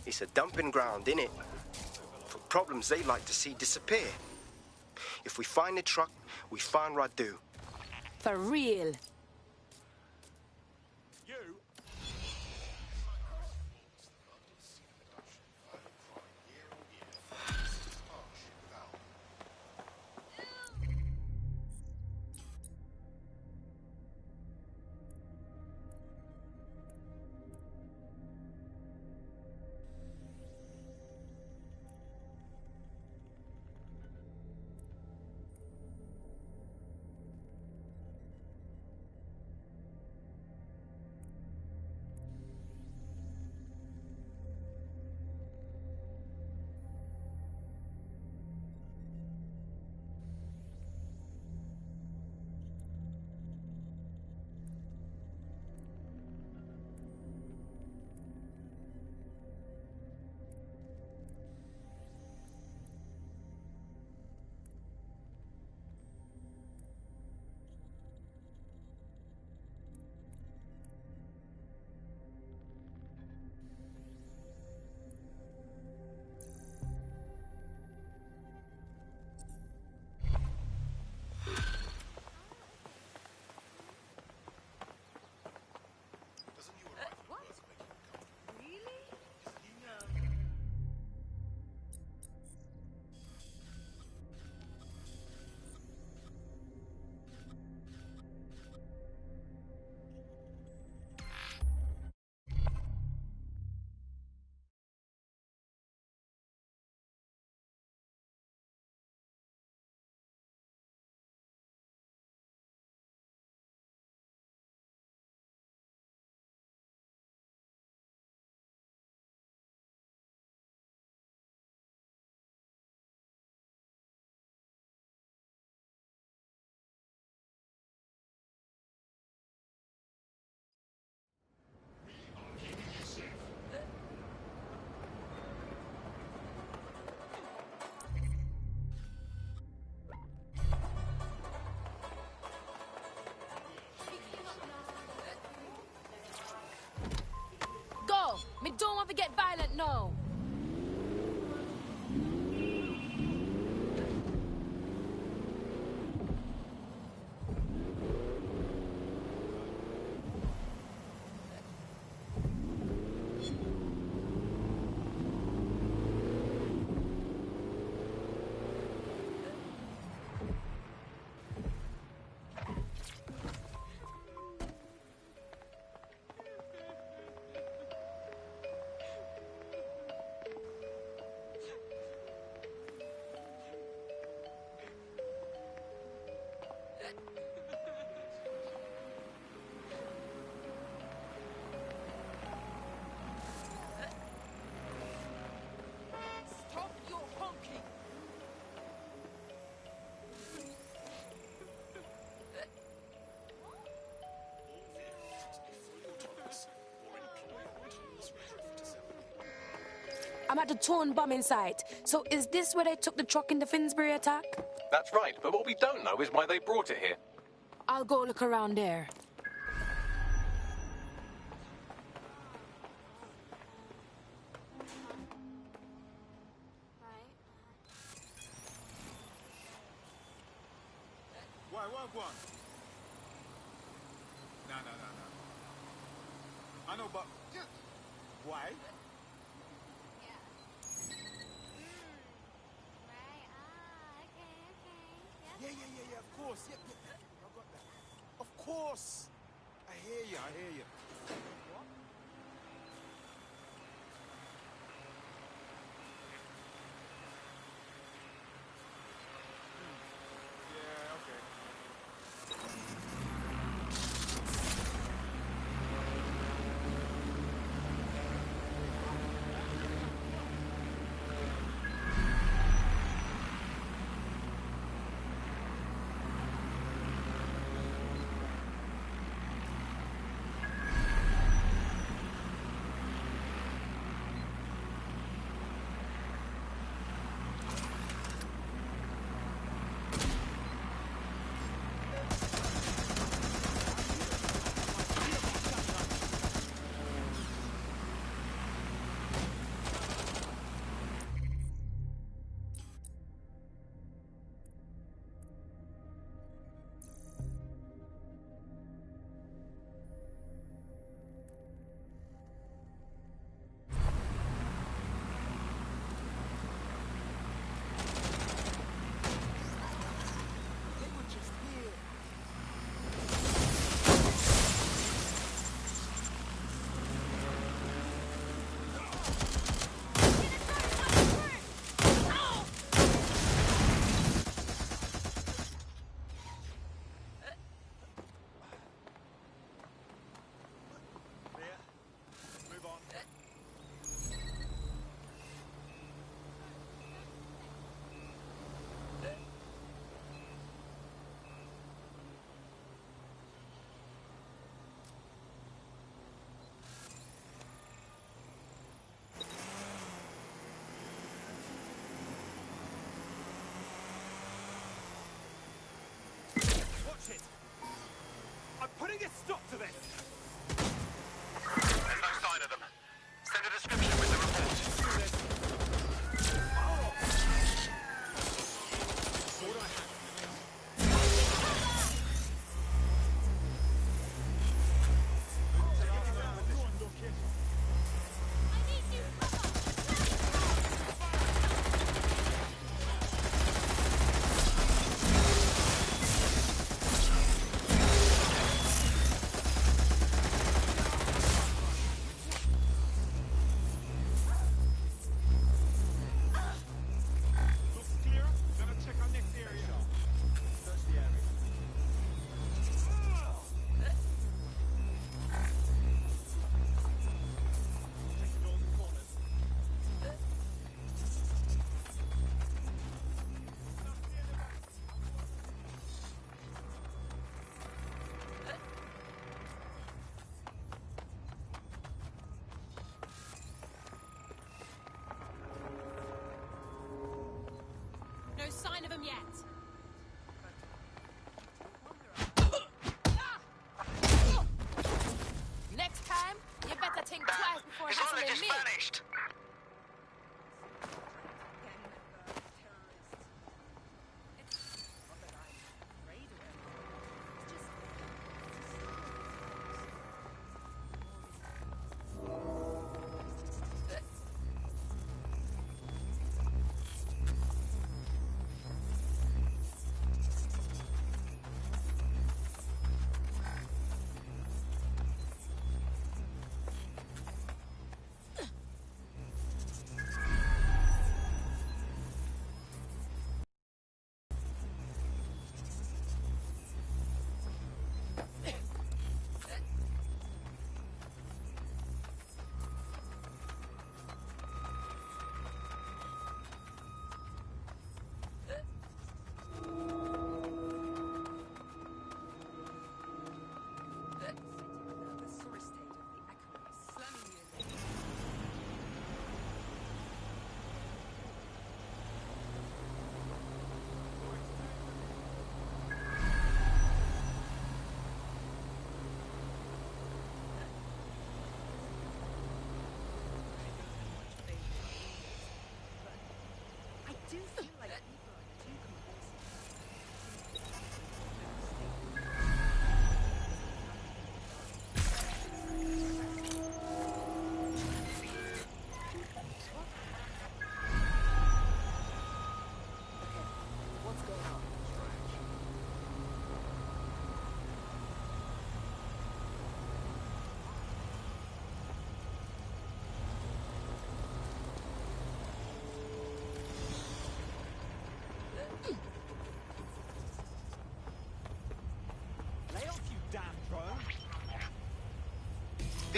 S19: It's a dumping ground, innit? For problems they like to see disappear. If we find the truck, we find Radu.
S8: For real. Me don't want to get violent now.
S2: Stop your honking!
S8: I'm at the Torn bombing site. So is this where they took the truck in the Finsbury attack?
S1: That's right, but what we don't know is why they brought it here.
S8: I'll go look around there.
S18: Why, what? No. I know, but... Why? Yeah, of course. Yeah, I got that. Of course. I hear you. What? Yeah, okay.
S17: Shit! I'm putting a stop to this!
S6: There's no sign of them. Send a description with the report.
S8: more hassling me.
S12: vanished.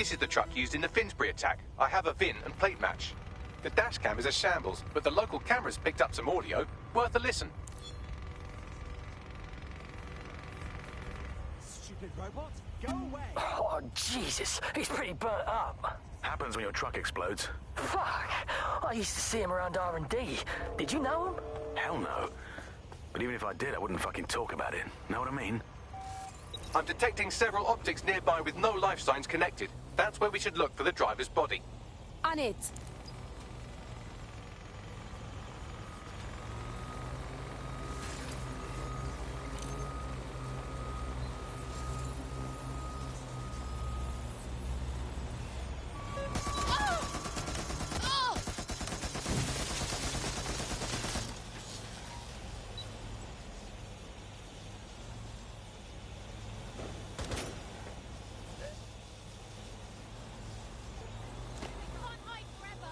S1: This is the truck used in the Finsbury attack. I have a VIN and plate match. The dash cam is a shambles, but the local cameras picked up some audio. Worth a listen.
S5: Stupid robot, go away!
S9: Oh, Jesus, he's pretty burnt up.
S11: Happens when your truck explodes.
S9: Fuck, I used to see him around R&D. Did you know him?
S11: Hell no. But even if I did, I wouldn't fucking talk about it. Know what I mean?
S1: I'm detecting several optics nearby with no life signs connected. That's where we should look for the driver's body.
S8: On it.
S21: Can't hide forever.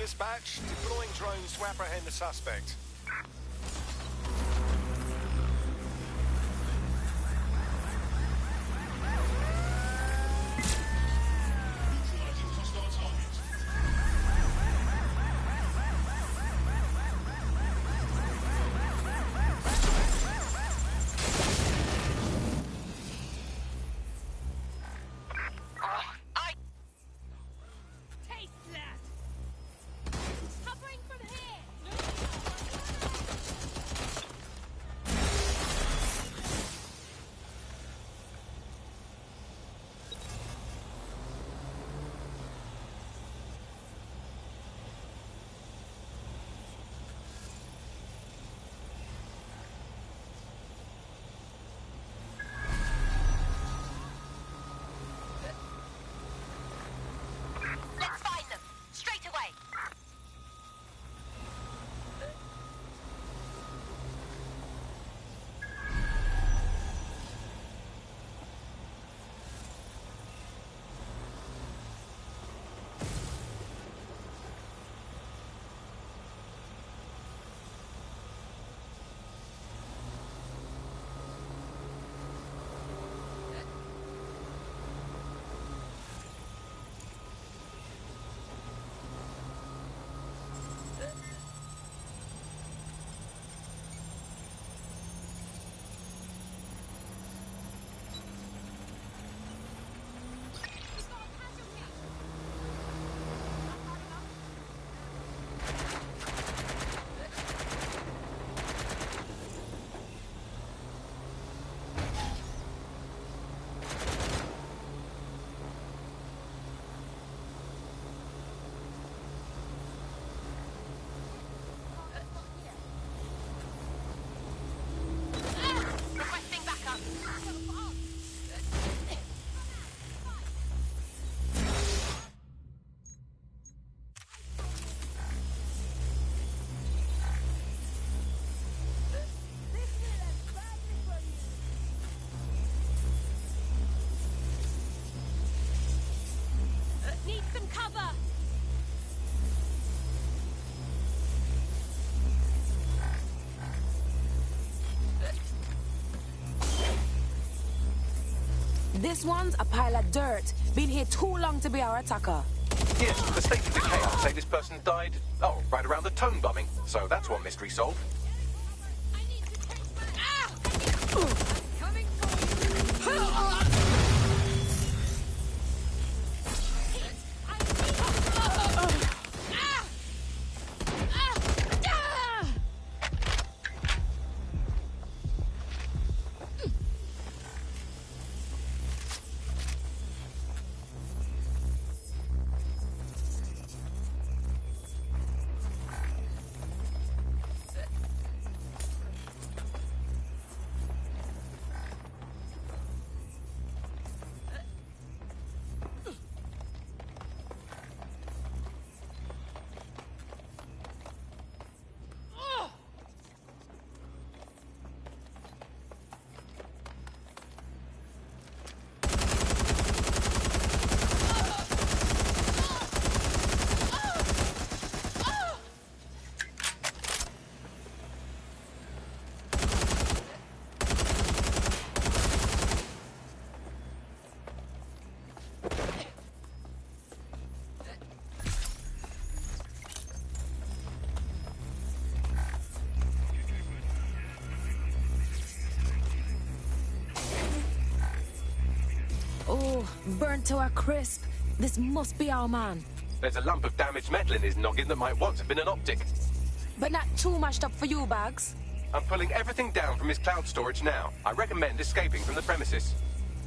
S3: Dispatch, deploying drones to apprehend the suspect.
S8: This one's a pile of dirt. Been here too long to be our attacker.
S1: Yes, the state of decay, I'd say this person died, right around the tone bombing. So that's one mystery solved.
S8: Oh, burnt to a crisp. This must be our man.
S1: There's a lump of damaged metal in his noggin that might once have been an optic.
S8: But not too mashed up for you, Bags.
S1: I'm pulling everything down from his cloud storage now. I recommend escaping from the premises.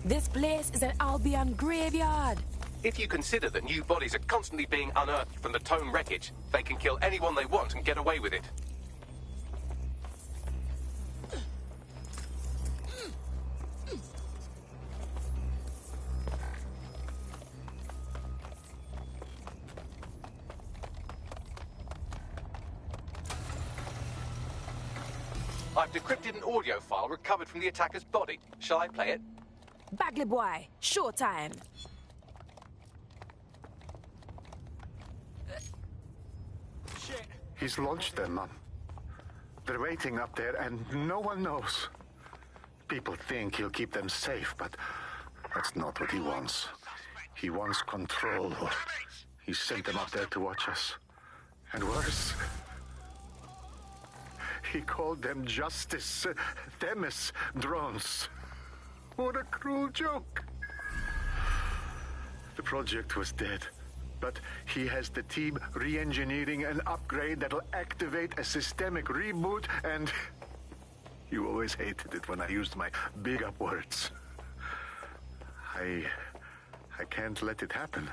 S8: This place is an Albion graveyard.
S1: If you consider that new bodies are constantly being unearthed from the Tone wreckage, they can kill anyone they want and get away with it. I've decrypted an audio file recovered from the attacker's body. Shall I play it?
S8: Bagley boy, showtime.
S5: shit.
S4: He's launched them, Mom. They're waiting up there, and no one knows. People think he'll keep them safe, but that's not what he wants. He wants control. He sent them up there to watch us. And worse, he called them Justice, Themis drones. What a cruel joke. The project was dead, but he has the team re-engineering an upgrade that'll activate a systemic reboot, and you always hated it when I used my big up words. I can't let it happen.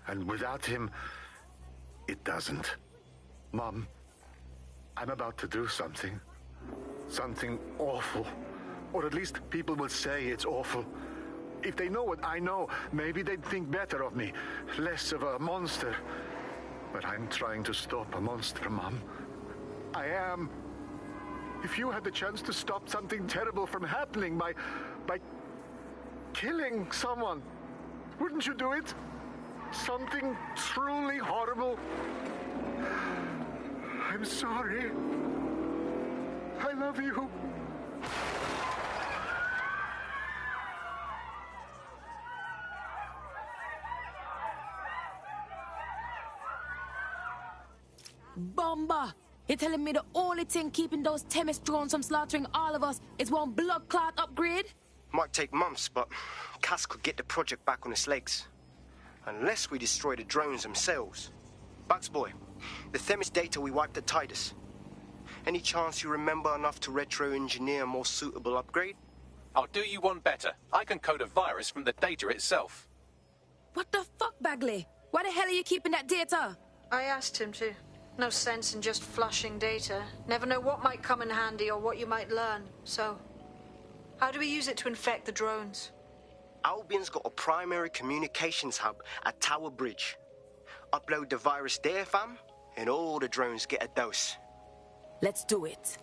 S4: And without him, it doesn't. Mom, I'm about to do something. Something awful. Or at least people will say it's awful. If they know what I know, maybe they'd think better of me. Less of a monster. But I'm trying to stop a monster, Mom. I am. If you had the chance to stop something terrible from happening by killing someone, wouldn't you do it? Something truly horrible. I'm sorry. I love you.
S8: Bomba! You're telling me the only thing keeping those Themis drones from slaughtering all of us is one blood clot upgrade?
S19: Might take months, but Cass could get the project back on its legs. Unless we destroy the drones themselves. Bugs boy, the Themis data we wiped at Titus. Any chance you remember enough to retro-engineer a more suitable upgrade?
S1: I'll do you one better. I can code a virus from the data itself.
S8: What the fuck, Bagley? Why the hell are you keeping that data?
S14: I asked him to. No sense in just flushing data. Never know what might come in handy or what you might learn. So, how do we use it to infect the drones?
S19: Albion's got a primary communications hub at Tower Bridge. Upload the virus there, fam, and all the drones get a dose.
S8: Let's do it.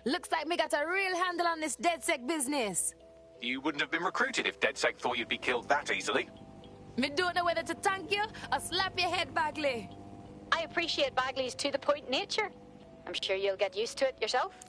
S8: Looks like me got a real handle on this DedSec business.
S1: You wouldn't have been recruited if DedSec thought you'd be killed that easily.
S8: Me don't know whether to thank you or slap your head, Bagley.
S23: I appreciate Bagley's to-the-point nature. I'm sure you'll get used to it yourself.